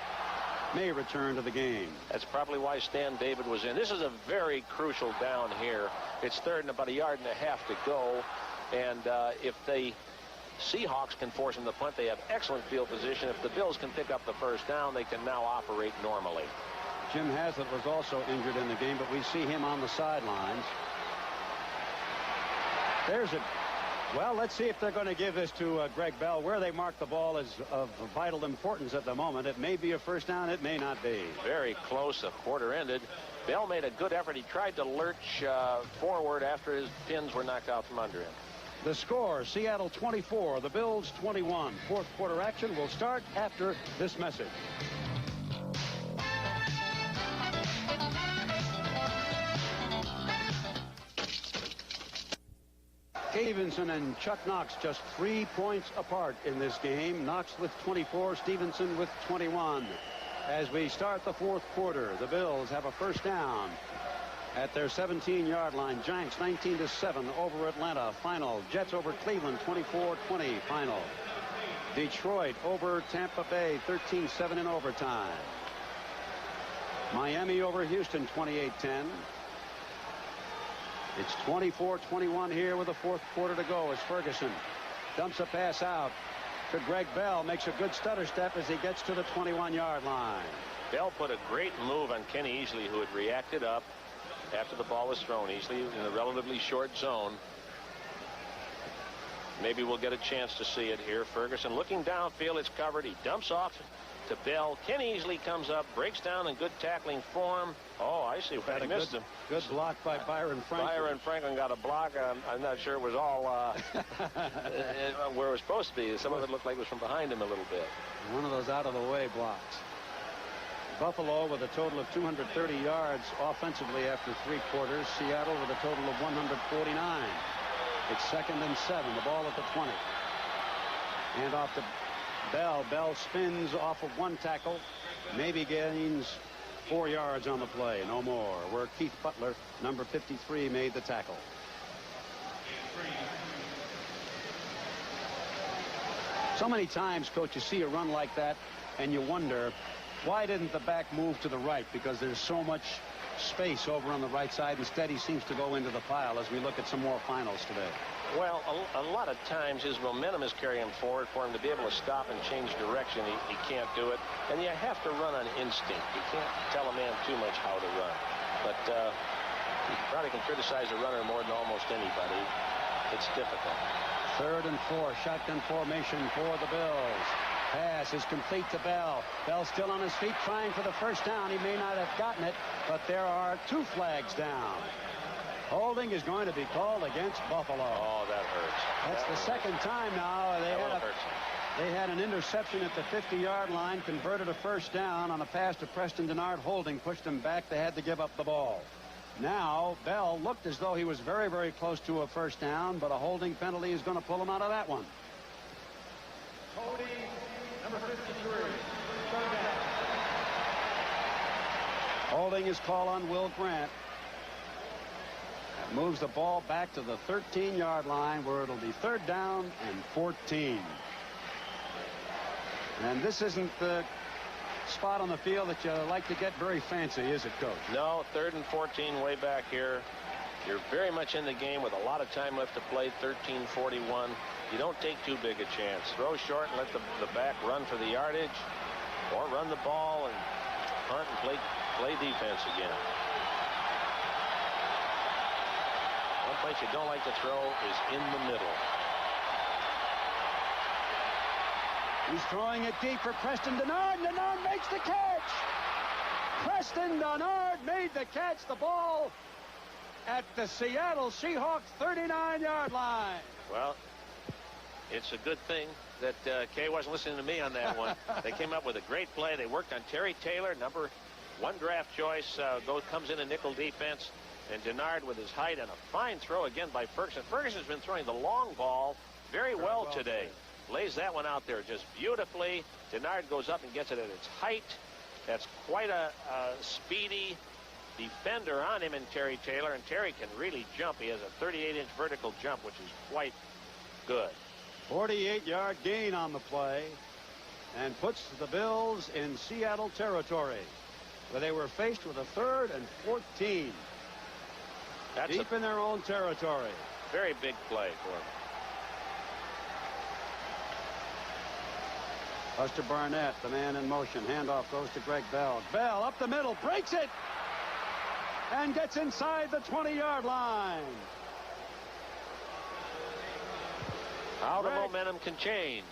May return to the game. That's probably why Stan David was in. This is a very crucial down here. It's 3rd and about 1.5 yards to go. And if they Seahawks can force them to punt. They have excellent field position. If the Bills can pick up the first down, they can now operate normally. Jim Haslett was also injured in the game, but we see him on the sidelines. There's a... Well, let's see if they're going to give this to Greg Bell. Where they mark the ball is of vital importance at the moment. It may be a first down. It may not be. Very close. The quarter ended. Bell made a good effort. He tried to lurch forward after his pins were knocked out from under him. The score, Seattle 24, the Bills 21. Fourth quarter action will start after this message. Stevenson and Chuck Knox just 3 points apart in this game. Knox with 24, Stevenson with 21. As we start the fourth quarter, the Bills have a first down at their 17-yard line. Giants 19-7 over Atlanta. Final. Jets over Cleveland 24-20 final. Detroit over Tampa Bay 13-7 in overtime. Miami over Houston 28-10. It's 24-21 here with the fourth quarter to go as Ferguson dumps a pass out to Greg Bell. Makes a good stutter step as he gets to the 21-yard line. Bell put a great move on Kenny Easley, who had reacted up after the ball was thrown. Easley in a relatively short zone. Maybe we'll get a chance to see it here. Ferguson looking downfield. It's covered. He dumps off to Bell. Kenny Easley comes up, breaks down in good tackling form. Oh, I see what I missed him. Good block by Byron Franklin. Byron Franklin got a block. I'm not sure it was all where it was supposed to be. Some of it looked like it was from behind him a little bit. One of those out-of-the-way blocks. Buffalo with a total of 230 yards offensively after three quarters. Seattle with a total of 149. It's 2nd and 7. The ball at the 20. And off to Bell. Bell spins off of one tackle. Maybe gains 4 yards on the play. No more. Where Keith Butler, number 53, made the tackle. So many times, Coach, you see a run like that, and you wonder, why didn't the back move to the right? Because there's so much space over on the right side. Instead, he seems to go into the pile as we look at some more finals today. Well, a lot of times his momentum is carrying him forward. For him to be able to stop and change direction, he can't do it. And you have to run on instinct. You can't tell a man too much how to run. But you probably can criticize a runner more than almost anybody. It's difficult. 3rd and 4, shotgun formation for the Bills. Pass is complete to Bell. Bell still on his feet trying for the first down. He may not have gotten it, but there are 2 flags down. Holding is going to be called against Buffalo. Oh, that hurts. That's the second time now. They had an interception at the 50-yard line, converted a first down on a pass to Preston Denard. Holding pushed them back. They had to give up the ball. Now, Bell looked as though he was very, very close to a first down, but a holding penalty is going to pull him out of that one. Cody, number 53. Holding is called on Will Grant. That moves the ball back to the 13-yard line where it'll be 3rd down and 14. And this isn't the spot on the field that you like to get very fancy, is it, Coach? No, 3rd and 14 way back here. You're very much in the game with a lot of time left to play, 13:41. You don't take too big a chance. Throw short and let the back run for the yardage, or run the ball and punt and play defense again. One place you don't like to throw is in the middle. He's throwing it deep for Preston Denard. Denard makes the catch. Preston Denard made the catch. The ball at the Seattle Seahawks 39-yard line. Well, it's a good thing that Kay wasn't listening to me on that one. They came up with a great play. They worked on Terry Taylor, number 1 draft choice, comes in a nickel defense. And Denard with his height and a fine throw again by Ferguson. Ferguson's been throwing the long ball very well today. Lays that one out there just beautifully. Denard goes up and gets it at its height. That's quite a speedy defender on him in Terry Taylor. And Terry can really jump. He has a 38-inch vertical jump, which is quite good. 48-yard gain on the play and puts the Bills in Seattle territory, where they were faced with a 3rd and 14. That's deep in their own territory. Very big play for them. Buster Barnett, the man in motion. Handoff goes to Greg Bell. Bell up the middle, breaks it, and gets inside the 20-yard line. How the momentum can change.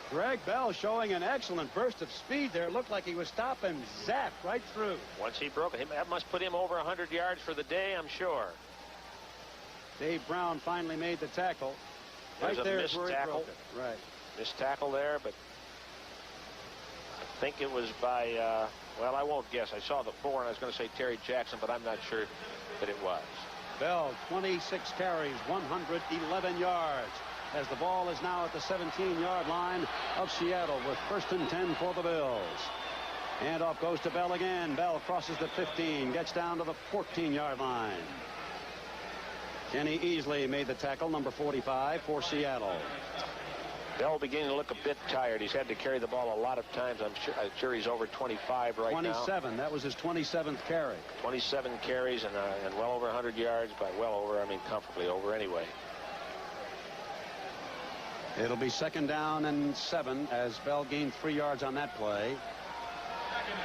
Greg Bell showing an excellent burst of speed there. It looked like he was stopping, zapped right through. Once he broke it, that must put him over 100 yards for the day, I'm sure. Dave Brown finally made the tackle. There's right there a missed tackle. Right. Missed tackle there, but I think it was by, well, I won't guess. I saw the 4, and I was going to say Terry Jackson, but I'm not sure that it was. Bell, 26 carries, 111 yards. As the ball is now at the 17-yard line of Seattle with 1st and 10 for the Bills. Handoff goes to Bell again. Bell crosses the 15, gets down to the 14-yard line. Kenny Easley made the tackle, number 45 for Seattle. Bell beginning to look a bit tired. He's had to carry the ball a lot of times. I'm sure he's over 25 right now. 27. That was his 27th carry. 27 carries and well over 100 yards. By well over, I mean comfortably over anyway. It'll be 2nd down and 7 as Bell gained 3 yards on that play.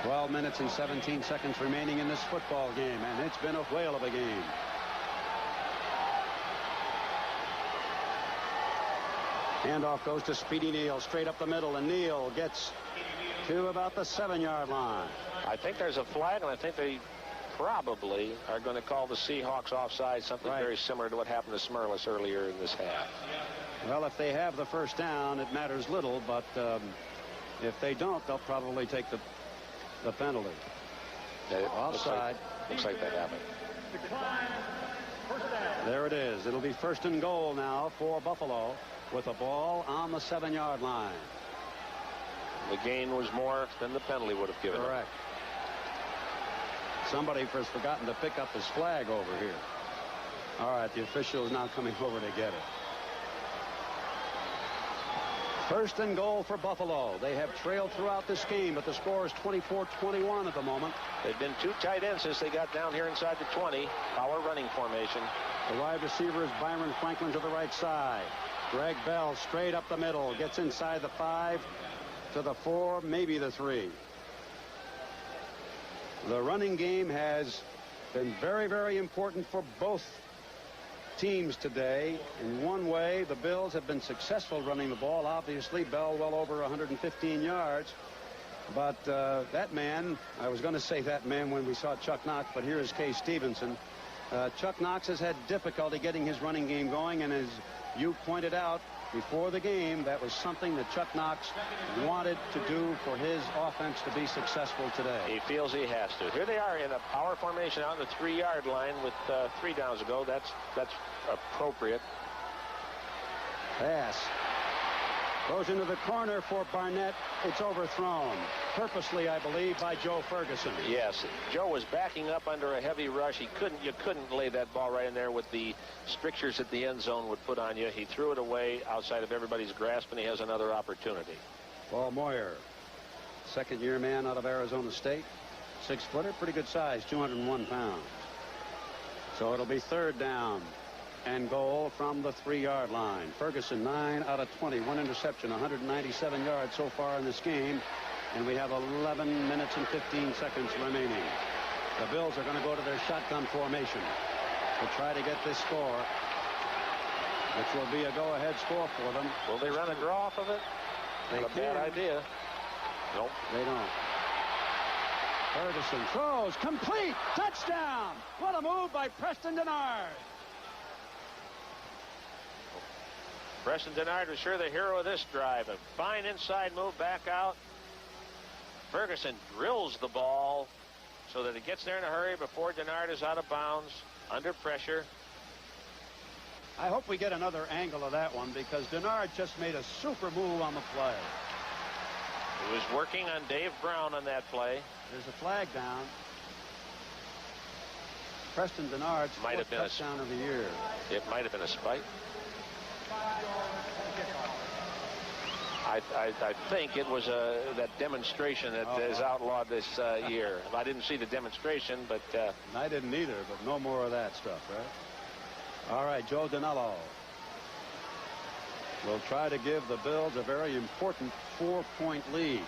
12 minutes and 17 seconds remaining in this football game, and it's been a whale of a game. Handoff goes to Speedy Neal straight up the middle, and Neal gets to about the 7-yard line. I think there's a flag, and I think they probably are going to call the Seahawks offside, something very similar to what happened to Smurless earlier in this half. Well, if they have the 1st down, it matters little, but if they don't, they'll probably take the penalty. Offside. Looks like that happened. There it is. It'll be 1st and goal now for Buffalo with a ball on the 7-yard line. The gain was more than the penalty would have given. Correct. Somebody has forgotten to pick up his flag over here. All right, the official is now coming over to get it. 1st and goal for Buffalo. They have trailed throughout this game, but the score is 24-21 at the moment. They've been 2 tight ends since they got down here inside the 20. Power running formation. The wide receiver is Byron Franklin to the right side. Greg Bell straight up the middle. Gets inside the 5 to the 4, maybe the 3. The running game has been very, very important for both teams today. In one way, the Bills have been successful running the ball. Obviously, Bell well over 115 yards. But that man, I was going to say that man when we saw Chuck Knox, but here is Kay Stevenson. Chuck Knox has had difficulty getting his running game going, and as you pointed out before the game, that was something that Chuck Knox wanted to do for his offense to be successful today. He feels he has to. Here they are in a power formation out in the 3-yard line with 3 downs to go. That's appropriate. Pass goes into the corner for Barnett. It's overthrown purposely, I believe, by Joe Ferguson. Yes, Joe was backing up under a heavy rush. You couldn't lay that ball right in there with the strictures that the end zone would put on you. He threw it away outside of everybody's grasp, and he has another opportunity. Paul Moyer, 2nd-year man out of Arizona State, 6-footer, pretty good size, 201 pounds. So it'll be 3rd down and goal from the 3-yard line. Ferguson 9 out of 20, 1 interception, 197 yards so far in this game, and we have 11 minutes and 15 seconds remaining. The Bills are going to go to their shotgun formation to try to get this score, which will be a go-ahead score for them. Will they run a draw off of it? Not a bad idea. Nope. They don't. Ferguson throws, complete, touchdown. What a move by Preston Denard. Preston Denard was sure the hero of this drive. A fine inside move back out. Ferguson drills the ball so that it gets there in a hurry before Denard is out of bounds, under pressure. I hope we get another angle of that one, because Denard just made a super move on the play. He was working on Dave Brown on that play. There's a flag down. Preston Denard's fourth touchdown of the year. It might have been a spike. I think it was that demonstration that is outlawed this year. I didn't see the demonstration, but I didn't either, but no more of that stuff, right? All right, Joe Danello. will try to give the Bills a very important 4-point lead.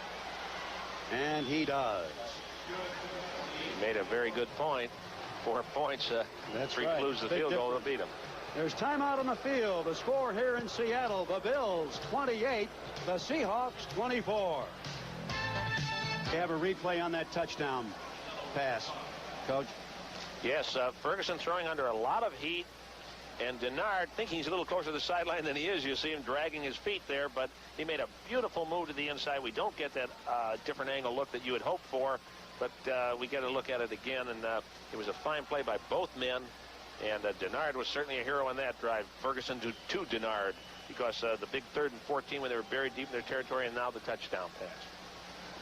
And he does. He made a very good point. 4 points precludes the field goal to beat him. There's timeout on the field. The score here in Seattle, the Bills 28, the Seahawks 24. We have a replay on that touchdown pass, Coach. Yes, Ferguson throwing under a lot of heat, and Denard thinking he's a little closer to the sideline than he is. You see him dragging his feet there, but he made a beautiful move to the inside. We don't get that different angle look that you would hope for, but we get a look at it again, and it was a fine play by both men, and Denard was certainly a hero on that drive. Ferguson to Denard, because the big 3rd and 14 when they were buried deep in their territory, and now the touchdown pass.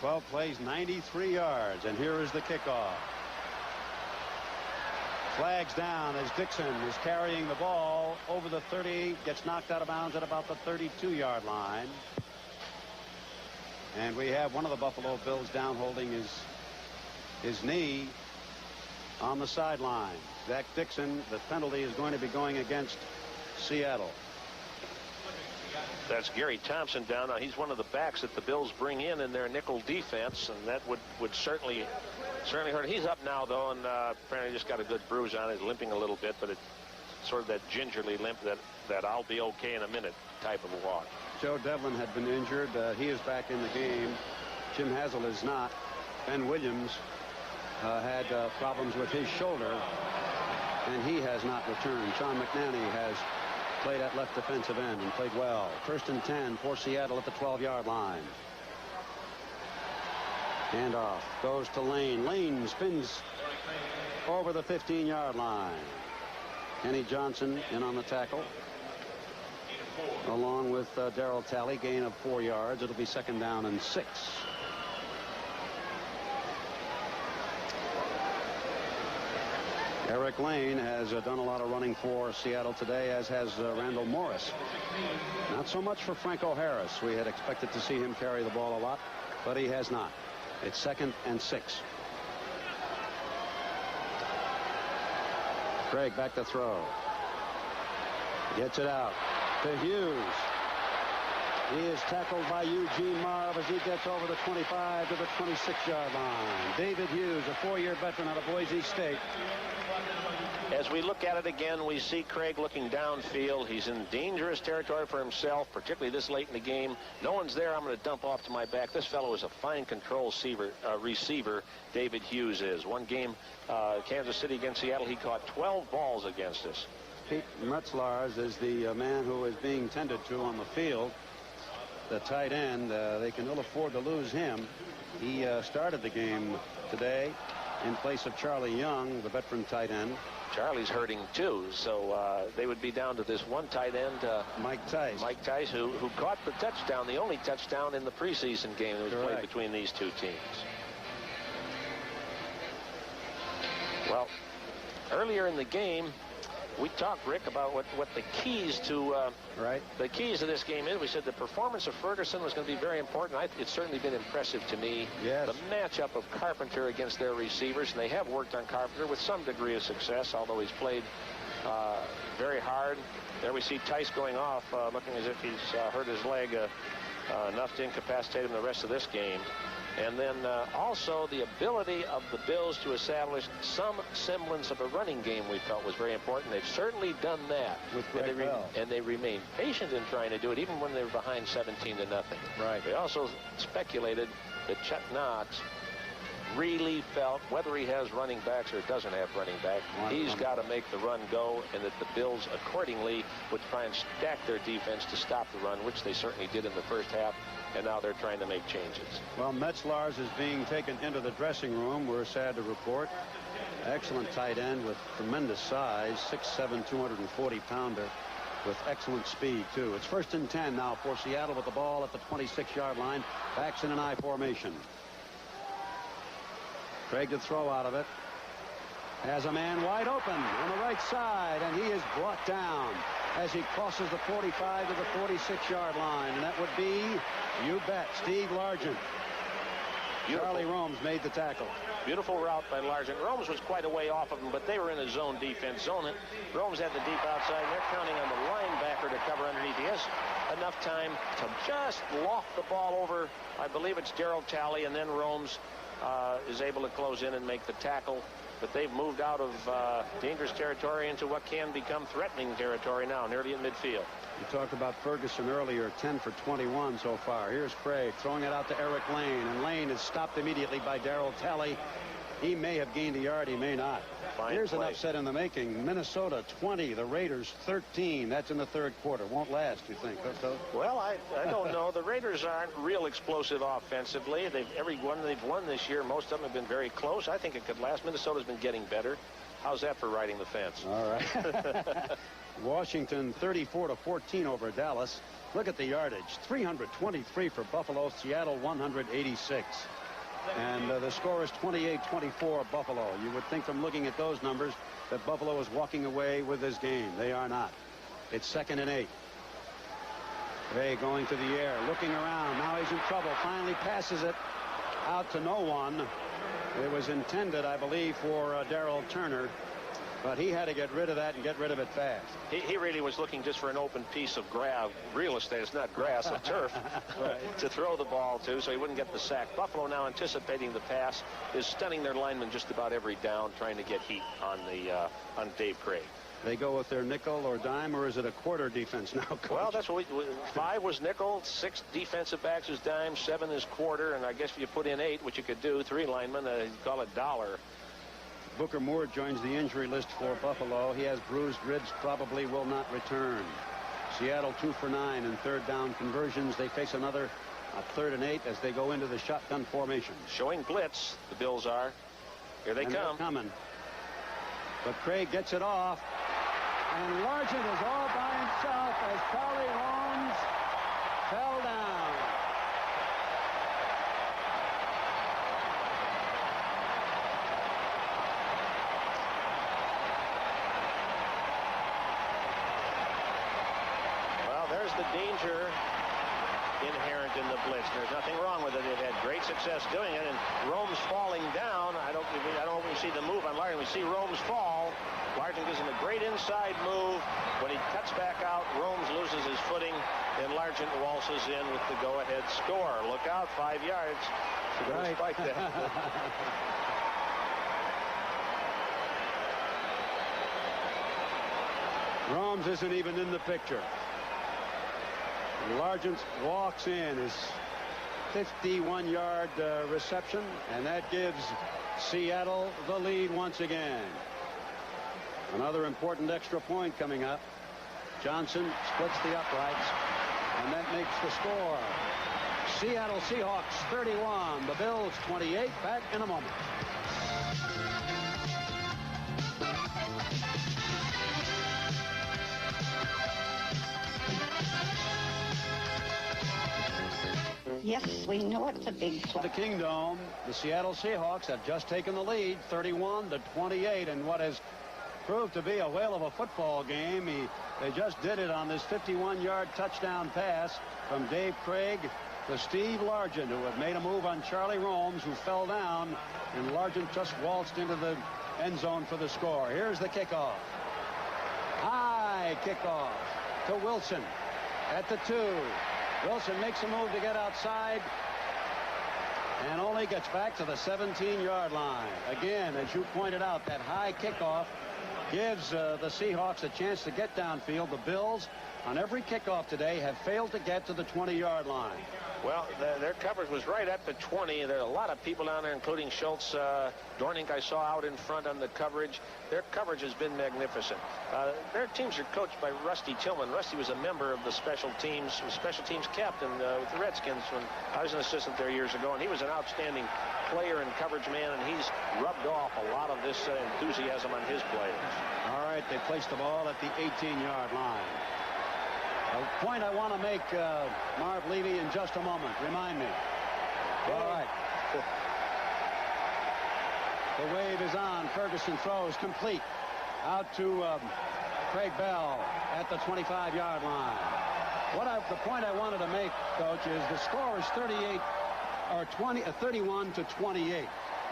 12 plays, 93 yards, and here is the kickoff. Flags down as Dixon is carrying the ball over the 30, gets knocked out of bounds at about the 32-yard line. And we have one of the Buffalo Bills down holding his knee on the sideline. Zach Dixon, the penalty is going to be going against Seattle. That's Gary Thompson down. Now he's one of the backs that the Bills bring in their nickel defense, and that would certainly hurt. He's up now though, and apparently just got a good bruise on it, limping a little bit, but it's sort of that gingerly limp that I'll be okay in a minute type of a walk. Joe Devlin had been injured. He is back in the game. Jim Hazel is not. Ben Williams had problems with his shoulder, and he has not returned. Sean McNanny has played at left defensive end and played well. 1st and 10 for Seattle at the 12-yard line. Handoff goes to Lane. Lane spins over the 15-yard line. Kenny Johnson in on the tackle, along with Darryl Talley. Gain of 4 yards. It'll be 2nd down and 6. Eric Lane has done a lot of running for Seattle today, as has Randall Morris. Not so much for Franco Harris. We had expected to see him carry the ball a lot, but he has not. It's 2nd and 6. Krieg back to throw. Gets it out to Hughes. He is tackled by Eugene Marv as he gets over the 25 to the 26-yard line. David Hughes, a 4-year veteran out of Boise State. As we look at it again, we see Krieg looking downfield. He's in dangerous territory for himself, particularly this late in the game. No one's there. I'm going to dump off to my back. This fellow is a fine control receiver, David Hughes is. One game, Kansas City against Seattle, he caught 12 balls against us. Pete Metzlars is the man who is being tended to on the field. The tight end, they can ill afford to lose him. He started the game today in place of Charlie Young, the veteran tight end. Charlie's hurting too, so they would be down to this one tight end, Mike Tice. Mike Tice, who caught the touchdown, the only touchdown in the preseason game that was played between these two teams. Well, earlier in the game, we talked, Rick, about what the keys to the keys to this game is. We said the performance of Ferguson was going to be very important. It's certainly been impressive to me. Yes. The matchup of Carpenter against their receivers, and they have worked on Carpenter with some degree of success, although he's played very hard. There we see Tice going off, looking as if he's hurt his leg enough to incapacitate him the rest of this game. And then also the ability of the Bills to establish some semblance of a running game we felt was very important. They've certainly done that. And they remain patient in trying to do it, even when they were behind 17-0. Right. They also speculated that Chuck Knox really felt, whether he has running backs or doesn't have running back, he's got to make the run go, and that the Bills accordingly would try and stack their defense to stop the run, which they certainly did in the first half. And now they're trying to make changes. Well, Metzlars is being taken into the dressing room, we're sad to report. Excellent tight end with tremendous size, 6'7", 240-pounder with excellent speed, too. It's 1st and 10 now for Seattle with the ball at the 26-yard line. Backs in an I formation. Krieg to throw out of it. Has a man wide open on the right side, and he is brought down as he crosses the 45 to the 46-yard line, and that would be, you bet, Steve Largent. Charlie Romes made the tackle. Beautiful route by Largent. Romes was quite a way off of him, but they were in a zone defense. Romes had the deep outside, and they're counting on the linebacker to cover underneath. He has enough time to just loft the ball over. I believe it's Darryl Talley, and then Romes is able to close in and make the tackle. But they've moved out of dangerous territory into what can become threatening territory now, nearly in midfield. You talked about Ferguson earlier, 10 for 21 so far. Here's Krieg throwing it out to Eric Lane, and Lane is stopped immediately by Darryl Talley. He may have gained a yard, he may not. Fine Here's play. an upset in the making. Minnesota 20, the Raiders 13. That's in the third quarter. Won't last, you think? Well, I don't know. The Raiders aren't real explosive offensively. Every one they've won this year, most of them have been very close. I think it could last. Minnesota's been getting better. How's that for riding the fence? All right. Washington 34-14 over Dallas. Look at the yardage. 323 for Buffalo. Seattle 186. And the score is 28-24 Buffalo. You would think from looking at those numbers that Buffalo is walking away with this game. They are not. It's 2nd and 8. Ray going to the air, looking around. Now he's in trouble. Finally passes it out to no one. It was intended, I believe, for Darrell Turner. But he had to get rid of that and get rid of it fast. He really was looking just for an open piece of real estate. It's not grass, it's turf, right, to throw the ball to, so he wouldn't get the sack. Buffalo, now anticipating the pass, is stunning their linemen just about every down, trying to get heat on Dave Krieg. They go with their nickel or dime, or is it a quarter defense now, Coach? Well, that's what 5 was nickel, 6 defensive backs is dime, 7 is quarter, and I guess if you put in 8, which you could do, 3 linemen, you call it dollar. Booker Moore joins the injury list for Buffalo. He has bruised ribs, probably will not return. Seattle 2 for 9 in third down conversions. They face another 3rd and 8 as they go into the shotgun formation. Showing blitz, the Bills are. Here they come. They're coming. But Krieg gets it off. And Largent is all by himself as Charlie Holmes fell down. There's the danger inherent in the blitz. There's nothing wrong with it. They've had great success doing it. And Rome's falling down. I don't know if we see the move on Largent. We see Rome's fall. Largent gives him a great inside move. When he cuts back out, Rome's loses his footing, and Largent waltzes in with the go-ahead score. Look out, 5 yards. Right. Spike that. Romes isn't even in the picture. Largent walks in his 51-yard reception, and that gives Seattle the lead once again. Another important extra point coming up. Johnson splits the uprights, and that makes the score. Seattle Seahawks 31, the Bills 28. Back in a moment. Yes, we know it's a big play. The Kingdome, the Seattle Seahawks have just taken the lead, 31-28, in what has proved to be a whale of a football game. They just did it on this 51-yard touchdown pass from Dave Krieg to Steve Largent, who had made a move on Charlie Romes, who fell down, and Largent just waltzed into the end zone for the score. Here's the kickoff. High kickoff to Wilson at the 2. Wilson makes a move to get outside and only gets back to the 17-yard line. Again, as you pointed out, that high kickoff gives the Seahawks a chance to get downfield. The Bills, on every kickoff today, have failed to get to the 20-yard line. Well, their coverage was right at the 20. There are a lot of people down there, including Schultz. Dornink I saw out in front on the coverage. Their coverage has been magnificent. Their teams are coached by Rusty Tillman. Rusty was a member of the special teams captain with the Redskins when I was an assistant there years ago, and he was an outstanding player and coverage man, and he's rubbed off a lot of this enthusiasm on his players. All right, they placed the ball at the 18-yard line. A point I want to make, Marv, Levy, in just a moment. Remind me. All right. The wave is on. Ferguson throws complete out to Craig Bell at the 25-yard line. The point I wanted to make, Coach, is the score is 31-28.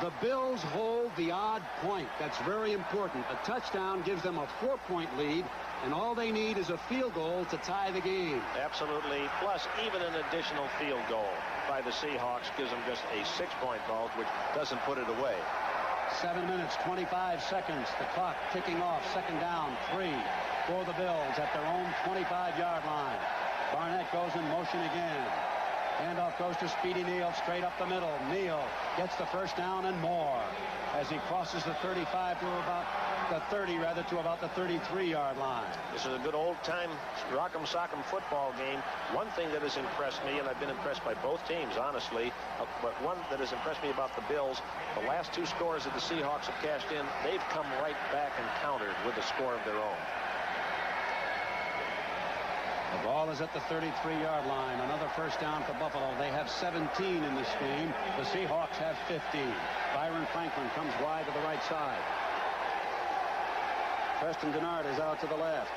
The Bills hold the odd point. That's very important. A touchdown gives them a 4-point lead, and all they need is a field goal to tie the game. Absolutely. Plus, even an additional field goal by the Seahawks gives them just a 6-point vault, which doesn't put it away. 7 minutes, 25 seconds. The clock ticking off. Second down, 3 for the Bills at their own 25-yard line. Barnett goes in motion again. Handoff goes to Speedy Neal straight up the middle. Neal gets the first down and more as he crosses the 35 to about the 30, rather, to about the 33-yard line. This is a good old-time rock'em sock'em football game. One thing that has impressed me, and I've been impressed by both teams, honestly, but one that has impressed me about the Bills, the last 2 scores that the Seahawks have cashed in, they've come right back and countered with a score of their own. The ball is at the 33-yard line. Another first down for Buffalo. They have 17 in this game. The Seahawks have 15. Byron Franklin comes wide to the right side. Preston Denard is out to the left.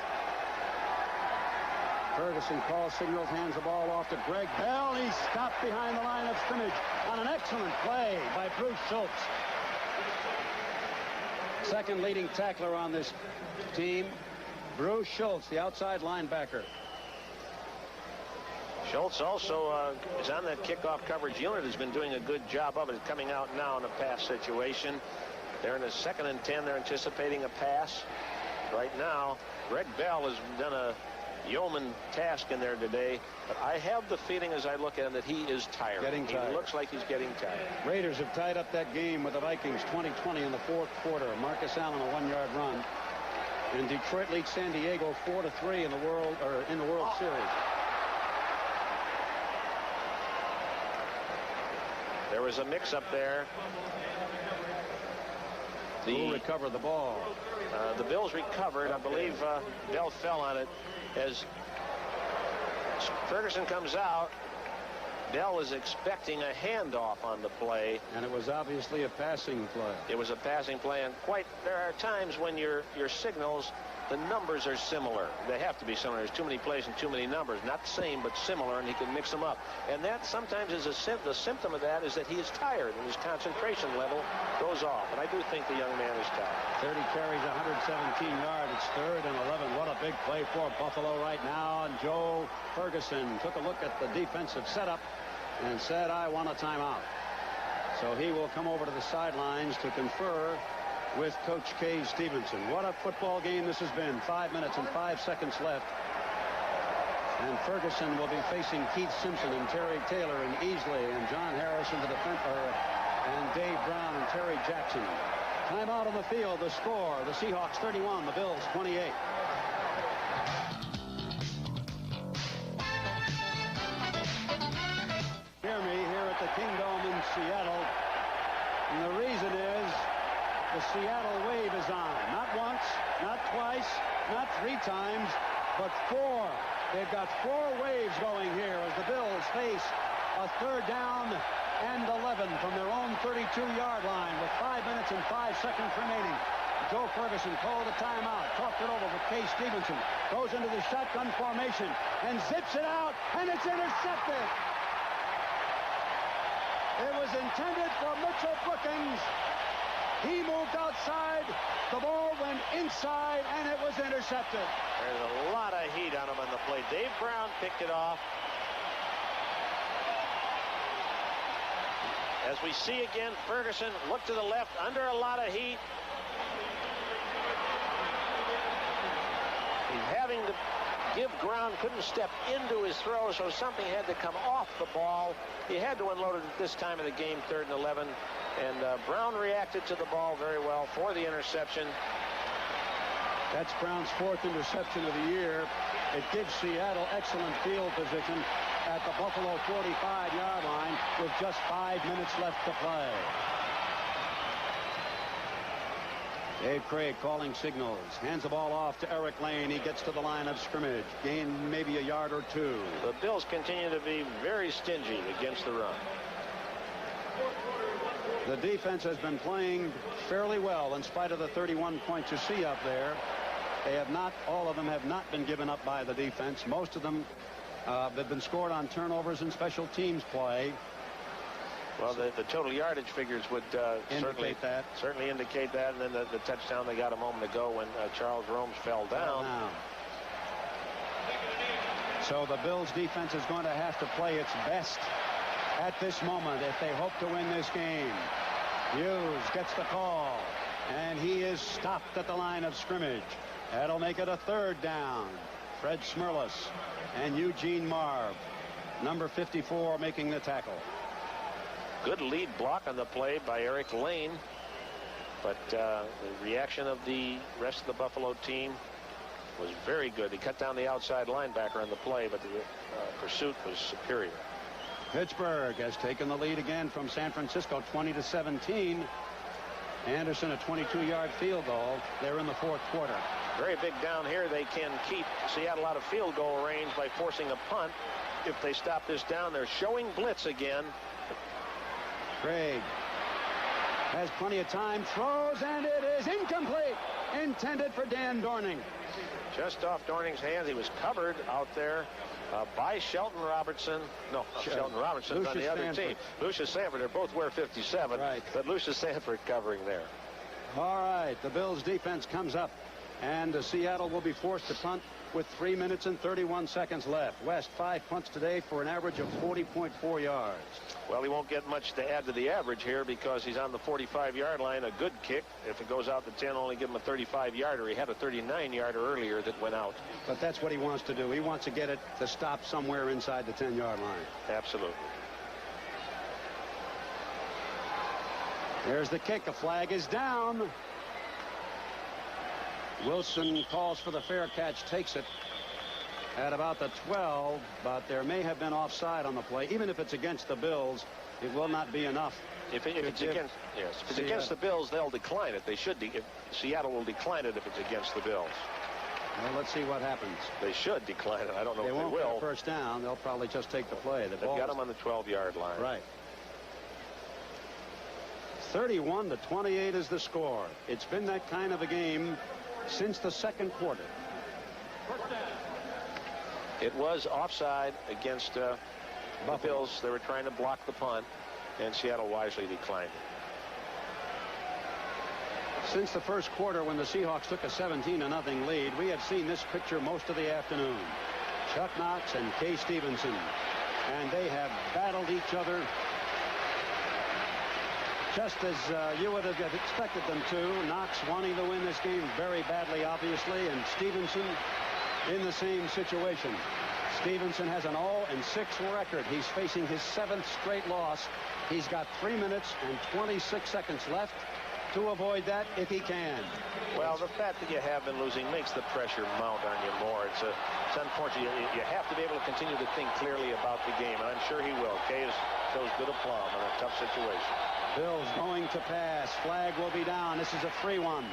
Ferguson calls signals, hands the ball off to Greg Bell. He's stopped behind the line of scrimmage on an excellent play by Bruce Schultz. Second leading tackler on this team, Bruce Schultz, the outside linebacker. Schultz also is on that kickoff coverage unit, has been doing a good job of it, coming out now in a pass situation. They're in a 2nd and 10. They're anticipating a pass. Right now, Greg Bell has done a yeoman task in there today, but I have the feeling as I look at him that he is tired. Getting tired. He looks like he's getting tired. Raiders have tied up that game with the Vikings 20-20 in the 4th quarter. Marcus Allen a 1-yard run. And Detroit leads San Diego 4-3 in the World Series. There was a mix-up there. Who will recover the ball? The Bills recovered. I believe Bell fell on it as Ferguson comes out. Bell is expecting a handoff on the play. And it was obviously a passing play. It was a passing play, and there are times when your signals, the numbers are similar. They have to be similar. There's too many plays and too many numbers. Not the same, but similar, and he can mix them up. And that sometimes is the symptom of that is that he is tired, and his concentration level goes off. And I do think the young man is tired. 30 carries, 117 yards. It's 3rd and 11. What a big play for Buffalo right now. And Joe Ferguson took a look at the defensive setup and said, I want a timeout. So he will come over to the sidelines to confer with Coach Kay Stevenson. What a football game this has been. 5 minutes and 5 seconds left. And Ferguson will be facing Keith Simpson and Terry Taylor and Easley and John Harrison, the defender, and Dave Brown and Terry Jackson. Timeout on the field. The score, the Seahawks 31, the Bills 28. Hear me here at the Kingdome in Seattle. And the reason is the Seattle wave is on. Not once, not twice, not 3 times, but 4. They've got 4 waves going here as the Bills face a 3rd down and 11 from their own 32-yard line with 5 minutes and 5 seconds remaining. Joe Ferguson called a timeout, talked it over with Kay Stevenson, goes into the shotgun formation and zips it out, and it's intercepted. It was intended for Mitchell Brookins. He moved outside, the ball went inside, and it was intercepted. There's a lot of heat on him on the play. Dave Brown picked it off. As we see again, Ferguson looked to the left under a lot of heat. He's having to give ground, couldn't step into his throw, so something had to come off the ball. He had to unload it at this time of the game, 3rd and 11. And Brown reacted to the ball very well for the interception. That's Brown's 4th interception of the year. It gives Seattle excellent field position at the Buffalo 45-yard line with just 5 minutes left to play. Dave Krieg calling signals. Hands the ball off to Eric Lane. He gets to the line of scrimmage. Gain maybe a yard or 2. The Bills continue to be very stingy against the run. The defense has been playing fairly well in spite of the 31 points you see up there. They have not, all of them have not been given up by the defense. Most of them have been scored on turnovers and special teams play. Well, the total yardage figures would certainly indicate that. And then the touchdown they got a moment ago when Charles Romes fell down. So the Bills defense is going to have to play its best at this moment if they hope to win this game. Hughes gets the call, and he is stopped at the line of scrimmage. That'll make it a 3rd down. Fred Smerlas and Eugene Marv, number 54, making the tackle. Good lead block on the play by Eric Lane, but the reaction of the rest of the Buffalo team was very good. He cut down the outside linebacker on the play, but the pursuit was superior. Pittsburgh has taken the lead again from San Francisco, 20-17. Anderson, a 22-yard field goal. They're in the 4th quarter. Very big down here. They can keep Seattle out of field goal range by forcing a punt. If they stop this down, they're showing blitz again. Krieg has plenty of time, throws, and it is incomplete. Intended for Dan Dorning. Just off Dorning's hands. He was covered out there by Shelton Robertson. No, Shelton Robertson's on the other team. Lucius Sanford. They both wear 57. Right. But Lucius Sanford covering there. All right. The Bills defense comes up, and Seattle will be forced to punt with 3 minutes and 31 seconds left. West, 5 punts today for an average of 40.4 yards. Well, he won't get much to add to the average here because he's on the 45-yard line. A good kick. If it goes out to 10, only give him a 35-yarder. He had a 39-yarder earlier that went out. But that's what he wants to do. He wants to get it to stop somewhere inside the 10-yard line. Absolutely. There's the kick. The flag is down. Wilson calls for the fair catch, takes it at about the 12, but there may have been offside on the play. Even if it's against the Bills, it will not be enough. If it's against the Bills, they'll decline it. They should. Seattle will decline it if it's against the Bills. Well, let's see what happens. They should decline it. I don't know if they won't will. Get a first down. They'll probably just take the play. They've got them on the 12-yard line. Right. 31-28 is the score. It's been that kind of a game since the 2nd quarter. It was offside against the Bills. They were trying to block the punt, and Seattle wisely declined it. Since the 1st quarter, when the Seahawks took a 17-0 lead, we have seen this picture most of the afternoon. Chuck Knox and Kay Stevenson, and they have battled each other just as you would have expected them to. Knox wanting to win this game very badly, obviously, and Stevenson in the same situation. Stevenson has an 0-6 record. He's facing his 7th straight loss. He's got 3 minutes and 26 seconds left to avoid that if he can. Well, the fact that you have been losing makes the pressure mount on you more. It's unfortunate. You have to be able to continue to think clearly about the game, and I'm sure he will. Kay shows good aplomb in a tough situation. Bills going to pass. Flag will be down. This is a free one.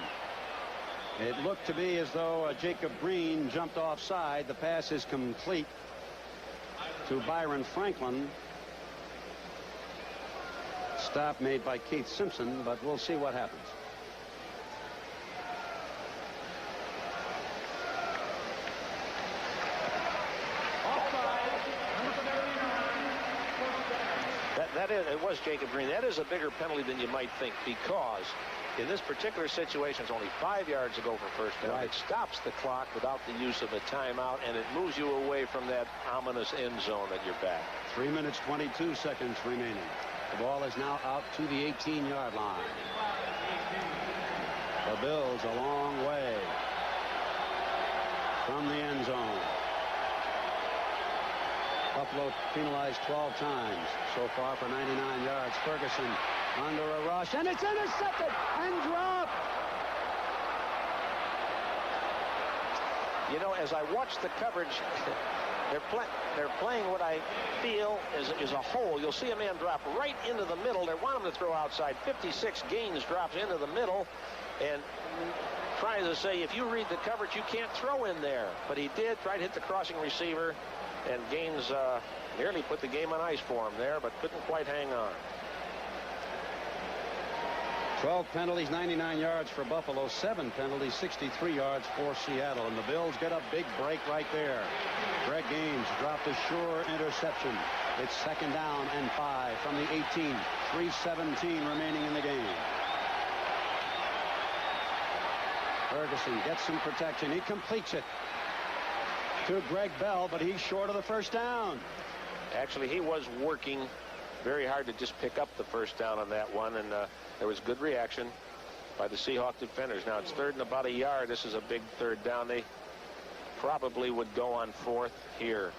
It looked to be as though Jacob Green jumped offside. The pass is complete to Byron Franklin. Stop made by Keith Simpson, but we'll see what happens. It was Jacob Green. That is a bigger penalty than you might think, because in this particular situation, it's only 5 yards to go for first down. Right. It stops the clock without the use of a timeout, and it moves you away from that ominous end zone at your back. 3 minutes, 22 seconds remaining. The ball is now out to the 18-yard line. The Bills a long way from the end zone. Buffalo penalized 12 times so far for 99 yards. Ferguson under a rush, and it's intercepted and dropped. You know, as I watch the coverage, they're playing what I feel is a hole. You'll see a man drop right into the middle. They want him to throw outside. 56 Gaines drops into the middle and tries to say, if you read the coverage, you can't throw in there. But he did try to hit the crossing receiver, and Gaines nearly put the game on ice for him there, but couldn't quite hang on. 12 penalties, 99 yards for Buffalo, 7 penalties, 63 yards for Seattle. And the Bills get a big break right there. Greg Gaines dropped a sure interception. It's 2nd down and 5 from the 18. 3:17 remaining in the game. Ferguson gets some protection. He completes it to Greg Bell, but he's short of the first down. Actually, he was working very hard to just pick up the first down on that one, and there was good reaction by the Seahawk defenders. Now it's 3rd and about a yard. This is a big 3rd down. They probably would go on 4th here.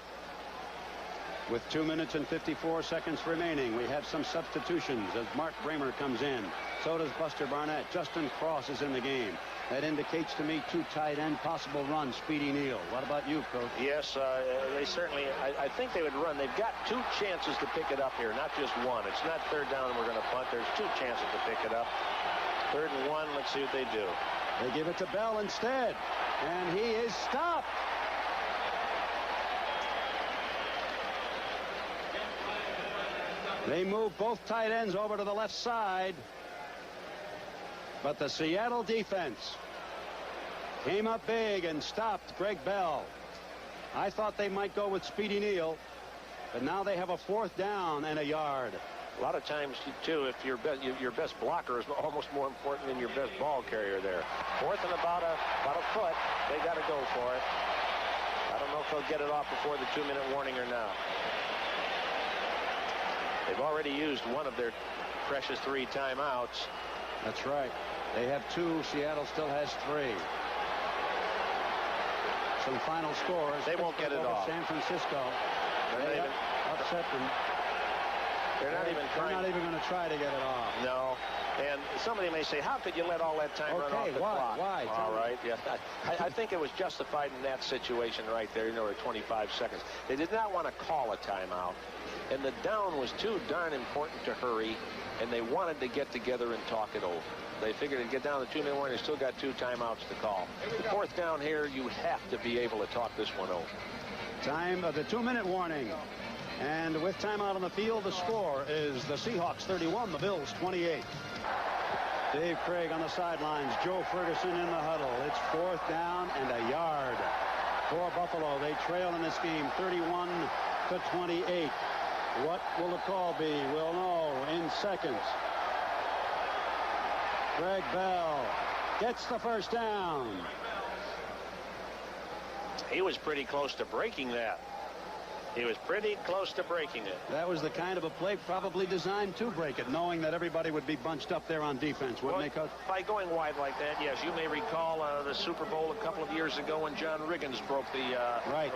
With 2 minutes and 54 seconds remaining, we have some substitutions as Mark Bramer comes in. So does Buster Barnett. Justin Cross is in the game. That indicates to me 2 tight end possible runs. Speedy Neal. What about you, Coach? Yes, they certainly, I think they would run. They've got 2 chances to pick it up here, not just 1. It's not 3rd down and we're going to punt. There's 2 chances to pick it up. 3rd and 1. Let's see what they do. They give it to Bell instead, and he is stopped. They move both tight ends over to the left side. But the Seattle defense came up big and stopped Greg Bell. I thought they might go with Speedy Neal, but now they have a 4th down and a yard. A lot of times, too, if your best blocker is almost more important than your best ball carrier there. 4th and about a foot. They got to go for it. I don't know if they'll get it off before the 2-minute warning or not. They've already used one of their precious 3 timeouts. That's right. They have 2. Seattle still has 3. Some final scores. They won't get it off. San Francisco. They upset them. They're not even going to try to get it off. No. And somebody may say, how could you let all that time run off the clock? Why? All right. Yeah. I think it was justified in that situation right there. You know, 25 seconds. They did not want to call a timeout. And the down was too darn important to hurry. And they wanted to get together and talk it over. They figured to get down to the 2-minute warning. They still got 2 timeouts to call. The 4th down here, you have to be able to talk this one over. Time of the 2-minute warning. And with timeout on the field, the score is the Seahawks 31, the Bills 28. Dave Krieg on the sidelines. Joe Ferguson in the huddle. It's 4th down and a yard for Buffalo. They trail in this game 31-28. What will the call be? We'll know in seconds. Greg Bell gets the first down. He was pretty close to breaking that. He was pretty close to breaking it. That was the kind of a play probably designed to break it, knowing that everybody would be bunched up there on defense, wouldn't they, Coach? By going wide like that, yes. You may recall the Super Bowl a couple of years ago when John Riggins broke the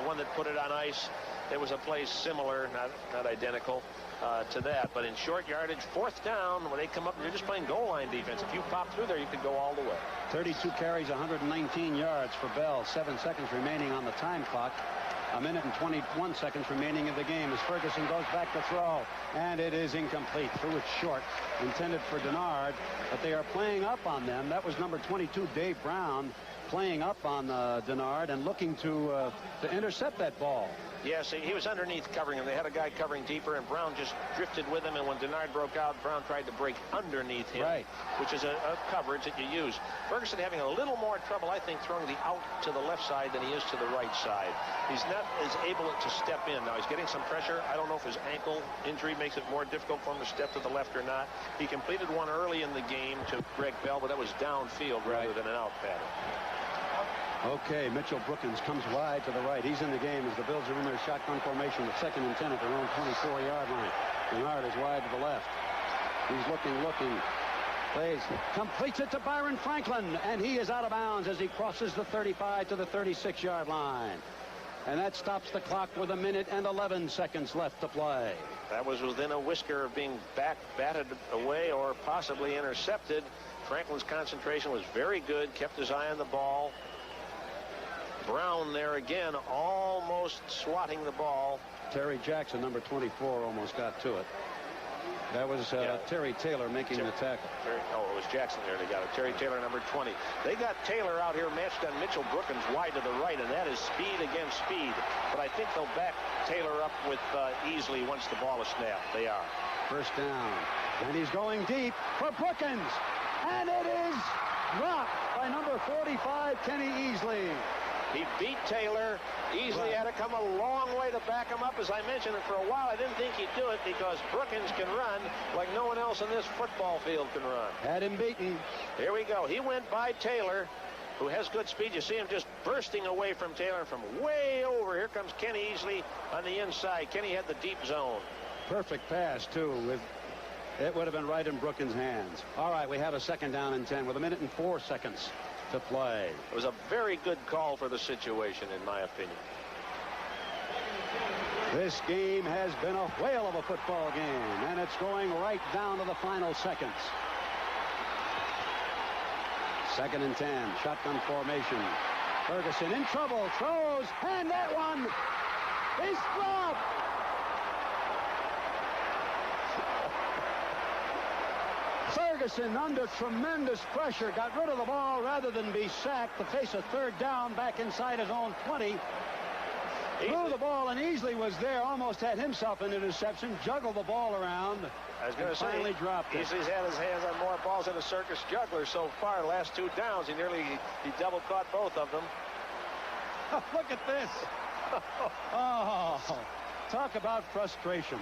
one that put it on ice. There was a play similar, not identical to that, but in short yardage, 4th down, when they come up, you're just playing goal line defense. If you pop through there, you could go all the way. 32 carries, 119 yards for Bell. 7 seconds remaining on the time clock. 1 minute and 21 seconds remaining in the game as Ferguson goes back to throw, and it is incomplete. Threw it short, intended for Denard, but they are playing up on them. That was number 22, Dave Brown, playing up on Denard and looking to intercept that ball. Yes, he was underneath covering him. They had a guy covering deeper, and Brown just drifted with him, and when Denard broke out, Brown tried to break underneath him, which is a coverage that you use. Ferguson having a little more trouble, I think, throwing the out to the left side than he is to the right side. He's not as able to step in. Now, he's getting some pressure. I don't know if his ankle injury makes it more difficult for him to step to the left or not. He completed one early in the game to Greg Bell, but that was downfield rather than an out pattern. Okay, Mitchell Brookins comes wide to the right. He's in the game as the Bills are in their shotgun formation with 2nd and 10 at their own 24-yard line. Denard is wide to the left. He's looking. Plays, completes it to Byron Franklin, and he is out of bounds as he crosses the 35 to the 36-yard line. And that stops the clock with 1 minute and 11 seconds left to play. That was within a whisker of being batted away or possibly intercepted. Franklin's concentration was very good, kept his eye on the ball. Brown there again, almost swatting the ball. Terry Jackson, number 24, almost got to it. That was Terry Taylor making the tackle. It was Jackson there. They got it. Terry Taylor, number 20. They got Taylor out here matched on Mitchell Brookins wide to the right, and that is speed against speed. But I think they'll back Taylor up with easily once the ball is snapped. They are. First down. And he's going deep for Brookins. And it is dropped by number 45, Kenny Easley. He beat Taylor. Easily had to come a long way to back him up. As I mentioned, and for a while I didn't think he'd do it because Brookins can run like no one else in this football field can run. Had him beaten. Here we go. He went by Taylor, who has good speed. You see him just bursting away from Taylor from way over. Here comes Kenny Easley on the inside. Kenny had the deep zone. Perfect pass, too. It would have been right in Brookins' hands. All right, we have a 2nd down and 10 with 1 minute and 4 seconds to play. It was a very good call for the situation, in my opinion. This game has been a whale of a football game, and it's going right down to the final seconds. 2nd and 10, shotgun formation. Ferguson in trouble, throws, and that one is dropped. Ferguson, under tremendous pressure, got rid of the ball rather than be sacked to face a 3rd down back inside his own 20. Threw the ball, and Easley was there, almost had himself an interception, juggled the ball around. I was going to say, finally dropped it. Easley's had his hands on more balls than a circus juggler so far. Last 2 downs, he double caught both of them. Look at this. Oh, talk about frustration.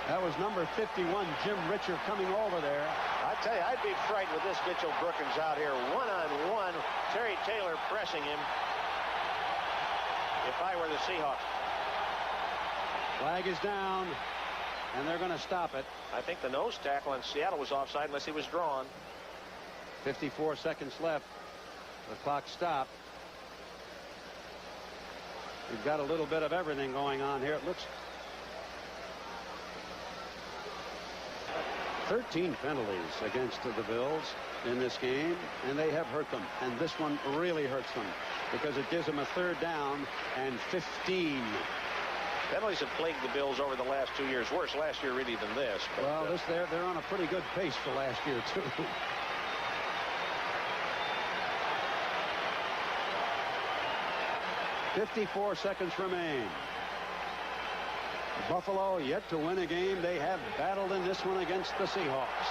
That was number 51, Jim Richard, coming over there. I tell you, I'd be frightened with this Mitchell Brookins out here one-on-one. Terry Taylor pressing him. If I were the Seahawks. Flag is down, and they're going to stop it. I think the nose tackle on Seattle was offside unless he was drawn. 54 seconds left. The clock stopped. We've got a little bit of everything going on here. It looks 13 penalties against the Bills in this game, and they have hurt them. And this one really hurts them because it gives them a 3rd down and 15. Penalties have plagued the Bills over the last 2 years. Worse last year really than this. But, well, they're on a pretty good pace for last year, too. .54 seconds remain. Buffalo yet to win a game. They have battled in this one against the Seahawks.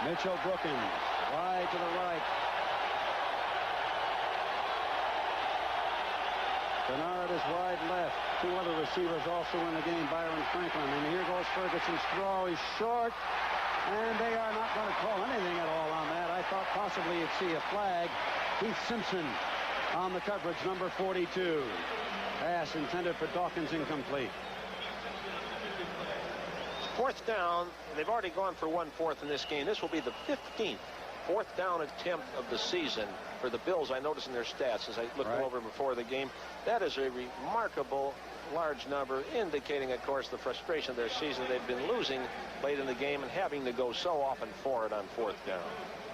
Mitchell Brookins, wide to the right. Bernard is wide left. 2 other receivers also in the game, Byron Franklin. And here goes Ferguson's throw. He's short. And they are not going to call anything at all on that. I thought possibly you'd see a flag. Keith Simpson on the coverage, number 42. Pass intended for Dawkins, incomplete. 4th down. They've already gone for 1/4 in this game. This will be the 15th 4th down attempt of the season for the Bills. I noticed in their stats as I looked over before the game. That is a remarkable large number, indicating, of course, the frustration of their season. They've been losing late in the game and having to go so often for it on 4th down.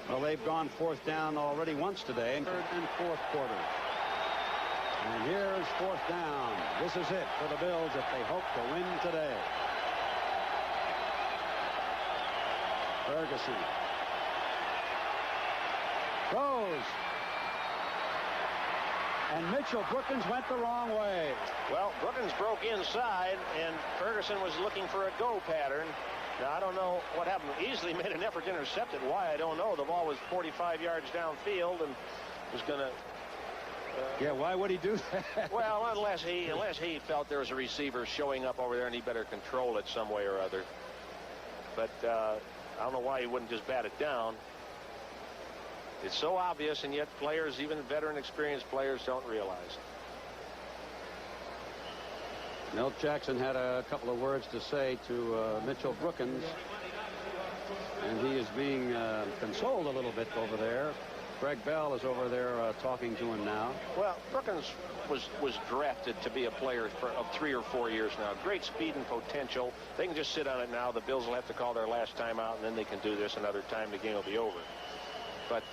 Well, they've gone 4th down already once today in 3rd and 4th quarter. And here's 4th down. This is it for the Bills if they hope to win today. Ferguson throws. And Mitchell Brookins went the wrong way. Well, Brookins broke inside, and Ferguson was looking for a go pattern. Now, I don't know what happened. Easily made an effort to intercept it. Why, I don't know. The ball was 45 yards downfield and was going to... yeah, why would he do that? Well, unless he felt there was a receiver showing up over there and he better control it some way or other. But I don't know why he wouldn't just bat it down. It's so obvious, and yet players, even veteran, experienced players, don't realize. Milt Jackson had a couple of words to say to Mitchell Brookins, and he is being consoled a little bit over there. Greg Bell is over there talking to him now. Well, Brookins was drafted to be a player of 3 or 4 years now. Great speed and potential. They can just sit on it now. The Bills will have to call their last time out, and then they can do this another time. The game will be over. But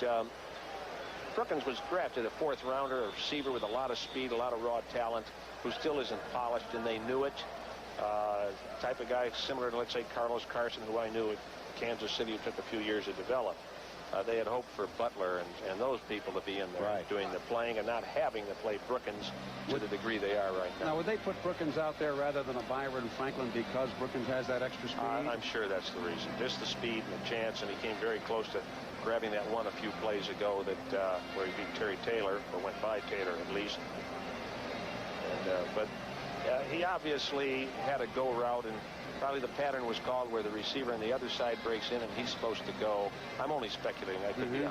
Brookins was drafted a 4th rounder, a receiver with a lot of speed, a lot of raw talent, who still isn't polished, and they knew it. Type of guy similar to, let's say, Carlos Carson, who I knew at Kansas City, who took a few years to develop. they had hoped for Butler and those people to be in there doing the playing and not having to play Brookins to the degree they are right now. Now, would they put Brookins out there rather than a Byron Franklin because Brookins has that extra speed? I'm sure that's the reason. Just the speed and the chance, and he came very close to grabbing that one a few plays ago that where he beat Terry Taylor, or went by Taylor at least. And, but he obviously had a go route, and probably the pattern was called where the receiver on the other side breaks in and he's supposed to go. I'm only speculating. I could be 100%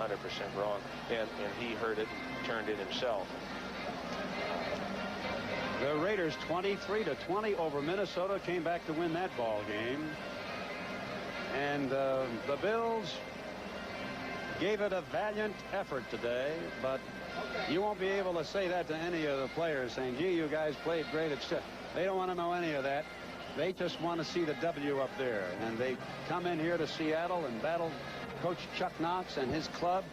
wrong. And he heard it and turned it himself. The Raiders 23-20 over Minnesota, came back to win that ball game. And the Bills gave it a valiant effort today, but you won't be able to say that to any of the players, saying, gee, you guys played great. They don't want to know any of that. They just want to see the W up there. And they come in here to Seattle and battle Coach Chuck Knox and his club,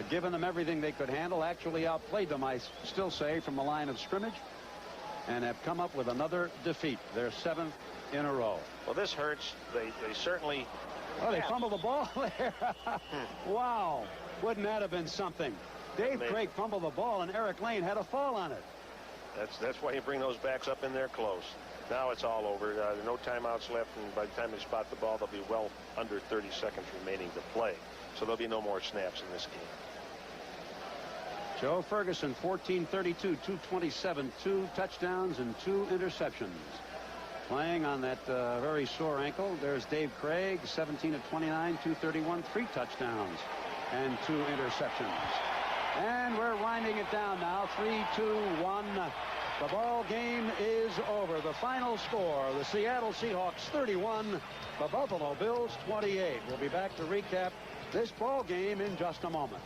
giving them everything they could handle. Actually outplayed them, I still say, from the line of scrimmage, and have come up with another defeat, their 7th in a row. Well, this hurts. They certainly... Oh, they fumbled the ball there. Wow. Wouldn't that have been something? Dave Krieg fumbled the ball, and Eric Lane had a fall on it. That's why you bring those backs up in there close. Now it's all over. There are no timeouts left, and by the time they spot the ball, they'll be well under 30 seconds remaining to play. So there'll be no more snaps in this game. Joe Ferguson, 14-32, 227, 2 touchdowns and 2 interceptions. Playing on that very sore ankle. There's Dave Krieg, 17 of 29, 231, 3 touchdowns and 2 interceptions. And we're winding it down now. 3-2-1. The ball game is over. The final score, the Seattle Seahawks 31, the Buffalo Bills 28. We'll be back to recap this ball game in just a moment.